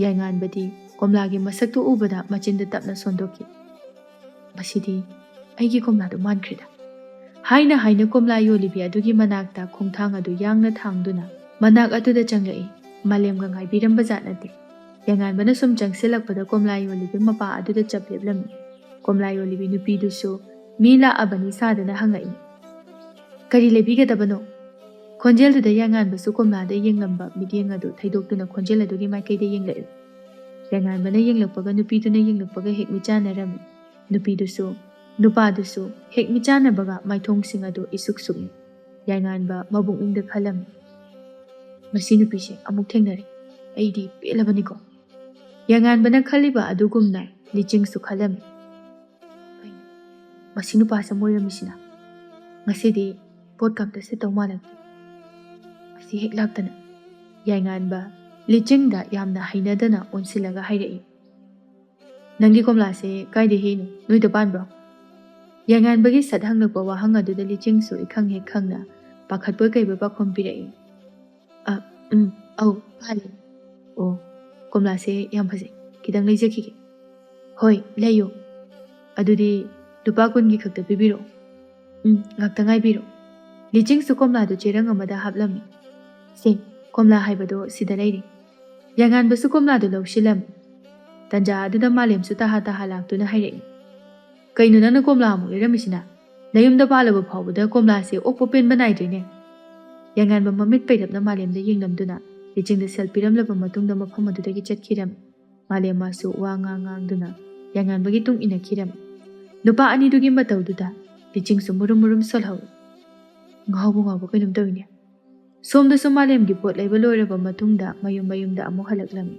ꯌꯥꯏꯉꯥꯟꯕꯗꯤ ꯀꯣꯝꯂꯥꯒꯤ ꯃꯁꯛꯇꯨ ꯎꯕꯗ ꯃꯆꯤꯟꯗ ꯇꯞꯅ ꯁꯣꯟꯗꯣꯛꯈꯤ꯫ ꯃꯁꯤꯗꯤ ꯑꯩꯒꯤ ꯀꯣꯝꯂꯥꯗꯨ ꯃꯥꯟꯈ꯭ꯔꯦꯗ꯫ ꯍꯥꯏꯅ ꯀꯣꯝꯂꯥ ꯌꯣꯜꯂꯤꯕꯤ ꯑꯗꯨꯒꯤ ꯃꯅꯥꯛꯇ ꯈꯣꯡꯊꯥꯡ ꯑꯗꯨ ꯌꯥꯡꯅ ꯊꯥꯡꯗꯨꯅ ꯃꯅꯥꯛ ꯑꯗꯨꯗ ꯆꯪꯂꯛꯏ꯫ ꯃꯥꯂꯦꯝꯒ ꯉꯥꯏꯕꯤꯔꯝꯕ ꯖꯥꯠ ꯅꯠꯇꯦ꯫ ꯌꯥꯏꯉꯥꯟꯕꯅ ꯁꯨꯝ ꯆꯪꯁꯤꯜꯂꯛꯄꯗ ꯀꯣꯝꯂꯥ ꯌꯣꯜꯂꯤꯕꯤ ꯃꯄꯥ ꯑꯗꯨꯗ ꯆꯞ ꯂꯦꯞꯂꯝꯃꯤ꯫ ꯀꯣꯝꯂꯥ ꯌꯣꯜꯂꯤꯕꯤ ꯅꯨꯄꯤꯗꯨꯁꯨ ꯃꯤ ꯂꯥꯛꯑꯕꯅꯤ ꯁꯥꯗꯅ ꯍꯪꯉꯛꯏ, ꯀꯔꯤ ꯂꯩꯕꯤꯒꯗꯕꯅꯣ? ꯈꯣꯟꯖꯦꯜꯗꯨꯗ ꯌꯥꯏꯉꯥꯟꯕꯁꯨ ꯀꯣꯝꯂꯥꯗ ꯌꯦꯡꯂꯝꯕ ꯃꯤꯠꯌꯦꯡ ꯑꯗꯨ ꯊꯩꯗꯣꯛꯇꯨꯅ ꯈꯣꯟꯖꯦꯜ ꯑꯗꯨꯒꯤ ꯃꯥꯏꯀꯩꯗ ꯌꯦꯡꯂꯛꯏ꯫ ꯌꯥꯏꯉꯥꯟꯕꯅ ꯌꯦꯡꯂꯛꯄꯒ ꯅꯨꯄꯤꯗꯨꯅ ꯌꯦꯡꯂꯛꯄꯒ ꯍꯦꯛ ꯃꯤꯆꯥꯟꯅꯔꯝꯃꯤ꯫ ꯅꯨꯄꯥꯗꯨꯁꯨ ꯍꯦꯛ ꯃꯤꯆꯥꯟꯅꯕꯒ ꯃꯥꯏꯊꯣꯡꯁꯤꯡ ꯑꯗꯨ ꯏꯁꯨꯛ ꯁꯨꯛꯏ꯫ ꯌꯥꯏꯉꯥꯟꯕ ꯃꯕꯨꯛꯅꯤꯡꯗ ꯈꯜꯂꯝꯃꯤ, ꯃꯁꯤ ꯅꯨꯄꯤꯁꯦ ꯑꯃꯨꯛ ꯊꯦꯡꯅꯔꯦ, ꯑꯩꯗꯤ ꯄꯦꯜꯂꯕꯅꯤꯀꯣ꯫ ꯌꯥꯏꯉꯥꯟꯕꯅ ꯈꯜꯂꯤꯕ ꯑꯗꯨꯒꯨꯝꯅ ꯂꯤꯆꯤꯡꯁꯨ ꯈꯜꯂꯝꯃꯤ꯫ ꯃꯁꯤ ꯅꯨꯄꯥꯁꯦ ꯑꯣꯏꯔꯝꯃꯤꯁꯤꯅ ꯉꯁꯤꯗꯤ ꯄꯣꯠꯀ ꯑꯝꯇ ꯁꯤꯠꯇꯧ ꯃꯥꯜꯂꯛꯇ꯭ꯔꯦ꯫ ꯑꯁꯤ ꯍꯦꯛ ꯂꯥꯛꯇꯅ ꯌꯥꯏꯉꯥꯟꯕ ꯂꯤꯆꯤꯡꯗ ꯌꯥꯝꯅ ꯍꯩꯅꯗꯅ ꯑꯣꯟꯁꯤꯜꯂꯒ ꯍꯥꯏꯔꯛꯏ꯫ ꯅꯪꯒꯤ ꯀꯣꯝꯂꯥꯁꯦ ꯀꯥꯏꯗ ꯍꯦꯛꯏꯅꯣ? ꯅꯣꯏꯗ ꯄꯥꯟꯕ꯭ꯔꯣ? ꯌꯥꯏꯉꯥꯟꯕꯒꯤ ꯁꯠ ꯍꯪꯂꯛꯄ ꯋꯥꯍꯪ ꯑꯗꯨꯗ ꯂꯤꯆꯤꯡꯁꯨ ꯏꯈꯪ ꯍꯦꯛ ꯈꯪꯅ ꯄꯥꯈꯠꯄꯣꯏ ꯀꯩꯕꯣꯏ ꯄꯥꯈꯨꯝ ꯄꯤꯔꯛꯏ꯫ ꯑꯧ ꯄꯥꯜꯂꯤ꯫ ꯑꯣ, ꯀꯣꯝꯂꯥꯁꯦ ꯌꯥꯝ ꯐꯖꯩ, ꯈꯤꯇꯪ ꯂꯩꯖꯈꯤꯒꯦ꯫ ꯍꯣꯏ ꯂꯩꯌꯣ, ꯑꯗꯨꯗꯤ ꯂꯨꯄꯥ 10ꯒꯤ ꯈꯛꯇ ꯄꯤꯕꯤꯔꯛꯑꯣ꯫ ꯉꯥꯛꯇ ꯉꯥꯏꯕꯤꯔꯣ꯫ ꯂꯤꯆꯤꯡꯁꯨ ꯀꯣꯝꯂꯥꯗꯨ ꯆꯦꯔꯪ ꯑꯃꯗ ꯍꯥꯞꯂꯝꯃꯤ꯫ ꯁꯦ, ꯀꯣꯝꯂꯥ ꯍꯥꯏꯕꯗꯣ ꯁꯤꯗ ꯂꯩꯔꯤ꯫ ꯌꯥꯏꯉꯥꯟꯕꯁꯨ ꯀꯣꯝꯂꯥꯗꯨ ꯂꯧꯁꯤꯜꯂꯝꯃꯤ꯫ ꯇꯟꯖꯥ ꯑꯗꯨꯗ ꯃꯥꯂꯦꯝꯁꯨ ꯇꯍꯥ ꯇꯍꯥ ꯂꯥꯛꯇꯨꯅ ꯍꯥꯏꯔꯛꯏ꯫ ꯀꯩꯅꯣ ꯅꯪꯅ ꯀꯣꯝꯂꯥ ꯑꯃꯨꯛ ꯂꯩꯔꯝꯃꯤꯁꯤꯅ? ꯅꯌꯨꯝꯗ ꯄꯥꯜꯂꯕ ꯐꯥꯎꯕꯗ ꯀꯣꯝꯂꯥꯁꯦ ꯑꯣꯛꯄ ꯄꯦꯟꯕ ꯅꯥꯏꯗ꯭ꯔꯤꯅꯦ꯫ ꯌꯥꯏꯉꯥꯟꯕ ꯃꯃꯤꯠ ꯄꯩꯔꯞꯅ ꯃꯥꯂꯦꯝꯗ ꯌꯦꯡꯂꯝꯗꯨꯅ ꯂꯤꯆꯤꯡꯗ ꯁꯦꯜ ꯄꯤꯔꯝꯂꯕ ꯃꯇꯨꯡꯗ ꯃꯐꯝ ꯑꯗꯨꯗꯒꯤ ꯆꯠꯈꯤꯔꯝꯃꯤ꯫ ꯃꯥꯂꯦꯝ ꯃꯥꯁꯨ ꯋꯥ ꯉꯥꯡꯗꯨꯅ ꯌꯥꯏꯉꯥꯟꯕꯒꯤ ꯇꯨꯡ ꯏꯟꯅꯈꯤꯔꯝꯃꯤ꯫ ꯅꯨꯄꯥ ꯑꯅꯤꯗꯨꯒꯤ ꯃꯇꯧꯗꯨꯗ ꯂꯤꯆꯤꯡꯁꯨ ꯃꯨꯔꯨꯝ ꯃꯨꯔꯨꯝ ꯁꯣꯜꯍꯧꯏ꯫ ꯉꯥꯎꯕ ꯀꯩꯅꯣꯝ ꯇꯧꯏꯅꯦ꯫ ꯁꯣꯝꯗꯁꯨ ꯃꯥꯂꯦꯝꯒꯤ ꯄꯣꯠ ꯂꯩꯕ ꯂꯣꯏꯔꯕ ꯃꯇꯨꯡꯗ ꯃꯌꯨꯝꯗ ꯑꯃꯨꯛ ꯍꯜꯂꯛꯂꯝꯃꯤ꯫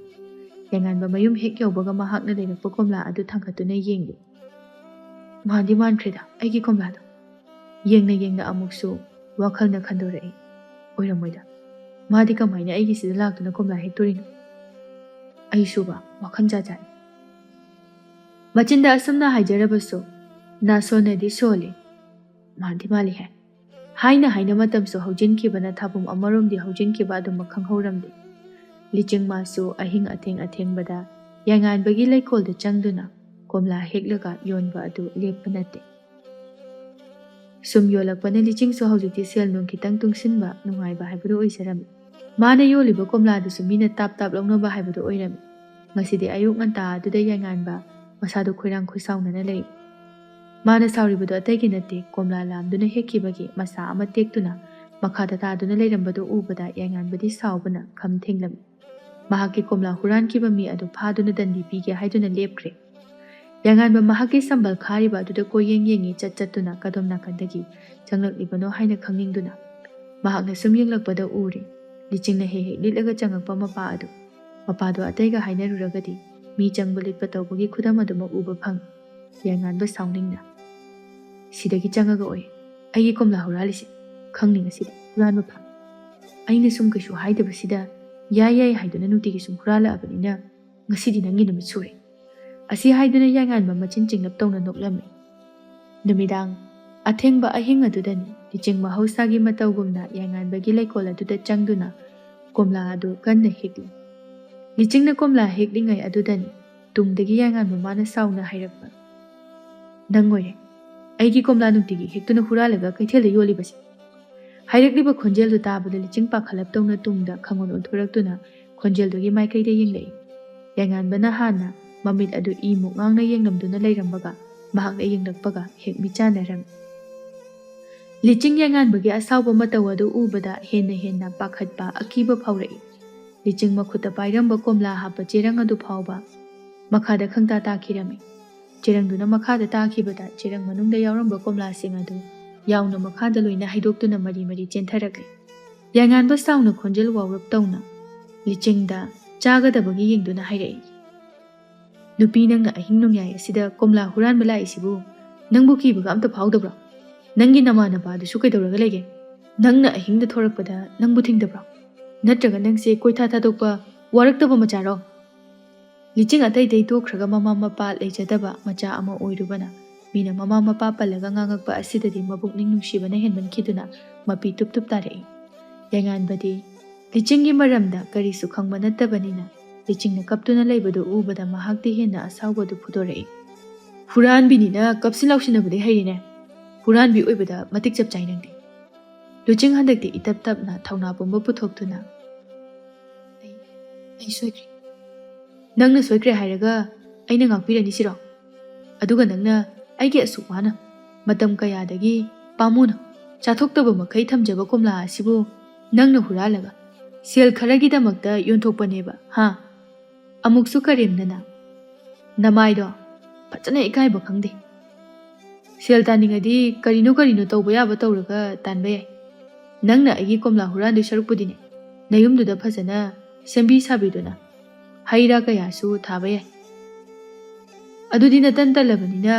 ꯌꯥꯏꯉꯥꯟꯕ ꯃꯌꯨꯝ ꯍꯦꯛ ꯌꯧꯕꯒ ꯃꯍꯥꯛꯅ ꯂꯩꯔꯛꯄ ꯀꯣꯝꯂꯥ ꯑꯗꯨ ꯊꯥꯡꯒꯠꯇꯨꯅ ꯌꯦꯡꯂꯤ꯫ ꯃꯥꯟꯗꯤ ꯃꯥꯟꯈ꯭ꯔꯦꯗ ꯑꯩꯒꯤ ꯀꯣꯝꯂꯥꯗꯣ꯫ ꯌꯦꯡꯅ ꯑꯃꯨꯛꯁꯨ ꯋꯥꯈꯜꯅ ꯈꯟꯗꯣꯔꯛꯏ꯫ ꯑꯣꯏꯔꯝꯃꯣꯏꯗ, ꯃꯥꯗꯤ ꯀꯃꯥꯏꯅ ꯑꯩꯒꯤꯁꯤꯗ ꯂꯥꯛꯇꯨꯅ ꯀꯣꯝꯂꯥ ꯍꯦꯛꯇꯣꯔꯤꯅꯣ? ꯑꯩꯁꯨꯕ ꯋꯥꯈꯜ ꯖꯥꯠ꯫ ꯃꯆꯤꯟꯗ ꯑꯁꯨꯝꯅ ꯍꯥꯏꯖꯔꯕꯁꯨ ꯅꯥꯁꯣꯟꯅꯗꯤ ꯁꯣꯜꯂꯤ꯫ ꯃꯥꯟꯗꯤ ꯃꯥꯜꯂꯤꯍꯦ꯫ ꯍꯥꯏꯅ ꯃꯇꯝꯁꯨ ꯍꯧꯖꯤꯟꯈꯤꯕꯅ ꯊꯥꯕꯨꯝ ꯑꯃꯔꯣꯝꯗꯤ ꯍꯧꯖꯤꯟꯈꯤꯕ ꯑꯗꯨꯃꯛ ꯈꯪꯍꯧꯔꯝꯗꯦ꯫ ꯂꯤꯆꯤꯡ ꯃꯥꯁꯨ ꯑꯍꯤꯡ ꯑꯊꯦꯡꯕꯗ ꯌꯥꯏꯉꯥꯟꯕꯒꯤ ꯂꯩꯀꯣꯜꯗ ꯆꯪꯗꯨꯅ ꯀꯣꯝꯂꯥ ꯍꯦꯛꯂꯒ ꯌꯣꯟꯕ ꯑꯗꯨ ꯂꯦꯞꯄ ꯅꯠꯇꯦ꯫ ꯁꯨꯝ ꯌꯣꯜꯂꯛꯄꯅ ꯂꯤꯆꯤꯡꯁꯨ ꯍꯧꯖꯤꯛꯇꯤ ꯁꯦꯜ ꯅꯨꯡ ꯈꯤꯇꯪ ꯇꯨꯡꯁꯤꯟꯕ ꯅꯨꯡꯉꯥꯏꯕ ꯍꯥꯏꯕꯗꯨ ꯑꯣꯏꯖꯔꯝꯃꯤ꯫ ꯃꯥꯅ ꯌꯣꯜꯂꯤꯕ ꯀꯣꯝꯂꯥꯗꯨꯁꯨ ꯃꯤꯅ ꯇꯥꯞ ꯂꯧꯅꯕ ꯍꯥꯏꯕꯗꯨ ꯑꯣꯏꯔꯝꯃꯤ꯫ ꯉꯁꯤꯗꯤ ꯑꯌꯨꯛ ꯉꯟꯇꯥ ꯑꯗꯨꯗ ꯌꯥꯏꯉꯥꯟꯕ ꯃꯁꯥꯗꯨ ꯈꯣꯏꯔꯥꯡ ꯈꯣꯏꯁꯥꯎꯅꯅ ꯂꯩ꯫ ꯃꯥꯅ ꯁꯥꯎꯔꯤꯕꯗꯨ ꯑꯇꯩꯒꯤ ꯅꯠꯇꯦ, ꯀꯣꯝꯂꯥ ꯂꯥꯝꯗꯨꯅ ꯍꯦꯛꯈꯤꯕꯒꯤ ꯃꯁꯥ ꯑꯃ ꯇꯦꯛꯇꯨꯅ ꯃꯈꯥꯗ ꯇꯥꯗꯨꯅ ꯂꯩꯔꯝꯕꯗꯨ ꯎꯕꯗ ꯌꯥꯏꯉꯥꯟꯕꯗꯤ ꯁꯥꯎꯕꯅ ꯈꯝ ꯊꯦꯡꯂꯝꯃꯤ꯫ ꯃꯍꯥꯛꯀꯤ ꯀꯣꯝꯂꯥ ꯍꯨꯔꯥꯟꯈꯤꯕ ꯃꯤ ꯑꯗꯨ ꯐꯥꯗꯨꯅ ꯗꯟꯗꯤ ꯄꯤꯒꯦ ꯍꯥꯏꯗꯨꯅ ꯂꯦꯞꯈ꯭ꯔꯦ꯫ ꯌꯥꯏꯉꯥꯟꯕ ꯃꯍꯥꯛꯀꯤ ꯁꯝꯕꯜ ꯈꯥꯔꯤꯕ ꯑꯗꯨꯗ ꯀꯣꯏꯌꯦꯡ ꯌꯦꯡꯉꯤ ꯆꯠꯇꯨꯅ ꯀꯗꯣꯝ ꯅꯥꯀꯟꯗꯒꯤ ꯆꯪꯂꯛꯂꯤꯕꯅꯣ ꯍꯥꯏꯅ ꯈꯪꯅꯤꯡꯗꯨꯅ꯫ ꯃꯍꯥꯛꯅ ꯁꯨꯝ ꯌꯦꯡꯂꯛꯄꯗ ꯎꯔꯦ ꯂꯤꯆꯤꯡꯅ ꯍꯦꯛ ꯂꯤꯠꯂꯒ ꯆꯪꯉꯛꯄ ꯃꯄꯥ ꯑꯗꯨ꯫ ꯃꯄꯥꯗꯣ ꯑꯇꯩꯒ ꯍꯥꯏꯅꯔꯨꯔꯒꯗꯤ ꯃꯤ ꯆꯪꯕ ꯂꯤꯠꯄ ꯇꯧꯕꯒꯤ ꯈꯨꯗꯝ ꯑꯗꯨꯃꯛ ꯎꯕ ꯐꯪꯏ꯫ ꯌꯥꯏꯉꯥꯟꯕ ꯁꯥꯎꯅꯤꯡꯅ ꯁꯤꯗꯒꯤ ꯆꯪꯉꯒ ꯑꯣꯏ ꯑꯩꯒꯤ ꯀꯣꯝꯂꯥ ꯍꯨꯔꯥꯜꯂꯤꯁꯦ꯫ ꯈꯪꯅꯤ ꯉꯁꯤꯗꯤ ꯍꯨꯔꯥꯟꯕ ꯐꯥ꯫ ꯑꯩꯅ ꯁꯨꯝ ꯀꯩꯁꯨ ꯍꯥꯏꯗꯕꯁꯤꯗ ꯌꯥꯏ ꯍꯥꯏꯗꯨꯅ ꯅꯨꯡꯇꯤꯒꯤ ꯁꯨꯝ ꯍꯨꯔꯥꯜꯂꯛꯑꯕꯅꯤꯅ ꯉꯁꯤꯗꯤ ꯅꯪꯒꯤ ꯅꯨꯃꯤꯠ ꯁꯨꯔꯦ꯫ ꯑꯁꯤ ꯍꯥꯏꯗꯨꯅ ꯌꯥꯏꯉꯥꯟꯕ ꯃꯆꯤꯟ ꯆꯤꯡꯂꯞ ꯇꯧꯅ ꯅꯣꯛꯂꯝꯃꯤ꯫ ꯅꯨꯃꯤꯗꯥꯡ ꯑꯊꯦꯡꯕ ꯑꯍꯤꯡ ꯑꯗꯨꯗꯅꯤ ꯂꯤꯆꯤꯡ ꯃꯍꯧꯁꯥꯒꯤ ꯃꯇꯧꯒꯨꯝꯅ ꯌꯥꯏꯉꯥꯟꯕꯒꯤ ꯂꯩꯀꯣꯜ ꯑꯗꯨꯗ ꯆꯪꯗꯨꯅ ꯀꯣꯝꯂꯥ ꯑꯗꯨ ꯀꯟꯅ ꯍꯦꯛꯂꯤ꯫ ꯂꯤꯆꯤꯡꯅ ꯀꯣꯝꯂꯥ ꯍꯦꯛꯂꯤꯉꯩ ꯑꯗꯨꯗꯅꯤ ꯇꯨꯡꯗꯒꯤ ꯌꯥꯏꯉꯥꯟꯕ ꯃꯥꯅ ꯁꯥꯎꯅ ꯍꯥꯏꯔꯛꯄ꯫ ꯅꯪ ꯑꯣꯏꯔꯦ ꯑꯩꯒꯤ ꯀꯣꯝꯂꯥ ꯅꯨꯡꯇꯤꯒꯤ ꯍꯦꯛꯇꯨꯅ ꯍꯨꯔꯥꯜꯂꯒ ꯀꯩꯊꯦꯜꯗ ꯌꯣꯜꯂꯤꯕꯁꯦ꯫ ꯍꯥꯏꯔꯛꯂꯤꯕ ꯈꯣꯟꯖꯦꯜꯗꯨ ꯇꯥꯕꯗ ꯂꯤꯆꯤꯡ ꯄꯥꯈꯠꯂꯞ ꯇꯧꯅ ꯇꯨꯡꯗ ꯈꯪꯑꯣꯟ ꯑꯣꯟꯊꯣꯔꯛꯇꯨꯅ ꯈꯣꯟꯖꯦꯜꯗꯨꯒꯤ ꯃꯥꯏꯀꯩꯗ ꯌꯦꯡꯂꯛꯏ꯫ ꯌꯥꯏꯉꯥꯟꯕꯅ ꯍꯥꯟꯅ ꯃꯃꯤꯠ ꯑꯗꯨ ꯏꯃꯨꯛ ꯉꯥꯡꯅ ꯌꯦꯡꯂꯝꯗꯨꯅ ꯂꯩꯔꯝꯕꯒ ꯃꯍꯥꯛꯅ ꯌꯦꯡꯂꯛꯄꯒ ꯍꯦꯛ ꯃꯤꯆꯥꯟꯅꯔꯝꯃꯤ꯫ ꯂꯤꯆꯤꯡ ꯌꯥꯏꯉꯥꯟꯕꯒꯤ ꯑꯁꯥꯎꯕ ꯃꯇꯧ ꯑꯗꯨ ꯎꯕꯗ ꯍꯦꯟꯅ ꯄꯥꯈꯠꯄ ꯑꯀꯤꯕ ꯐꯥꯎꯔꯛꯏ꯫ ꯂꯤꯆꯤꯡ ꯃꯈꯨꯠꯇ ꯄꯥꯏꯔꯝꯕ ꯀꯣꯝꯂꯥ ꯍꯥꯞꯄ ꯆꯦꯔꯪ ꯑꯗꯨ ꯐꯥꯎꯕ ꯃꯈꯥꯗ ꯈꯪꯇꯥ ꯇꯥꯈꯤꯔꯝꯃꯤ꯫ ꯆꯦꯔꯪꯗꯨꯅ ꯃꯈꯥꯗ ꯇꯥꯈꯤꯕꯗ ꯆꯦꯔꯪ ꯃꯅꯨꯡꯗ ꯌꯥꯎꯔꯝꯕ ꯀꯣꯝꯂꯥꯁꯤꯡ ꯑꯗꯨ ꯌꯥꯎꯅ ꯃꯈꯥꯗ ꯂꯣꯏꯅ ꯍꯩꯗꯣꯛꯇꯨꯅ ꯃꯔꯤ ꯆꯦꯟꯊꯔꯛꯂꯤ꯫ ꯌꯥꯏꯉꯥꯟꯕ ꯁꯥꯎꯅ ꯈꯣꯟꯖꯦꯜ ꯋꯥꯎꯔꯞ ꯇꯧꯅ ꯂꯤꯆꯤꯡꯗ ꯆꯥꯒꯗꯕꯒꯤ ꯌꯦꯡꯗꯨꯅ ꯍꯥꯏꯔꯛꯏ꯫ ꯅꯨꯄꯤ ꯅꯪꯅ ꯑꯍꯤꯡ ꯅꯣꯡꯌꯥꯏ ꯑꯁꯤꯗ ꯀꯣꯝꯂꯥ ꯍꯨꯔꯥꯟꯕ ꯂꯥꯛꯏꯁꯤꯕꯨ ꯅꯪꯕꯨ ꯀꯤꯕꯒ ꯑꯝꯇ ꯐꯥꯎꯗꯕ꯭ꯔꯣ? ꯅꯪꯒꯤ ꯅꯃꯥꯟꯅꯕꯗꯨꯁꯨ ꯀꯩꯗꯧꯔꯒ ꯂꯩꯒꯦ? ꯅꯪꯅ ꯑꯍꯤꯡꯗ ꯊꯣꯔꯛꯄꯗ ꯅꯪꯕꯨ ꯊꯤꯡꯗꯕ꯭ꯔꯣ? ꯅꯠꯇ꯭ꯔꯒ ꯅꯪꯁꯦ ꯀꯣꯏꯊꯥ ꯊꯥꯗꯣꯛꯄ ꯋꯥꯔꯛꯇꯕ ꯃꯆꯥꯔꯣ? ꯂꯤꯆꯤꯡ ꯑꯇꯩ ꯇꯣꯛꯈ꯭ꯔꯒ ꯃꯃꯥ ꯃꯄꯥ ꯂꯩꯖꯗꯕ ꯃꯆꯥ ꯑꯃ ꯑꯣꯏꯔꯨꯕꯅ ꯃꯤꯅ ꯃꯃꯥ ꯃꯄꯥ ꯄꯜꯂꯒ ꯉꯥꯡꯉꯛꯄ ꯑꯁꯤꯗꯗꯤ ꯃꯕꯨꯛꯅꯤꯡ ꯅꯨꯡꯁꯤꯕꯅ ꯍꯦꯟꯃꯟꯈꯤꯗꯨꯅ ꯃꯄꯤ ꯇꯨꯞ ꯇꯥꯔꯛꯏ꯫ ꯌꯥꯏꯉꯥꯟꯕꯗꯤ ꯂꯤꯆꯤꯡꯒꯤ ꯃꯔꯝꯗ ꯀꯔꯤꯁꯨ ꯈꯪꯕ ꯅꯠꯇꯕꯅꯤꯅ ꯂꯤꯆꯤꯡꯅ ꯀꯞꯇꯨꯅ ꯂꯩꯕꯗꯨ ꯎꯕꯗ ꯃꯍꯥꯛꯇꯤ ꯍꯦꯟꯅ ꯑꯁꯥꯎꯕꯗꯨ ꯐꯨꯗꯣꯔꯛꯏ꯫ ꯍꯨꯔꯥꯟꯕꯤꯅꯤꯅ ꯀꯞꯁꯤꯟ ꯂꯥꯎꯁꯤꯟꯅꯕꯗꯤ ꯍꯩꯔꯤꯅꯦ, ꯍꯨꯔꯥꯟꯕꯤ ꯑꯣꯏꯕꯗ ꯃꯇꯤꯛ ꯆꯞ ꯆꯥꯏ ꯅꯪꯗꯤ꯫ ꯂꯤꯆꯤꯡ ꯍꯟꯗꯛꯇꯤ ꯏꯇꯞ ꯇꯞꯅ ꯊꯧꯅꯥ ꯄꯨꯝꯕ ꯄꯨꯊꯣꯛꯇꯨꯅ ꯑꯩ ꯁꯣꯏꯈ꯭ꯔꯦ꯫ ꯅꯪꯅ ꯁꯣꯏꯈ꯭ꯔꯦ ꯍꯥꯏꯔꯒ ꯑꯩꯅ ꯉꯥꯛꯄꯤꯔꯅꯤ ꯁꯤꯔꯣ? ꯑꯗꯨꯒ ꯅꯪꯅ ꯑꯩꯒꯤ ꯑꯁꯨꯛ ꯋꯥꯅ ꯃꯇꯝ ꯀꯌꯥꯗꯒꯤ ꯄꯥꯝꯃꯨꯅ ꯆꯥꯊꯣꯛꯇꯕ ꯃꯈꯩ ꯊꯝꯖꯕ ꯀꯣꯝꯂꯥ ꯑꯁꯤꯕꯨ ꯅꯪꯅ ꯍꯨꯔꯥꯜꯂꯒ ꯁꯦꯜ ꯈꯔꯒꯤꯗꯃꯛꯇ ꯌꯣꯟꯊꯣꯛꯄꯅꯦꯕ ꯍꯥ? ꯑꯃꯨꯛꯁꯨ ꯀꯔꯦꯝꯅꯅ ꯅꯃꯥꯏꯗꯣ ꯐꯖꯅ ꯏꯀꯥꯏꯕ ꯈꯪꯗꯦ꯫ ꯁꯦꯜ ꯇꯥꯅꯤꯡꯉꯗꯤ ꯀꯔꯤꯅꯣ ꯇꯧꯕ ꯌꯥꯕ ꯇꯧꯔꯒ ꯇꯥꯟꯕ ꯌꯥꯏ꯫ ꯅꯪꯅ ꯑꯩꯒꯤ ꯀꯣꯝꯂꯥ ꯍꯨꯔꯥꯟꯗꯣꯏ ꯁꯔꯨꯛꯄꯨꯗꯤꯅꯦ ꯅꯌꯨꯝꯗꯨꯗ ꯐꯖꯅ ꯁꯦꯝꯕꯤ ꯁꯥꯕꯤꯗꯨꯅ ꯍꯩ ꯔꯥ ꯀꯌꯥꯁꯨ ꯊꯥꯕ ꯌꯥꯏ꯫ ꯑꯗꯨꯗꯤ ꯅꯇꯟ ꯇꯜꯂꯕꯅꯤꯅ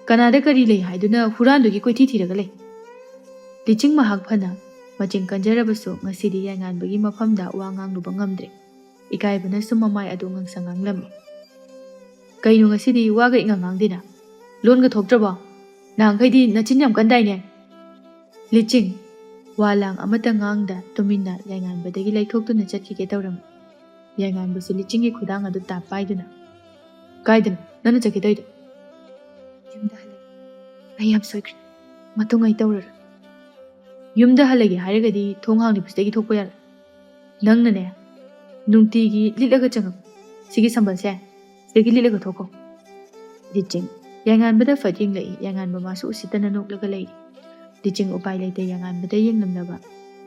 ꯀꯅꯥꯗ ꯀꯔꯤ ꯂꯩ ꯍꯥꯏꯗꯨꯅ ꯍꯨꯔꯥꯟꯗꯨꯒꯤ ꯀꯣꯏꯊꯤ ꯊꯤꯔꯒ ꯂꯩ꯫ ꯂꯤꯆꯤꯡ ꯃꯍꯥꯛ ꯐꯅ ꯃꯆꯤꯟ ꯀꯟꯖꯔꯕꯁꯨ ꯉꯁꯤꯗꯤ ꯌꯥꯏꯉꯥꯟꯕꯒꯤ ꯃꯐꯝꯗ ꯋꯥ ꯉꯥꯡꯂꯨꯕ ꯉꯝꯗ꯭ꯔꯦ꯫ ꯏꯀꯥꯏꯕꯅꯁꯨ ꯃꯃꯥꯏ ꯑꯗꯨ ꯉꯥꯡꯁꯪ ꯉꯥꯡꯂꯝꯃꯤ꯫ ꯀꯩꯅꯣ ꯉꯁꯤꯗꯤ ꯋꯥꯒ ꯏꯉꯥꯡ ꯉꯥꯡꯗꯦꯅ? ꯂꯣꯟꯒ ꯊꯣꯛꯇ꯭ꯔꯕꯣ? ꯅꯍꯥꯟꯈꯩꯗꯤ ꯅꯆꯤꯟ ꯌꯥꯝ ꯀꯟꯗꯥꯏꯅꯦ? ꯂꯤꯆꯤꯡ ꯋꯥ ꯂꯥꯡ ꯑꯃꯠꯇ ꯉꯥꯡꯗ ꯇꯨꯃꯤꯟꯅ ꯌꯥꯏꯉꯥꯟꯕꯗꯒꯤ ꯂꯩꯊꯣꯛꯇꯨꯅ ꯆꯠꯈꯤꯒꯦ ꯇꯧꯔꯝꯃꯤ꯫ ꯌꯥꯏꯉꯥꯟꯕꯁꯨ ꯂꯤꯆꯤꯡꯒꯤ ꯈꯨꯗꯥꯡ ꯑꯗꯨ ꯇꯥꯞ ꯄꯥꯏꯗꯨꯅ, ꯀꯥꯏꯗꯅꯣ ꯅꯪꯅ ꯆꯠꯀꯦ ꯇꯧꯔꯤꯗꯣ? ꯌꯨꯝꯗ ꯍꯜꯂꯒꯦ. ꯑꯩ ꯌꯥꯝ ꯁꯣꯏꯈ꯭ꯔꯦ. ꯃꯇꯨꯡ ꯑꯩ ꯇꯧꯔꯔꯣꯏ. ꯌꯨꯝꯗ ꯍꯜꯂꯒꯦ ꯍꯥꯏꯔꯒꯗꯤ ꯊꯣꯡ ꯍꯥꯡꯂꯤꯕꯁꯤꯗꯒꯤ ꯊꯣꯛꯄ ꯌꯥꯔꯣꯏ. ꯅꯪꯅꯅꯦ ꯅꯨꯡꯇꯤꯒꯤ ꯂꯤꯠꯂꯒ ꯆꯪꯉꯛꯄ ꯁꯤꯒꯤ ꯁꯝꯕꯜꯁꯦ ꯁꯤꯗꯒꯤ ꯂꯤꯠꯂꯒ ꯊꯣꯛꯈꯣ. ꯂꯤꯆꯤꯡ ꯌꯥꯏꯉꯥꯟꯕꯗ ꯐꯠ ꯌꯦꯡꯂꯛꯏ꯫ ꯌꯥꯏꯉꯥꯟꯕ ꯃꯥꯁꯨ ꯎꯁꯤꯠꯇꯅ ꯅꯣꯛꯂꯒ ꯂꯩꯔꯤ꯫ ꯂꯤꯆꯤꯡ ꯎꯄꯥꯏ ꯂꯩꯇꯦ ꯌꯥꯏꯉꯥꯟꯕꯗ ꯌꯦꯡꯂꯝꯂꯕ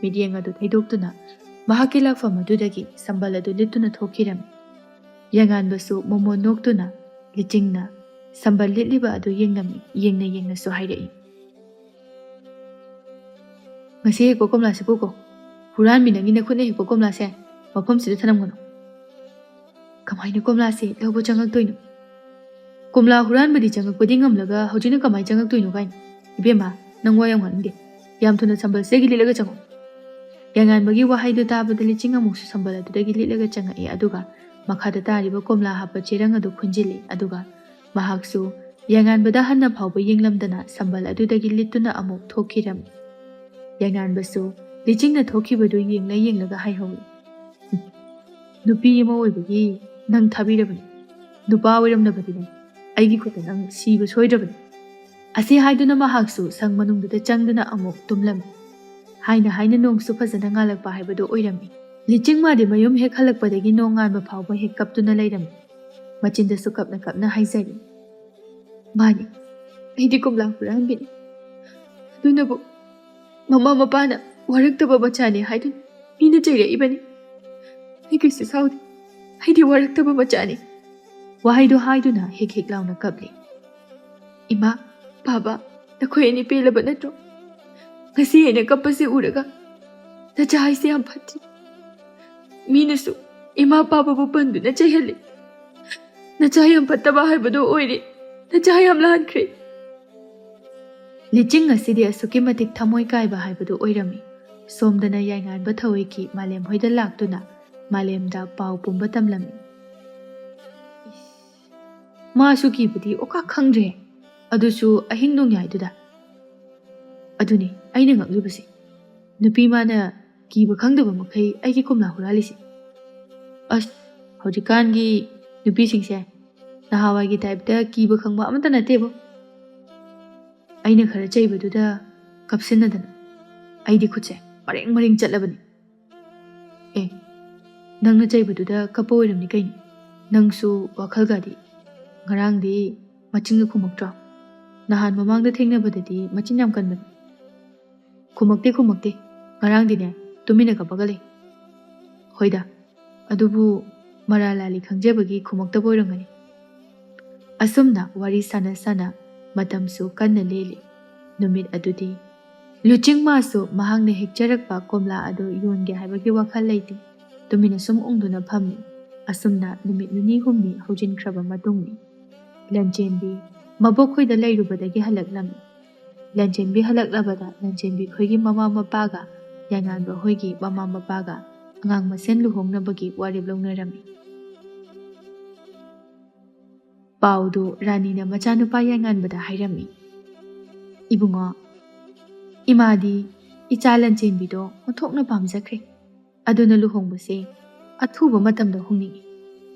ꯃꯤꯠꯌꯦꯡ ꯑꯗꯨ ꯊꯩꯗꯣꯛꯇꯨꯅ ꯃꯍꯥꯛꯀꯤ ꯂꯥꯛꯐꯝ ꯑꯗꯨꯗꯒꯤ ꯁꯝꯕꯜ ꯑꯗꯨ ꯂꯤꯠꯇꯨꯅ ꯊꯣꯛꯈꯤꯔꯝꯃꯤ꯫ ꯌꯥꯏꯉꯥꯟꯕꯁꯨ ꯃꯣꯃꯣꯟ ꯅꯣꯛꯇꯨꯅ ꯂꯤꯆꯤꯡꯅ ꯁꯝꯕꯜ ꯂꯤꯠꯂꯤꯕ ꯑꯗꯨ ꯌꯦꯡꯂꯝꯃꯤ꯫ ꯌꯦꯡꯅ ꯌꯦꯡꯅꯁꯨ ꯍꯥꯏꯔꯛꯏ, ꯉꯁꯤ ꯍꯦꯛꯄ ꯀꯣꯝꯂꯥꯁꯦ ꯄꯨꯀꯣ. ꯍꯨꯔꯥꯟꯕꯤ ꯅꯪꯒꯤ ꯅꯈꯨꯠꯅ ꯍꯦꯛꯄ ꯀꯣꯝꯂꯥꯁꯦ ꯃꯐꯝꯁꯤꯗ ꯊꯅꯝꯒꯅꯨ. ꯀꯃꯥꯏꯅ ꯀꯣꯝꯂꯥꯁꯦ ꯂꯧꯕ ꯆꯪꯉꯛꯇꯣꯏꯅꯣ? ꯀꯣꯝꯂꯥ ꯍꯨꯔꯥꯟꯕꯗꯤ ꯆꯪꯉꯛꯄꯗꯤ ꯉꯝꯂꯒ ꯍꯧꯖꯤꯛꯅ ꯀꯃꯥꯏꯅ ꯆꯪꯉꯛꯇꯣꯏꯅꯣ ꯀꯥꯏꯅ? ꯏꯕꯦꯝꯃ ꯅꯪ ꯋꯥ ꯌꯥꯝ ꯉꯥꯡꯅꯤꯡꯗꯦ. ꯌꯥꯝ ꯊꯨꯅ ꯁꯝꯕꯜꯁꯤꯗꯒꯤ ꯂꯤꯠꯂꯒ ꯆꯪꯉꯛꯎ. ꯌꯥꯏꯉꯥꯟꯕꯒꯤ ꯋꯥꯍꯩꯗꯨ ꯇꯥꯕꯗ ꯂꯤꯆꯤꯡ ꯑꯃꯨꯛꯁꯨ ꯁꯝꯕꯜ ꯑꯗꯨꯗꯒꯤ ꯂꯤꯠꯂꯒ ꯆꯪꯉꯛꯏ꯫ ꯑꯗꯨꯒ ꯃꯈꯥꯗ ꯇꯥꯔꯤꯕ ꯀꯣꯝꯂꯥ ꯍꯥꯞꯄ ꯆꯦꯔꯪ ꯑꯗꯨ ꯈꯨꯟꯖꯤꯜꯂꯤ꯫ ꯑꯗꯨꯒ ꯃꯍꯥꯛꯁꯨ ꯌꯥꯏꯉꯥꯟꯕꯗ ꯍꯟꯅ ꯐꯥꯎꯕ ꯌꯦꯡꯂꯝꯗꯅ ꯁꯝꯕꯜ ꯑꯗꯨꯗꯒꯤ ꯂꯤꯠꯇꯨꯅ ꯑꯃꯨꯛ ꯊꯣꯛꯈꯤꯔꯝꯃꯤ꯫ ꯌꯥꯏꯉꯥꯟꯕꯁꯨ ꯂꯤꯆꯤꯡꯅ ꯊꯣꯛꯈꯤꯕꯗꯨ ꯌꯦꯡꯂ ꯌꯦꯡꯂꯒ ꯍꯥꯏꯍꯧꯏ, ꯅꯨꯄꯤ ꯑꯃ ꯑꯣꯏꯕꯒꯤ ꯅꯪ ꯊꯥꯕꯤꯔꯕꯅꯤ. ꯅꯨꯄꯥ ꯑꯣꯏꯔꯝꯂꯕꯗꯤꯅꯦ ꯑꯩꯒꯤ ꯈꯨꯠꯇ ꯅꯪ ꯁꯤꯕ ꯁꯣꯏꯗ꯭ꯔꯕꯅꯤ. ꯑꯁꯤ ꯍꯥꯏꯗꯨꯅ ꯃꯍꯥꯛꯁꯨ ꯁꯪ ꯃꯅꯨꯡꯗꯨꯗ ꯆꯪꯗꯨꯅ ꯑꯃꯨꯛ ꯇꯨꯝꯂꯝꯃꯤ꯫ ꯍꯥꯏꯅ ꯍꯥꯏꯅ ꯅꯣꯡꯁꯨ ꯐꯖꯅ ꯉꯥꯜꯂꯛꯄ ꯍꯥꯏꯕꯗꯨ ꯑꯣꯏꯔꯝꯃꯤ꯫ ꯂꯤꯆꯤꯡ ꯃꯥꯗꯤ ꯃꯌꯨꯝ ꯍꯦꯛ ꯍꯜꯂꯛꯄꯗꯒꯤ ꯅꯣꯡ ꯉꯥꯟꯕ ꯐꯥꯎꯕ ꯍꯦꯛ ꯀꯞꯇꯨꯅ ꯂꯩꯔꯝꯃꯤ꯫ ꯃꯆꯤꯟꯗꯁꯨ ꯀꯞꯅ ꯀꯞꯅ ꯍꯥꯏꯖꯔꯤ, ꯃꯥꯅꯤ, ꯑꯩꯗꯤ ꯀꯣꯝꯂꯥ ꯍꯨꯔꯥꯟꯕꯤꯅꯤ. ꯑꯗꯨꯅꯕꯨ ꯃꯃꯥ ꯃꯄꯥꯅ ꯋꯥꯔꯛꯇꯕ ꯃꯆꯥꯅꯤ ꯍꯥꯏꯗꯨꯅ ꯃꯤꯅ ꯆꯩꯔꯛꯏꯕꯅꯤ. ꯑꯩ ꯀꯩꯁꯨ ꯁꯥꯎꯗꯦ. ꯑꯩꯗꯤ ꯋꯥꯔꯛꯇꯕ ꯃꯆꯥꯅꯤ. ꯋꯥꯍꯩꯗꯨ ꯍꯥꯏꯗꯨꯅ ꯍꯦꯛ ꯍꯦꯛ ꯂꯥꯎꯅ ꯀꯞꯂꯤ꯫ ꯏꯃꯥ, ꯕꯥꯕꯥ, ꯅꯈꯣꯏ ꯑꯅꯤ ꯄꯦꯜꯂꯕ ꯅꯠꯇ꯭ꯔꯣ? ꯉꯁꯤ ꯑꯩꯅ ꯀꯞꯄꯁꯤ ꯎꯔꯒ ꯅꯆꯥ ꯍꯥꯏꯁꯦ ꯌꯥꯝ ꯐꯠꯇꯦ. ꯃꯤꯅꯁꯨ ꯏꯃꯥ ꯄꯥꯕꯕꯨ ꯄꯟꯗꯨꯅ ꯆꯩꯍꯜꯂꯤ. ꯅꯆꯥ ꯌꯥꯝ ꯐꯠꯇꯕ ꯍꯥꯏꯕꯗꯨ ꯑꯣꯏꯔꯦ. ꯅꯆꯥ ꯌꯥꯝ ꯂꯥꯟꯈ꯭ꯔꯦ. ꯂꯤꯆꯤꯡ ꯑꯁꯤꯗꯤ ꯑꯁꯨꯛꯀꯤ ꯃꯇꯤꯛ ꯊꯃꯣꯏ ꯀꯥꯏꯕ ꯍꯥꯏꯕꯗꯨ ꯑꯣꯏꯔꯝꯃꯤ꯫ ꯁꯣꯝꯗꯅ ꯌꯥꯏꯉꯥꯟꯕ ꯊꯋꯣꯏꯒꯤ ꯃꯥꯂꯦꯝ ꯍꯣꯏꯗ ꯂꯥꯛꯇꯨꯅ ꯃꯥꯂꯦꯝꯗ ꯄꯥꯎ ꯄꯨꯝꯕ ꯇꯝꯂꯝꯃꯤ꯫ ꯃꯥꯁꯨ ꯀꯤꯕꯗꯤ ꯑꯣꯀꯥ ꯈꯪꯗ꯭ꯔꯦ, ꯑꯗꯨꯁꯨ ꯑꯍꯤꯡ ꯅꯣꯡꯌꯥꯏꯗꯨꯗ. ꯑꯗꯨꯅꯤ ꯑꯩꯅ ꯉꯛꯂꯤꯕꯁꯦ. ꯅꯨꯄꯤ ꯃꯥꯅ ꯀꯤꯕ ꯈꯪꯗꯕ ꯃꯈꯩ ꯑꯩꯒꯤ ꯀꯣꯝꯂꯥ ꯍꯨꯔꯥꯜꯂꯤꯁꯤ. ꯑꯁ, ꯍꯧꯖꯤꯛꯀꯥꯟꯒꯤ ꯅꯨꯄꯤꯁꯤꯡꯁꯦ ꯅꯍꯥꯟꯋꯥꯏꯒꯤ ꯇꯥꯏꯞꯇ ꯀꯤꯕ ꯈꯪꯕ ꯑꯃꯠꯇ ꯅꯠꯇꯦꯕꯣ. ꯑꯩꯅ ꯈꯔ ꯆꯩꯕꯗꯨꯗ ꯀꯞꯁꯤꯟꯅꯗꯅ ꯑꯩꯗꯤ ꯈꯨꯠꯁꯦ ꯃꯔꯦꯡ ꯃꯔꯦꯡ ꯆꯠꯂꯕꯅꯤ. ꯑꯦ, ꯅꯪꯅ ꯆꯩꯕꯗꯨꯗ ꯀꯞꯄ ꯑꯣꯏꯔꯝꯅꯤ ꯀꯩꯅꯣ. ꯅꯪꯁꯨ ꯋꯥꯈꯜꯒꯗꯤ ꯉꯔꯥꯡꯗꯤ ꯃꯆꯤꯟꯒ ꯈꯨꯝꯃꯛꯇ꯭ꯔꯣ? ꯅꯍꯥꯟ ꯃꯃꯥꯡꯗ ꯊꯦꯡꯅꯕꯗꯗꯤ ꯃꯆꯤꯟ ꯌꯥꯝ ꯀꯟꯕꯅꯤ. ꯈꯨꯝꯃꯛꯇꯦ. ꯉꯔꯥꯡꯗꯤꯅꯦ ꯇꯨꯃꯤꯟꯅ ꯀꯞꯄꯒ ꯂꯩ. ꯍꯣꯏꯗ, ꯑꯗꯨꯕꯨ ꯃꯔꯥꯜ ꯂꯥꯜꯂꯤ ꯈꯪꯖꯕꯒꯤ ꯈꯨꯝꯃꯛꯇꯕ ꯑꯣꯏꯔꯝꯒꯅꯤ. ꯑꯁꯨꯝꯅ ꯋꯥꯔꯤ ꯁꯥꯟꯅ ꯁꯥꯟꯅ ꯃꯇꯝꯁꯨ ꯀꯟꯅ ꯂꯦꯜꯂꯤ꯫ ꯅꯨꯃꯤꯠ ꯑꯗꯨꯗꯤ ꯂꯨꯆꯤꯡ ꯃꯥꯁꯨ ꯃꯍꯥꯛꯅ ꯍꯦꯛꯆꯔꯛꯄ ꯀꯣꯝꯂꯥ ꯑꯗꯨ ꯌꯣꯟꯒꯦ ꯍꯥꯏꯕꯒꯤ ꯋꯥꯈꯜ ꯂꯩꯇꯦ. ꯇꯨꯃꯤꯟꯅ ꯁꯨꯝ ꯎꯪꯗꯨꯅ ꯐꯝꯃꯤ꯫ ꯑꯁꯨꯝꯅ ꯅꯨꯃꯤꯠ ꯅꯤꯅꯤ ꯍꯨꯝꯅꯤ ꯍꯧꯖꯤꯟꯈ꯭ꯔꯕ ꯃꯇꯨꯡꯅꯤ ꯂꯟꯆꯦꯟꯕꯤ ꯃꯕꯣꯛꯈꯣꯏꯗ ꯂꯩꯔꯨꯕꯗꯒꯤ ꯍꯜꯂꯛꯂꯝꯃꯤ꯫ ꯂꯟꯆꯦꯟꯕꯤ ꯍꯜꯂꯛꯂꯕꯗ ꯂꯟꯆꯦꯟꯕꯤ ꯈꯣꯏꯒꯤ ꯃꯃꯥ ꯃꯄꯥꯒ ꯌꯥꯏꯉꯥꯟꯕ ꯍꯣꯏꯒꯤ ꯃꯃꯥ ꯃꯄꯥꯒ ꯑꯉꯥꯡ ꯃꯁꯦꯟ ꯂꯨꯍꯣꯡꯅꯕꯒꯤ ꯋꯥꯔꯦꯞ ꯂꯧꯅꯔꯝꯃꯤ꯫ ꯄꯥꯎꯗꯨ ꯔꯥꯅꯤꯅ ꯃꯆꯥꯅꯨꯄꯥ ꯌꯥꯏꯉꯥꯟꯕꯗ ꯍꯥꯏꯔꯝꯃꯤ꯫ ꯏꯕꯨꯡꯉꯣ, ꯏꯃꯥꯗꯤ ꯏꯆꯥ ꯂꯟꯆꯦꯟꯕꯤꯗꯣ ꯑꯣꯟꯊꯣꯛꯅ ꯄꯥꯝꯖꯈ꯭ꯔꯦ. ꯑꯗꯨꯅ ꯂꯨꯍꯣꯡꯕꯁꯦ ꯑꯊꯨꯕ ꯃꯇꯝꯗ ꯍꯣꯡꯅꯤꯡꯏ꯫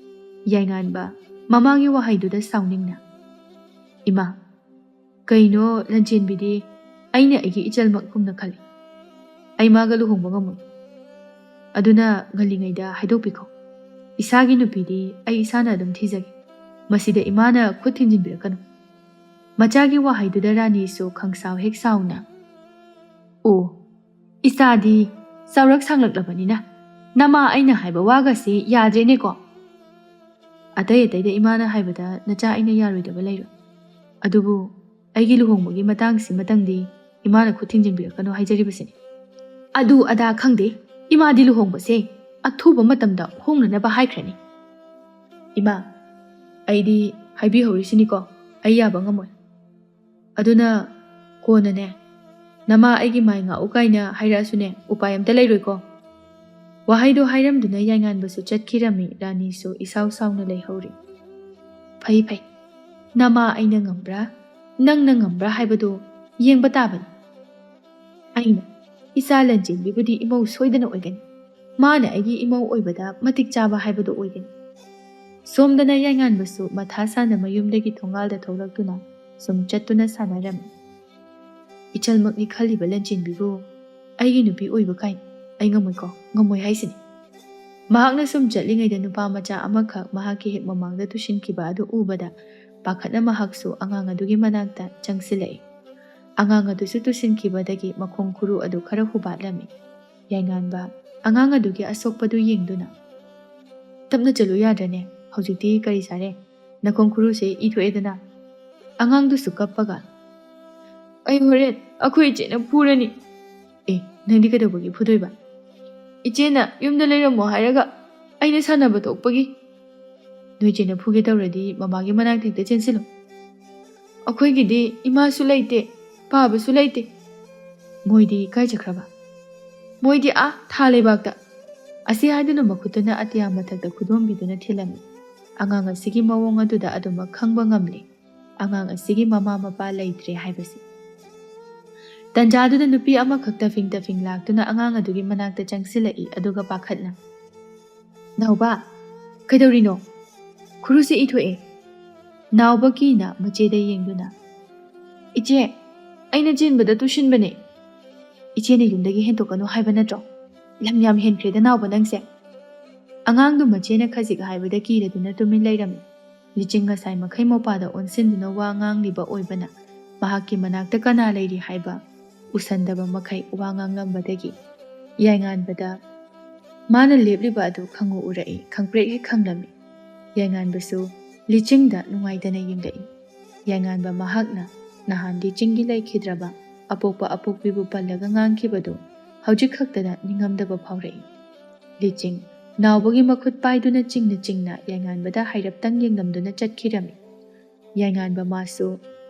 ꯌꯥꯏꯉꯥꯟꯕ ꯃꯃꯥꯒꯤ ꯋꯥꯍꯩꯗꯨꯗ ꯁꯥꯎꯅꯤꯡꯅ, ꯏꯃꯥ, ꯀꯩꯅꯣ ꯂꯟꯆꯦꯟꯕꯤꯗꯤ ꯑꯩꯅ ꯑꯩꯒꯤ ꯏꯆꯜꯃꯛꯒꯨꯝꯅ ꯈꯜꯂꯤ. ꯑꯩ ꯃꯥꯒ ꯂꯨꯍꯣꯡꯕ ꯉꯝꯃꯣꯏ. ꯑꯗꯨꯅ ꯉꯜꯂꯤꯉꯩꯗ ꯍꯥꯏꯗꯣꯛꯄꯤꯈꯣ. ꯏꯁꯥꯒꯤ ꯅꯨꯄꯤꯗꯤ ꯑꯩ ꯏꯁꯥꯅ ꯑꯗꯨꯝ ꯊꯤꯖꯒꯦ. ꯃꯁꯤꯗ ꯏꯃꯥꯅ ꯈꯨꯠ ꯊꯤꯡꯖꯤꯟꯕꯤꯔꯛꯀꯅꯨ. ꯃꯆꯥꯒꯤ ꯋꯥꯍꯩꯗꯨꯗ ꯔꯥꯅꯤꯁꯨ ꯈꯪꯁꯥꯎ ꯍꯦꯛ ꯁꯥꯎꯅ, ꯑꯣ, ꯏꯆꯥꯗꯤ ꯆꯥꯎꯔꯛ ꯁꯥꯡꯂꯛꯂꯕꯅꯤꯅ ꯅꯃꯥ ꯑꯩꯅ ꯍꯥꯏꯕ ꯋꯥꯒꯁꯤ ꯌꯥꯗ꯭ꯔꯦꯅꯦꯀꯣ. ꯑꯇꯩꯗ ꯏꯃꯥꯅ ꯍꯥꯏꯕꯗ ꯅꯆꯥ ꯑꯩꯅ ꯌꯥꯔꯣꯏꯗꯕ ꯂꯩꯔꯣꯏ. ꯑꯗꯨꯕꯨ ꯑꯩꯒꯤ ꯂꯨꯍꯣꯡꯕꯒꯤ ꯃꯇꯥꯡꯗꯤ ꯏꯃꯥꯅ ꯈꯨꯠ ꯊꯤꯡꯖꯤꯟꯕꯤꯔꯛꯀꯅꯨ ꯍꯥꯏꯖꯔꯤꯕꯁꯤꯅꯤ. ꯑꯗꯨ ꯑꯗꯥ ꯈꯪꯗꯦ. ꯏꯃꯥꯗꯤ ꯂꯨꯍꯣꯡꯕꯁꯦ ꯑꯊꯨꯕ ꯃꯇꯝꯗ ꯍꯣꯡꯅꯅꯕ ꯍꯥꯏꯈ꯭ꯔꯅꯤ. ꯏꯃꯥ, ꯑꯩꯗꯤ ꯍꯥꯏꯕꯤꯍꯧꯔꯤꯁꯤꯅꯤꯀꯣ, ꯑꯩ ꯌꯥꯕ ꯉꯝꯃꯣꯏ. ꯑꯗꯨꯅ ꯀꯣꯟꯅꯅꯦ ꯅꯃꯥ ꯑꯩꯒꯤ ꯃꯥꯏ ꯉꯥꯛꯎ ꯀꯥꯏꯅ ꯍꯥꯏꯔꯛꯑꯁꯨꯅꯦ ꯎꯄꯥꯏ ꯑꯝꯇ ꯂꯩꯔꯣꯏꯀꯣ. ꯋꯥꯍꯩꯗꯣ ꯍꯥꯏꯔꯝꯗꯨꯅ ꯌꯥꯏꯉꯥꯟꯕꯁꯨ ꯆꯠꯈꯤꯔꯝꯃꯤ, ꯔꯥꯅꯤꯁꯨ ꯏꯁꯥꯎ ꯁꯥꯎꯅ ꯂꯩꯍꯧꯔꯤ꯫ ꯐꯩ ꯐꯩ, ꯅꯃꯥ ꯑꯩꯅ ꯉꯝꯕ꯭ꯔꯥ ꯅꯪꯅ ꯉꯝꯕ꯭ꯔꯥ ꯍꯥꯏꯕꯗꯣ ꯌꯦꯡꯕ ꯇꯥꯕꯅꯤ꯫ ꯑꯩꯅ ꯏꯆꯥ ꯂꯟꯆꯦꯟꯕꯤꯕꯨꯗꯤ ꯏꯃꯧ ꯁꯣꯏꯗꯅ ꯑꯣꯏꯒꯅꯤ, ꯃꯥꯅ ꯑꯩꯒꯤ ꯏꯃꯧ ꯑꯣꯏꯕꯗ ꯃꯇꯤꯛ ꯆꯥꯕ ꯍꯥꯏꯕꯗꯣ ꯑꯣꯏꯒꯅꯤ꯫ ꯁꯣꯝꯗꯅ ꯌꯥꯏꯉꯥꯟꯕꯁꯨ ꯃꯊꯥ ꯁꯥꯅ ꯃꯌꯨꯝꯗꯒꯤ ꯊꯣꯡꯒꯥꯜꯗ ꯊꯣꯛꯂꯛꯇꯨꯅ ꯁꯨꯝ ꯆꯠꯇꯨꯅ ꯁꯥꯟꯅꯔꯝꯃꯤ꯫ ꯏꯆꯜꯃꯛꯅꯤ ꯈꯜꯂꯤꯕ ꯂꯟꯆꯦꯟꯕꯤꯕꯨ ꯑꯩꯒꯤ ꯅꯨꯄꯤ ꯑꯣꯏꯕ ꯀꯥꯏꯅ ꯑꯩ ꯉꯝꯃꯣꯏꯀꯣ, ꯉꯝꯃꯣꯏ ꯍꯥꯏꯁꯤꯅꯤ꯫ ꯃꯍꯥꯛꯅ ꯁꯨꯝ ꯆꯠꯂꯤꯉꯩꯗ ꯅꯨꯄꯥ ꯃꯆꯥ ꯑꯃꯈꯛ ꯃꯍꯥꯛꯀꯤ ꯍꯦꯛ ꯃꯃꯥꯡꯗ ꯇꯨꯁꯤꯟꯈꯤꯕ ꯑꯗꯨ ꯎꯕꯗ ꯄꯥꯈꯠꯅ ꯃꯍꯥꯛꯁꯨ ꯑꯉꯥꯡ ꯑꯗꯨꯒꯤ ꯃꯅꯥꯛꯇ ꯆꯪꯁꯤꯜꯂꯛꯏ꯫ ꯑꯉꯥꯡ ꯑꯗꯨꯁꯨ ꯇꯨꯁꯤꯟꯈꯤꯕꯗꯒꯤ ꯃꯈꯣꯡ ꯈꯨꯔꯨ ꯑꯗꯨ ꯈꯔ ꯍꯨꯕꯥꯠꯂꯝꯃꯤ꯫ ꯌꯥꯏꯉꯥꯟꯕ ꯑꯉꯥꯡ ꯑꯗꯨꯒꯤ ꯑꯁꯣꯛꯄꯗꯨ ꯌꯦꯡꯗꯨꯅ, ꯇꯞꯅ ꯆꯠꯂꯨ ꯌꯥꯗ꯭ꯔꯅꯦ, ꯍꯧꯖꯤꯛꯇꯤ ꯀꯔꯤ ꯆꯥꯔꯦ, ꯅꯈꯣꯡ ꯈꯨꯔꯨꯁꯦ ꯏ ꯊꯣꯛꯑꯦꯗꯅ꯫ ꯑꯉꯥꯡꯗꯨꯁꯨ ꯀꯞꯄꯒ, ꯑꯩ ꯍꯣꯔꯦꯟ ꯑꯩꯈꯣꯏ ꯏꯆꯦꯅ ꯐꯨꯔꯅꯤ꯫ ꯑꯦ, ꯅꯪꯗꯤ ꯀꯩꯗꯧꯕꯒꯤ ꯐꯨꯗꯣꯏꯕ? ꯏꯆꯦꯅ ꯌꯨꯝꯗ ꯂꯩꯔꯝꯃꯣ ꯍꯥꯏꯔꯒ ꯑꯩꯅ ꯁꯥꯟꯅꯕ ꯊꯣꯛꯄꯒꯤ꯫ ꯅꯣꯏ ꯏꯆꯦꯅ ꯐꯨꯒꯦ ꯇꯧꯔꯗꯤ ꯃꯃꯥꯒꯤ ꯃꯅꯥꯛꯇ ꯍꯦꯛꯇ ꯆꯦꯟꯁꯤꯜꯂꯨ꯫ ꯑꯩꯈꯣꯏꯒꯤꯗꯤ ꯏꯃꯥꯁꯨ ꯂꯩꯇꯦ, ꯄꯥꯕꯁꯨ ꯂꯩꯇꯦ꯫ ꯃꯣꯏꯗꯤ ꯀꯥꯏ ꯆꯠꯈ꯭ꯔꯕ? ꯃꯣꯏꯗꯤ ꯊꯥ ꯂꯩꯕꯥꯛꯇ꯫ ꯑꯁꯤ ꯍꯥꯏꯗꯨꯅ ꯃꯈꯨꯠꯇꯨꯅ ꯑꯇꯤꯌꯥ ꯃꯊꯛꯇ ꯈꯨꯗꯣꯝꯕꯤꯗꯨꯅ ꯊꯤꯜꯂꯝꯃꯤ꯫ ꯑꯉꯥꯡ ꯑꯁꯤꯒꯤ ꯃꯑꯣꯡ ꯑꯗꯨꯗ ꯑꯗꯨꯃꯛ ꯈꯪꯕ ꯉꯝꯂꯤ ꯑꯉꯥꯡ ꯑꯁꯤꯒꯤ ꯃꯃꯥ ꯃꯄꯥ ꯂꯩꯇ꯭ꯔꯦ ꯍꯥꯏꯕꯁꯤ꯫ ꯇꯟꯖꯥꯗꯨꯗ ꯅꯨꯄꯤ ꯑꯃꯈꯛ ꯇꯐꯤꯡ ꯇꯐꯤꯡ ꯂꯥꯛꯇꯨꯅ ꯑꯉꯥꯡ ꯑꯗꯨꯒꯤ ꯃꯅꯥꯛꯇ ꯆꯪꯁꯤꯜꯂꯛꯏ, ꯑꯗꯨꯒ ꯄꯥꯈꯠꯅ, ꯅꯥꯎꯕ, ꯀꯩꯗꯧꯔꯤꯅꯣ? ꯈꯨꯔꯨꯁꯦ ꯏ ꯊꯣꯛꯑꯦ꯫ ꯅꯥꯎꯕ ꯀꯤꯅ ꯃꯆꯦꯗ ꯌꯦꯡꯗꯨꯅ, ꯏꯆꯦ, ꯑꯩꯅ ꯆꯦꯟꯕꯗ ꯇꯨꯁꯤꯟꯕꯅꯦ꯫ ꯏꯆꯦꯅ ꯌꯨꯝꯗꯒꯤ ꯍꯦꯟꯇꯣꯛꯀꯅꯨ ꯍꯥꯏꯕ ꯅꯠꯇ꯭ꯔꯣ? ꯂꯝ ꯌꯥꯝ ꯍꯦꯟꯈ꯭ꯔꯦꯗ ꯅꯥꯎꯕ ꯅꯪꯁꯦ꯫ ꯑꯉꯥꯡꯗꯨ ꯃꯆꯦꯅ ꯈꯖꯤꯛ ꯍꯥꯏꯕꯗ ꯀꯤꯔꯗꯨꯅ ꯇꯨꯃꯤꯟ ꯂꯩꯔꯝꯃꯤ꯫ ꯂꯤꯆꯤꯡ ꯉꯁꯥꯏ ꯃꯈꯩ ꯃꯄꯥꯗ ꯑꯣꯟꯁꯤꯟꯗꯨꯅ ꯋꯥ ꯉꯥꯡꯂꯤꯕ ꯑꯣꯏꯕꯅ ꯃꯍꯥꯛꯀꯤ ꯃꯅꯥꯛꯇ ꯀꯅꯥ ꯂꯩꯔꯤ ꯍꯥꯏꯕ ꯎꯁꯟꯗꯕ ꯃꯈꯩ ꯋꯥ ꯉꯥꯡꯂꯝꯕꯗꯒꯤ ꯌꯥꯏꯉꯥꯟꯕꯗ ꯃꯥꯅ ꯂꯦꯞꯂꯤꯕ ꯑꯗꯨ ꯈꯪꯎ ꯎꯔꯛꯏ, ꯈꯪꯄ꯭ꯔꯦꯛ ꯈꯪꯂꯝꯃꯤ꯫ ꯌꯥꯏꯉꯥꯟꯕꯁꯨ ꯂꯤꯆꯤꯡꯗ ꯅꯨꯡꯉꯥꯏꯇꯅ ꯌꯦꯡꯂꯛꯏ꯫ ꯌꯥꯏꯉꯥꯟꯕ ꯃꯍꯥꯛꯅ ꯅꯍꯥꯟ ꯂꯤꯆꯤꯡꯒꯤ ꯂꯩꯈꯤꯗ꯭ꯔꯕ ꯑꯄꯣꯛꯄ ꯑꯄꯣꯛꯄꯤꯕꯨ ꯄꯜꯂꯒ ꯉꯥꯡꯈꯤꯕꯗꯨ ꯍꯧꯖꯤꯛ ꯈꯛꯇꯗ ꯅꯤꯡꯉꯝꯗꯕ ꯐꯥꯎꯔꯛꯏ꯫ ꯂꯤꯆꯤꯡ ꯅꯥꯎꯕꯒꯤ ꯃꯈꯨꯠ ꯄꯥꯏꯗꯨꯅ ꯆꯤꯡꯅ ꯆꯤꯡꯅ ꯌꯥꯏꯉꯥꯟꯕꯗ ꯍꯥꯏꯔꯞꯇꯪ ꯌꯦꯡꯂꯝꯗꯨꯅ ꯆꯠꯈꯤꯔꯝꯃꯤ꯫ ꯌꯥꯏꯉꯥꯟꯕ ꯃꯥꯁꯨ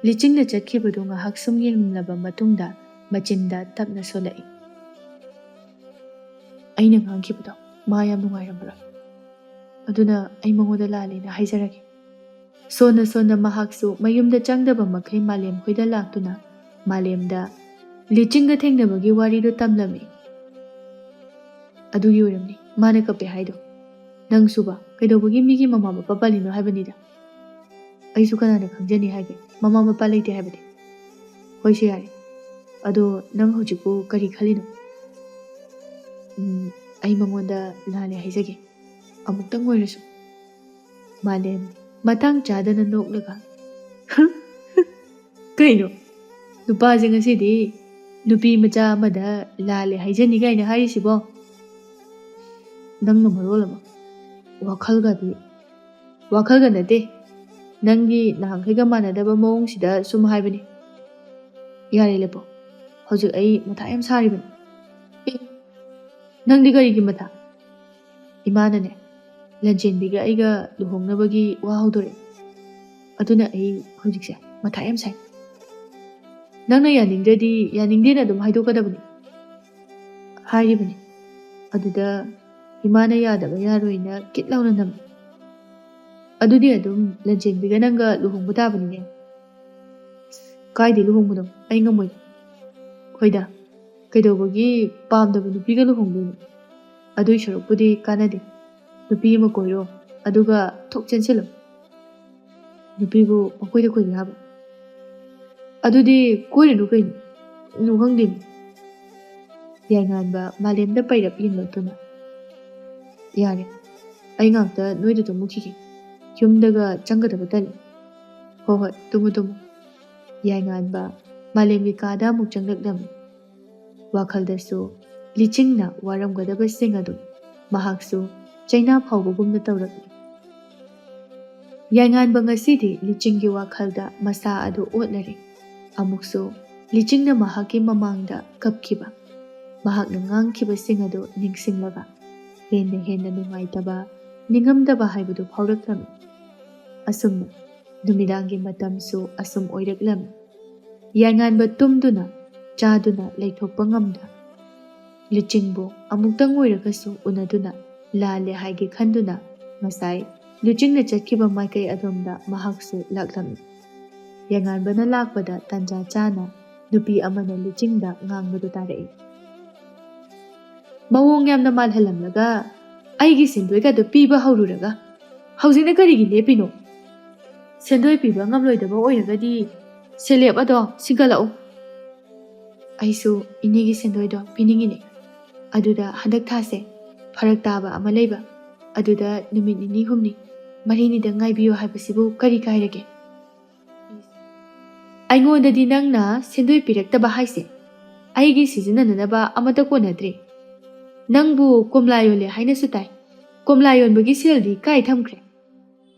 ꯂꯤꯆꯤꯡꯅ ꯆꯠꯈꯤꯕꯗꯨ ꯉꯥꯏꯍꯥꯛ ꯁꯨꯝ ꯌꯦꯡꯂꯝꯂꯕ ꯃꯇꯨꯡꯗ ꯃꯆꯤꯟꯗ ꯇꯞꯅ ꯁꯣꯜꯂꯛꯏ, ꯑꯩꯅ ꯉꯥꯡꯈꯤꯕꯗꯣ ꯃꯥ ꯌꯥꯝ ꯅꯨꯡꯉꯥꯏꯔꯝꯃꯔꯣꯏ, ꯑꯗꯨꯅ ꯑꯩ ꯃꯉꯣꯟꯗ ꯂꯥꯜꯂꯦꯅ ꯍꯥꯏꯖꯔꯒꯦ꯫ ꯁꯣꯟꯅ ꯁꯣꯟꯅ ꯃꯍꯥꯛꯁꯨ ꯃꯌꯨꯝꯗ ꯆꯪꯗꯕ ꯃꯈꯩ ꯃꯥꯂꯦꯝ ꯍꯣꯏꯗ ꯂꯥꯛꯇꯨꯅ ꯃꯥꯂꯦꯝꯗ ꯂꯤꯆꯤꯡꯒ ꯊꯦꯡꯅꯕꯒꯤ ꯋꯥꯔꯤꯗꯨ ꯇꯝꯂꯝꯃꯤ꯫ ꯑꯗꯨꯒꯤ ꯑꯣꯏꯔꯝꯅꯤ ꯃꯥꯅ ꯀꯞꯄꯦ ꯍꯥꯏꯗꯣ꯫ ꯅꯪꯁꯨꯕ ꯀꯩꯗꯧꯕꯒꯤ ꯃꯤꯒꯤ ꯃꯃꯥ ꯃꯄꯥ ꯄꯜꯂꯤꯅꯣ ꯍꯥꯏꯕꯅꯤꯗ꯫ ꯑꯩꯁꯨ ꯀꯅꯥꯅ ꯈꯪꯖꯅꯤ ꯍꯥꯏꯒꯦ ꯃꯃꯥ ꯃꯄꯥ ꯂꯩꯇꯦ ꯍꯥꯏꯕꯗꯤ꯫ ꯍꯣꯏꯁꯦ ꯌꯥꯔꯦ, ꯑꯗꯣ ꯅꯪ ꯍꯧꯖꯤꯛꯄꯨ ꯀꯔꯤ ꯈꯜꯂꯤꯅꯣ? ꯑꯩ ꯃꯉꯣꯟꯗ ꯂꯥꯜꯂꯦ ꯍꯥꯏꯖꯒꯦ, ꯑꯃꯨꯛꯇꯪ ꯑꯣꯏꯔꯁꯨ꯫ ꯃꯥꯂꯦꯝ ꯃꯇꯥꯡ ꯆꯥꯗꯅ ꯅꯣꯛꯂꯒ, ꯀꯩꯅꯣ ꯅꯨꯄꯥꯁꯦ ꯉꯁꯤꯗꯤ ꯅꯨꯄꯤ ꯃꯆꯥ ꯑꯃꯗ ꯂꯥꯜꯂꯦ ꯍꯥꯏꯖꯅꯤ ꯀꯥꯏꯅ ꯍꯥꯏꯔꯤꯁꯤꯕꯣ? ꯅꯪꯅ ꯃꯔꯣꯜ ꯑꯃ ꯋꯥꯈꯜꯒ ꯅꯠꯇꯦ, ꯅꯪꯒꯤ ꯅꯍꯥꯟꯈꯩꯒ ꯃꯥꯟꯅꯗꯕ ꯃꯑꯣꯡꯁꯤꯗ ꯁꯨꯝ ꯍꯥꯏꯕꯅꯤ꯫ ꯌꯥꯔꯦ ꯂꯦꯞꯄꯣ, ꯍꯧꯖꯤꯛ ꯑꯩ ꯃꯊꯥ ꯌꯥꯝ ꯁꯥꯔꯤꯕꯅꯤ꯫ ꯅꯪꯗꯤ ꯀꯔꯤꯒꯤ ꯃꯊꯥ? ꯏꯃꯥꯅꯅꯦ ꯂꯟꯆꯦꯟꯕꯤꯒ ꯑꯩꯒ ꯂꯨꯍꯣꯡꯅꯕꯒꯤ ꯋꯥ ꯍꯧꯗꯣꯔꯛꯑꯦ, ꯑꯗꯨꯅ ꯑꯩ ꯍꯧꯖꯤꯛꯁꯦ ꯃꯊꯥ ꯌꯥꯝ ꯁꯥꯏ꯫ ꯅꯪꯅ ꯌꯥꯅꯤꯡꯗ꯭ꯔꯗꯤ ꯌꯥꯅꯤꯡꯗꯦꯅ ꯑꯗꯨꯝ ꯍꯥꯏꯗꯣꯛꯀꯗꯕꯅꯤ꯫ ꯍꯥꯏꯔꯤꯕꯅꯤ, ꯑꯗꯨꯗ ꯏꯃꯥꯅ ꯌꯥꯗꯕ ꯌꯥꯔꯣꯏꯅ ꯀꯤꯠ ꯂꯥꯎꯅ ꯅꯝꯃꯤ꯫ ꯑꯗꯨꯗꯤ ꯑꯗꯨꯝ ꯂꯟꯆꯦꯟꯕꯤꯒ ꯅꯪꯒ ꯂꯨꯍꯣꯡꯕ ꯇꯥꯕꯅꯤꯅꯦ꯫ ꯀꯥꯏꯗꯩ ꯂꯨꯍꯣꯡꯕꯅꯣ, ꯑꯩ ꯉꯝꯃꯣꯏ꯫ ꯍꯣꯏꯗ, ꯀꯩꯗꯧꯕꯒꯤ ꯄꯥꯝꯗꯕ ꯅꯨꯄꯤꯒ ꯂꯨꯍꯣꯡꯗꯣꯏꯅꯣ? ꯑꯗꯨꯏ ꯁꯔꯨꯛꯄꯨꯗꯤ ꯀꯥꯟꯅꯗꯦ, ꯅꯨꯄꯤ ꯑꯃ ꯀꯣꯏꯔꯣ, ꯑꯗꯨꯒ ꯊꯣꯛ ꯆꯦꯟꯁꯤꯜꯂꯣ꯫ ꯅꯨꯄꯤꯕꯨ ꯃꯈꯣꯏꯗ ꯀꯣꯏꯕ ꯌꯥꯕ? ꯑꯗꯨꯗꯤ ꯀꯣꯏꯔꯨꯅꯨ ꯀꯩꯅꯣ, ꯈꯪꯗꯦꯅꯤ꯫ ꯌꯥꯏꯉꯥꯟꯕ ꯃꯥꯂꯦꯝꯗ ꯄꯩꯔꯞ ꯌꯦꯡꯂꯛꯇꯨꯅ, ꯌꯥꯔꯦ, ꯑꯩ ꯉꯥꯛꯇ ꯅꯣꯏꯗ ꯇꯨꯝꯃꯨꯈꯤꯒꯦ, ꯌꯨꯝꯗꯒ ꯆꯪꯒꯗꯕ ꯇꯜꯂꯤ꯫ ꯍꯣꯏ ꯍꯣꯏ, ꯇꯨꯝꯃꯨ ꯇꯨꯝꯃꯨ꯫ ꯌꯥꯏꯉꯥꯟꯕ ꯃꯥꯂꯦꯝꯒꯤ ꯀꯥꯗ ꯑꯃꯨꯛ ꯆꯪꯂꯛꯂꯝꯃꯤ꯫ ꯋꯥꯈꯜꯗꯁꯨ ꯂꯤꯆꯤꯡꯅ ꯋꯥꯔꯝꯒꯗꯕꯁꯤꯡ ꯑꯗꯨ ꯃꯍꯥꯛꯁꯨ ꯆꯩꯅꯥ ꯐꯥꯎꯕꯒꯨꯝꯅ ꯇꯧꯔꯛꯂꯤ꯫ ꯌꯥꯏꯉꯥꯟꯕ ꯉꯁꯤꯗꯤ ꯂꯤꯆꯤꯡꯒꯤ ꯋꯥꯈꯜꯗ ꯃꯁꯥ ꯑꯗꯨ ꯑꯣꯠꯂꯔꯤ꯫ ꯑꯃꯨꯛꯁꯨ ꯂꯤꯆꯤꯡꯅ ꯃꯍꯥꯛꯀꯤ ꯃꯃꯥꯡꯗ ꯀꯞꯈꯤꯕ, ꯃꯍꯥꯛꯅ ꯉꯥꯡꯈꯤꯕꯁꯤꯡ ꯑꯗꯨ ꯅꯤꯡꯁꯤꯡꯂꯒ ꯍꯦꯟꯅ ꯍꯦꯟꯅ ꯅꯨꯡꯉꯥꯏꯇꯕ, ꯅꯤꯡꯉꯝꯗꯕ ꯍꯥꯏꯕꯗꯨ ꯐꯥꯎꯔꯛꯂꯝꯃꯤ꯫ ꯑꯁꯨꯝꯅ ꯅꯨꯃꯤꯗꯥꯡꯒꯤ ꯃꯇꯝꯁꯨ ꯑꯁꯨꯝ ꯑꯣꯏꯔꯛꯂꯝꯃꯤ꯫ ꯌꯥꯏꯉꯥꯟꯕ ꯇꯨꯝꯗꯨꯅ ꯆꯥꯗꯨꯅ ꯂꯩꯊꯣꯛꯄ ꯉꯝꯗ ꯂꯨꯆꯤꯡꯕꯨ ꯑꯃꯨꯛꯇꯪ ꯑꯣꯏꯔꯒꯁꯨ ꯎꯅꯗꯨꯅ ꯂꯥꯜꯂꯦ ꯍꯥꯏꯒꯦ ꯈꯟꯗꯨꯅ ꯉꯁꯥꯏ ꯂꯨꯆꯤꯡꯅ ꯆꯠꯈꯤꯕ ꯃꯥꯏꯀꯩ ꯑꯗꯣꯝꯗ ꯃꯍꯥꯛꯁꯨ ꯂꯥꯛꯂꯝꯃꯤ꯫ ꯌꯥꯏꯉꯟꯕꯅ ꯂꯥꯛꯄꯗ ꯇꯥꯟꯖꯥ ꯆꯥꯅ ꯅꯨꯄꯤ ꯑꯃꯅ ꯂꯨꯆꯤꯡꯗ ꯉꯥꯡꯕꯗꯨ ꯇꯥꯔꯛꯏ꯫ ꯃꯑꯣꯡ ꯌꯥꯝꯅ ꯃꯥꯜꯍꯜꯂꯝꯂꯒ ꯑꯩꯒꯤ ꯁꯦꯟꯗꯣꯏꯒꯗꯣ ꯄꯤꯕ ꯍꯧꯔꯨꯔꯒ ꯍꯧꯖꯤꯛꯅ ꯀꯔꯤꯒꯤ ꯂꯦꯞꯄꯤꯅꯣ? ꯁꯦꯟꯗꯣꯏ ꯄꯤꯕ ꯉꯝꯂꯣꯏꯗꯕ ꯑꯣꯏꯔꯒꯗꯤ ꯁꯦꯂꯦꯞ ꯑꯗꯣ ꯁꯤꯡꯀꯠꯂꯛꯎ꯫ ꯑꯩꯁꯨ ꯏꯅꯦꯒꯤ ꯁꯦꯟꯗꯣꯏꯗꯣ ꯄꯤꯅꯤꯡꯉꯤꯅꯦ꯫ ꯑꯗꯨꯗ ꯍꯟꯗꯛ ꯊꯥꯁꯦ ꯐꯔꯛ ꯇꯥꯕ ꯑꯃ ꯂꯩꯕ, ꯑꯗꯨꯗ ꯅꯨꯃꯤꯠ 9-10 ꯃꯔꯤꯅꯤꯗ ꯉꯥꯏꯕꯤꯌꯨ ꯍꯥꯏꯕꯁꯤꯕꯨ ꯀꯔꯤ ꯀꯥꯏꯔꯒꯦ? ꯑꯩꯉꯣꯟꯗꯗꯤ ꯅꯪꯅ ꯁꯦꯟꯗꯣꯏ ꯄꯤꯔꯛꯇꯕ ꯍꯥꯏꯁꯦ ꯑꯩꯒꯤ ꯁꯤꯖꯤꯟꯅꯅꯕ ꯑꯃꯠꯇ ꯀꯣꯟꯅꯗ꯭ꯔꯦ꯫ ꯅꯪꯕꯨ ꯀꯣꯝꯂꯥ ꯌꯣꯜꯂꯦ ꯍꯥꯏꯅꯁꯨ ꯇꯥꯏ꯫ ꯀꯣꯝꯂꯥ ꯌꯣꯟꯕꯒꯤ ꯁꯦꯜꯗꯤ ꯀꯥꯏ ꯊꯝꯈ꯭ꯔꯦ?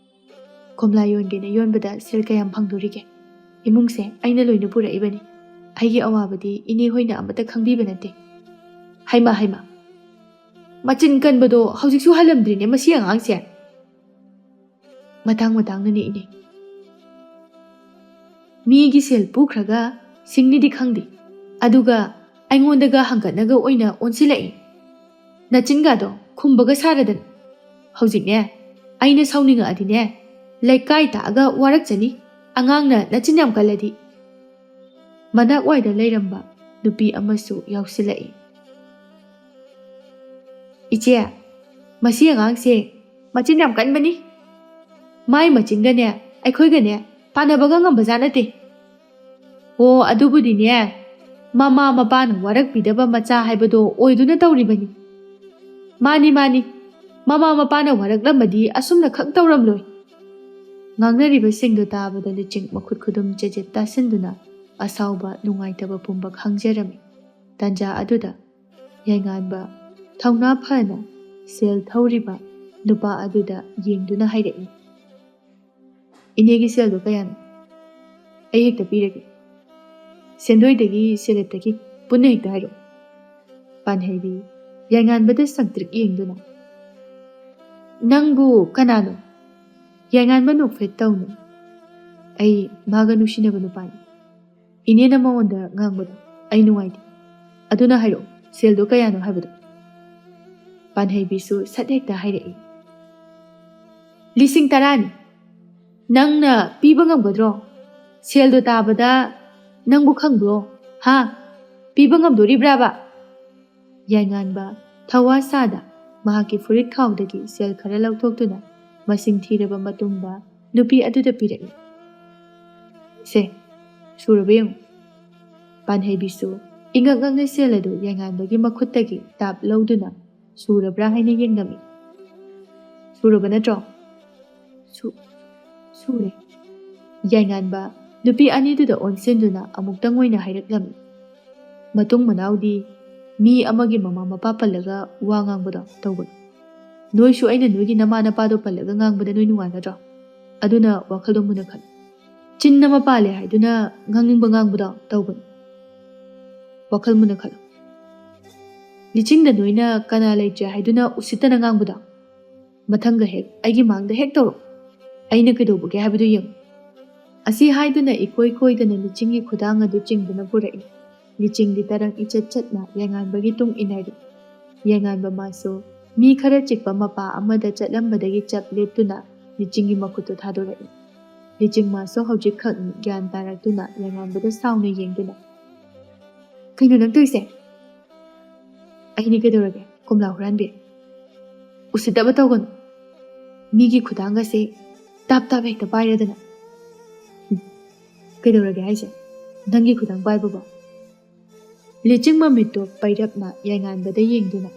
ꯀꯣꯝꯂꯥ ꯌꯣꯟꯒꯦꯅ ꯌꯣꯟꯕꯗ ꯁꯦꯜ ꯀꯌꯥꯝ ꯐꯪꯗꯣꯔꯤꯒꯦ? ꯏꯃꯨꯡꯁꯦ ꯑꯩꯅ ꯂꯣꯏꯅ ꯄꯨꯔꯛꯏꯕꯅꯤ꯫ ꯑꯩꯒꯤ ꯑꯋꯥꯕꯗꯤ ꯏꯅꯦ ꯍꯣꯏꯅ ꯑꯃꯠꯇ ꯈꯪꯕꯤꯕ ꯅꯠꯇꯦ꯫ ꯍꯩꯃꯥ ꯍꯩꯃꯥ, ꯃꯆꯤꯟ ꯀꯟꯕꯗꯣ ꯍꯧꯖꯤꯛꯁꯨ ꯍꯜꯂꯝꯗ꯭ꯔꯤꯅꯦ ꯃꯁꯤ ꯑꯉꯥꯡꯁꯦ꯫ ꯃꯇꯥꯡꯅꯅꯦ ꯏꯅꯦ꯫ ꯃꯤꯒꯤ ꯁꯦꯜ ꯄꯨꯈ꯭ꯔꯒ ꯁꯤꯡꯅꯤꯗꯤ ꯈꯪꯗꯦ, ꯑꯗꯨꯒ ꯑꯩꯉꯣꯟꯗꯒ ꯍꯪꯒꯠꯅꯒ ꯑꯣꯏꯅ ꯑꯣꯟꯁꯤꯜꯂꯛꯏ꯫ ꯅꯆꯤꯟꯒꯥꯗꯣ ꯈꯨꯝꯕꯒ ꯁꯥꯔꯗꯅ꯫ ꯍꯧꯖꯤꯛꯅꯦ ꯑꯩꯅ ꯁꯥꯎꯅꯤꯡꯉꯛꯑꯗꯤꯅꯦ ꯂꯩꯀꯥꯏ ꯇꯥꯛꯑꯒ ꯋꯥꯔꯛꯆꯅꯤ, ꯑꯉꯥꯡꯅ ꯅꯆꯤꯟ ꯌꯥꯝ ꯀꯜꯂꯗꯤ꯫ ꯃꯅꯥꯛ ꯋꯥꯏꯗ ꯂꯩꯔꯝꯕ ꯅꯨꯄꯤ ꯑꯃꯁꯨ ꯌꯥꯎꯁꯤꯜꯂꯛꯏ꯫ ꯏꯆꯦ, ꯃꯁꯤ ꯑꯉꯥꯡꯁꯦ ꯃꯆꯤꯟ ꯌꯥꯝ ꯀꯟꯕꯅꯤ꯫ ꯃꯥꯏ ꯃꯆꯤꯟꯒꯅꯦ ꯑꯩꯈꯣꯏꯒꯅꯦ ꯄꯥꯟꯅꯕꯒ ꯉꯝꯕꯖꯥꯠ ꯅꯠꯇꯦ꯫ ꯑꯣ ꯑꯗꯨꯕꯨꯗꯤꯅꯦ ꯃꯃꯥ ꯃꯄꯥꯅ ꯋꯥꯔꯛꯄꯤꯗꯕ ꯃꯆꯥ ꯍꯥꯏꯕꯗꯣ ꯑꯣꯏꯗꯨꯅ ꯇꯧꯔꯤꯕꯅꯤ꯫ ꯃꯥꯅꯤ ꯃꯥꯅꯤ, ꯃꯃꯥ ꯃꯄꯥꯅ ꯋꯥꯔꯛꯂꯝꯃꯗꯤ ꯑꯁꯨꯝꯅ ꯈꯛ ꯇꯧꯔꯝꯂꯣꯏ꯫ ꯉꯥꯡꯅꯔꯤꯕꯁꯤꯡꯗꯨ ꯇꯥꯕꯗ ꯂꯨꯆꯤꯡ ꯃꯈꯨꯠ ꯈꯨꯗꯨꯝ ꯆꯦꯠ ꯇꯥꯁꯤꯟꯗꯨꯅ ꯑꯁꯥꯎꯕ ꯅꯨꯡꯉꯥꯏꯇꯕ ꯄꯨꯝꯕ ꯈꯪꯖꯔꯝꯃꯤ꯫ ꯇꯥꯟꯖꯥ ꯑꯗꯨꯗ ꯌꯥꯏꯉꯟꯕ ꯊꯧꯅꯥ ꯐꯅ ꯁꯦꯜ ꯊꯧꯔꯤꯕ ꯅꯨꯄꯥ ꯑꯗꯨꯗ ꯌꯦꯡꯗꯨꯅ ꯍꯥꯏꯔꯛꯏ꯫ ꯏꯅꯦꯒꯤ ꯁꯦꯜꯗꯣ ꯀꯌꯥꯅꯣ? ꯑꯩ ꯍꯦꯛꯇ ꯄꯤꯔꯒꯦ꯫ ꯁꯦꯟꯗꯣꯏꯗꯒꯤ ꯁꯦꯂꯦꯞꯇꯒꯤ ꯄꯨꯟꯅ ꯍꯦꯛꯇ ꯍꯥꯏꯔꯛꯑꯣ꯫ ꯄꯥꯟꯍꯩꯕꯤ ꯌꯥꯏꯉꯟꯕꯗ ꯁꯪꯇ꯭ꯔꯤꯛ ꯌꯦꯡꯗꯨꯅ, ꯅꯪꯕꯨ ꯀꯅꯥꯅꯣ? ꯌꯥꯏꯉꯟꯕ ꯅꯣꯛꯐꯦꯠ ꯇꯧꯅ, ꯑꯩ ꯃꯥꯒ ꯅꯨꯡꯁꯤꯅꯕ ꯅꯨꯄꯥꯅꯤ꯫ ꯏꯅꯦꯅ ꯃꯉꯣꯟꯗ ꯉꯥꯡꯕꯗꯣ ꯑꯩ ꯅꯨꯡꯉꯥꯏꯇꯦ, ꯑꯗꯨꯅ ꯍꯥꯏꯔꯛꯑꯣ ꯁꯦꯜꯗꯣ ꯀꯌꯥꯅꯣ ꯍꯥꯏꯕꯗꯣ꯫ ꯄꯥꯟꯍꯩꯕꯤꯁꯨ ꯁꯠ ꯍꯦꯛꯇ ꯍꯥꯏꯔꯛꯏ꯫ 10,000ꯅꯤ꯫ ꯅꯪꯅ ꯄꯤꯕ ꯉꯝꯒꯗ꯭ꯔꯣ? ꯁꯦꯜꯗꯣ ꯇꯥꯕꯗ ꯅꯪꯕꯨ ꯈꯪꯕ꯭ꯔꯣ? ꯍꯥ? ꯄꯤꯕ ꯉꯝꯗꯣꯔꯤꯕ꯭ꯔꯥꯕ? ꯌꯥꯏꯉꯟꯕ ꯊꯋꯥ ꯁꯥꯗ ꯃꯍꯥꯛꯀꯤ ꯐꯨꯔꯤꯠ ꯈꯥꯎꯗꯒꯤ ꯁꯦꯜ ꯈꯔ ꯂꯧꯊꯣꯛꯇꯨꯅ ꯃꯁꯤꯡ ꯊꯤꯔꯕ ꯃꯇꯨꯡꯗ ꯅꯨꯄꯤ ꯑꯗꯨꯗ ꯄꯤꯔꯛꯏ꯫ ꯁꯦ, ꯁꯨꯔꯕ ꯌꯦꯡꯉꯨ꯫ ꯄꯥꯟꯍꯩꯕꯤꯁꯨ ꯏꯉꯛ ꯉꯛꯅ ꯁꯦꯜ ꯑꯗꯨ ꯌꯥꯏꯉꯟꯕꯒꯤ ꯃꯈꯨꯠꯇꯒꯤ ꯇꯥꯞ ꯂꯧꯗꯨꯅ ꯁꯨꯔꯕ꯭ꯔꯥ ꯍꯥꯏꯅ ꯌꯦꯡꯂꯝꯃꯤ꯫ ꯁꯨꯔꯕ ꯅꯠꯇ꯭ꯔꯣ? ꯁꯨꯔꯦ꯫ ꯌꯥꯏꯉꯟꯕ ꯅꯨꯄꯤ ꯑꯅꯤꯗꯨꯗ ꯑꯣꯟꯁꯤꯟꯗꯨꯅ ꯑꯃꯨꯛꯇꯪ ꯑꯣꯏꯅ ꯍꯥꯏꯔꯛꯂꯝꯃꯤ꯫ ꯃꯇꯨꯡ ꯃꯅꯥꯎꯗꯤ ꯃꯤ ꯑꯃꯒꯤ ꯃꯃꯥ ꯃꯄꯥ ꯄꯜꯂꯒ ꯋꯥ ꯉꯥꯡꯕꯗꯣ ꯇꯧꯒꯅꯨ꯫ ꯅꯣꯏꯁꯨ ꯑꯩꯅ ꯅꯣꯏꯒꯤ ꯅꯃꯥ ꯅꯄꯥꯗꯣ ꯄꯜꯂꯒ ꯉꯥꯡꯕꯗ ꯅꯣꯏ ꯅꯨꯡꯉꯥꯏꯒꯗ꯭ꯔꯣ? ꯑꯗꯨꯅ ꯋꯥꯈꯜꯗꯣ ꯃꯨꯟꯅ ꯈꯜꯂꯨ꯫ ꯆꯤꯟ ꯑꯃ ꯄꯥꯜꯂꯦ ꯍꯥꯏꯗꯨꯅ ꯉꯥꯡꯅꯤꯡꯕ ꯉꯥꯡꯕꯗꯣ ꯇꯧꯒꯅꯨ꯫ ꯋꯥꯈꯜ ꯃꯨꯟꯅ ꯈꯜꯂꯨ꯫ ꯂꯤꯆꯤꯡꯗ ꯅꯣꯏꯅ ꯀꯅꯥ ꯂꯩꯇ꯭ꯔꯦ ꯍꯥꯏꯗꯨꯅ ꯎꯁꯤꯠꯇꯅ ꯉꯥꯡꯕꯗꯣ ꯃꯊꯪꯒ ꯍꯦꯛ ꯑꯩꯒꯤ ꯃꯥꯡꯗ ꯍꯦꯛ ꯇꯧꯔꯛꯎ꯫ ꯑꯩꯅ ꯀꯩꯗꯧꯕꯒꯦ ꯍꯥꯏꯕꯗꯨ ꯌꯦꯡꯉꯨ꯫ ꯑꯁꯤ ꯍꯥꯏꯗꯨꯅ ꯏꯀꯣꯏ ꯀꯣꯏꯗꯅ ꯂꯤꯆꯤꯡꯒꯤ ꯈꯨꯗꯥꯡ ꯑꯗꯨ ꯆꯤꯡꯗꯨꯅ ꯄꯨꯔꯛꯏ꯫ ꯂꯤꯆꯤꯡꯗꯤ ꯇꯔꯪ ꯏꯆꯠ ꯆꯠꯅ ꯌꯥꯏꯉꯟꯕꯒꯤ ꯇꯨꯡ ꯏꯟꯅꯔꯤ꯫ ꯌꯥꯏꯉꯟꯕ ꯃꯥꯁꯨ ꯃꯤ ꯈꯔ ꯆꯤꯛꯄ ꯃꯄꯥ ꯑꯃꯗ ꯆꯠꯂꯝꯕꯗꯒꯤ ꯆꯞ ꯂꯦꯞꯇꯨꯅ ꯂꯤꯆꯤꯡꯒꯤ ꯃꯈꯨꯠꯇꯨ ꯊꯥꯗꯣꯔꯛꯏ꯫ ꯂꯤꯆꯤꯡ ꯃꯥꯁꯨ ꯍꯧꯖꯤꯛꯈꯛ ꯒ꯭ꯌꯥꯟ ꯇꯥꯔꯛꯇꯨꯅ ꯌꯥꯏꯉꯟꯕꯗ ꯁꯥꯎꯅ ꯌꯦꯡꯗꯨꯅ, ꯀꯩꯅꯣ ꯅꯪ ꯇꯧꯔꯤꯁꯦ? ꯑꯩꯅꯤ ꯀꯩꯗꯧꯔꯒꯦ ꯀꯣꯝꯂꯥ ꯍꯨꯔꯥꯟꯕꯤ? ꯎꯁꯤꯠꯇꯕ ꯇꯧꯒꯅꯨ꯫ ꯃꯤꯒꯤ ꯈꯨꯗꯥꯡꯒꯁꯦ ꯇꯥꯞ ꯇꯥꯞ ꯍꯦꯛꯇ ꯄꯥꯏꯔꯗꯅ꯫ ꯀꯩꯗꯧꯔꯒꯦ ꯍꯥꯏꯁꯦ ꯅꯪꯒꯤ ꯈꯨꯗꯥꯡ ꯄꯥꯏꯕꯕꯣ? ꯂꯤꯆꯤꯡ ꯃꯃꯤꯠꯇꯣ ꯄꯩꯔꯞꯅ ꯌꯥꯏꯉꯟꯕꯗ ꯌꯦꯡꯗꯨꯅ,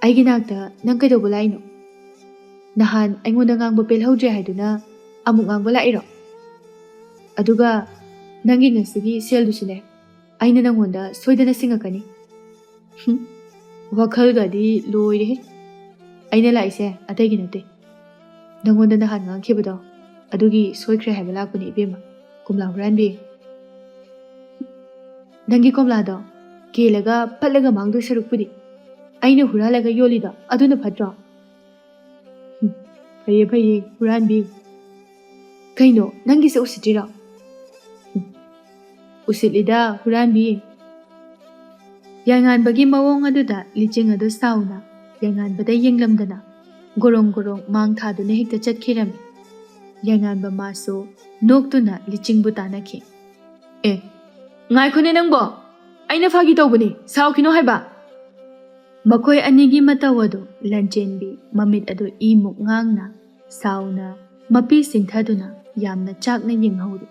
ꯑꯩꯒꯤ ꯅꯥꯛꯇ ꯅꯪ ꯀꯩꯗꯧꯕ ꯂꯥꯛꯏꯅꯣ? ꯅꯍꯥꯟ ꯑꯩꯉꯣꯟꯗ ꯉꯥꯡꯕ ꯄꯦꯜꯍꯧꯗ꯭ꯔꯦ ꯍꯥꯏꯗꯨꯅ ꯑꯃꯨꯛ ꯉꯥꯡꯕ ꯂꯥꯛꯏꯔꯣ? ꯑꯗꯨꯒ ꯅꯪꯒꯤ ꯉꯁꯤꯒꯤ ꯁꯦꯜꯗꯨꯁꯨꯅꯦ ꯑꯩꯅ ꯅꯪꯉꯣꯟꯗ ꯁꯣꯏꯗꯅ ꯁꯤꯡꯉꯛꯀꯅꯤ꯫ ꯋꯥꯈꯜꯒꯗꯤ ꯂꯣꯏꯔꯦꯍꯦ꯫ ꯑꯩꯅ ꯂꯥꯛꯏꯁꯦ ꯑꯇꯩꯒꯤ ꯅꯠꯇꯦ, ꯅꯪꯉꯣꯟꯗ ꯅꯍꯥꯟ ꯉꯥꯡꯈꯤꯕꯗꯣ ꯑꯗꯨꯒꯤ ꯁꯣꯏꯈ꯭ꯔꯦ ꯍꯥꯏꯕ ꯂꯥꯛꯄꯅꯤ ꯏꯕꯦꯝꯃ ꯀꯣꯝꯂꯥ ꯍꯨꯔꯥꯟꯕꯤ꯫ ꯅꯪꯒꯤ ꯀꯣꯝꯂꯥꯗꯣ ꯀꯦꯜꯂꯒ ꯄꯠꯂꯒ ꯃꯥꯡꯗꯣꯏ ꯁꯔꯨꯛꯄꯨꯗꯤ ꯑꯩꯅ ꯍꯨꯔꯥꯜꯂꯒ ꯌꯣꯜꯂꯤꯗꯣ ꯑꯗꯨꯅ ꯐꯠꯇ꯭ꯔꯣ? ꯐꯩꯌꯦ ꯐꯩꯌꯦ ꯍꯨꯔꯥꯟꯕꯤ꯫ ꯀꯩꯅꯣ ꯅꯪꯒꯤꯁꯦ ꯎꯁꯤꯠꯇ꯭ꯔꯤꯔꯣ? ꯎꯁꯤꯠꯂꯤꯗ ꯍꯨꯔꯥꯟꯕꯤ꯫ ꯌꯥꯏꯉꯥꯟꯕꯒꯤ ꯃꯑꯣꯡ ꯑꯗꯨꯗ ꯂꯤꯆꯤꯡ ꯑꯗꯨ ꯁꯥꯎꯅ ꯌꯥꯏꯉꯥꯟꯕꯗ ꯌꯦꯡꯂꯝꯗꯅ ꯒꯣꯔꯣꯡ ꯒꯣꯔꯣꯡ ꯃꯥꯡ ꯊꯥꯗꯨꯅ ꯍꯦꯛꯇ ꯆꯠꯈꯤꯔꯝꯃꯤ꯫ ꯌꯥꯏꯉꯥꯟꯕ ꯃꯥꯁꯨ ꯅꯣꯛꯇꯨꯅ ꯂꯤꯆꯤꯡꯕꯨ ꯇꯥꯟꯅꯈꯤ꯫ "ꯑꯦ, ꯉꯥꯏꯈꯣꯅꯦ ꯅꯪꯕꯣ, ꯑꯩꯅ ꯐꯥꯒꯤ ꯇꯧꯕꯅꯤ, ꯁꯥꯎꯈꯤꯅꯣ ꯍꯥꯏꯕ"꯫ ꯃꯈꯣꯏ ꯑꯅꯤꯒꯤ ꯃꯇꯧ ꯑꯗꯨ ꯂꯟꯆꯦꯟꯕꯤ ꯃꯃꯤꯠ ꯑꯗꯨ ꯏꯃꯨꯛ ꯉꯥꯡꯅ ꯁꯥꯎꯅ ꯃꯄꯤ ꯁꯤꯡꯊꯗꯨꯅ ꯌꯥꯝꯅ ꯆꯥꯛꯅ ꯌꯦꯡꯍꯧꯔꯤ꯫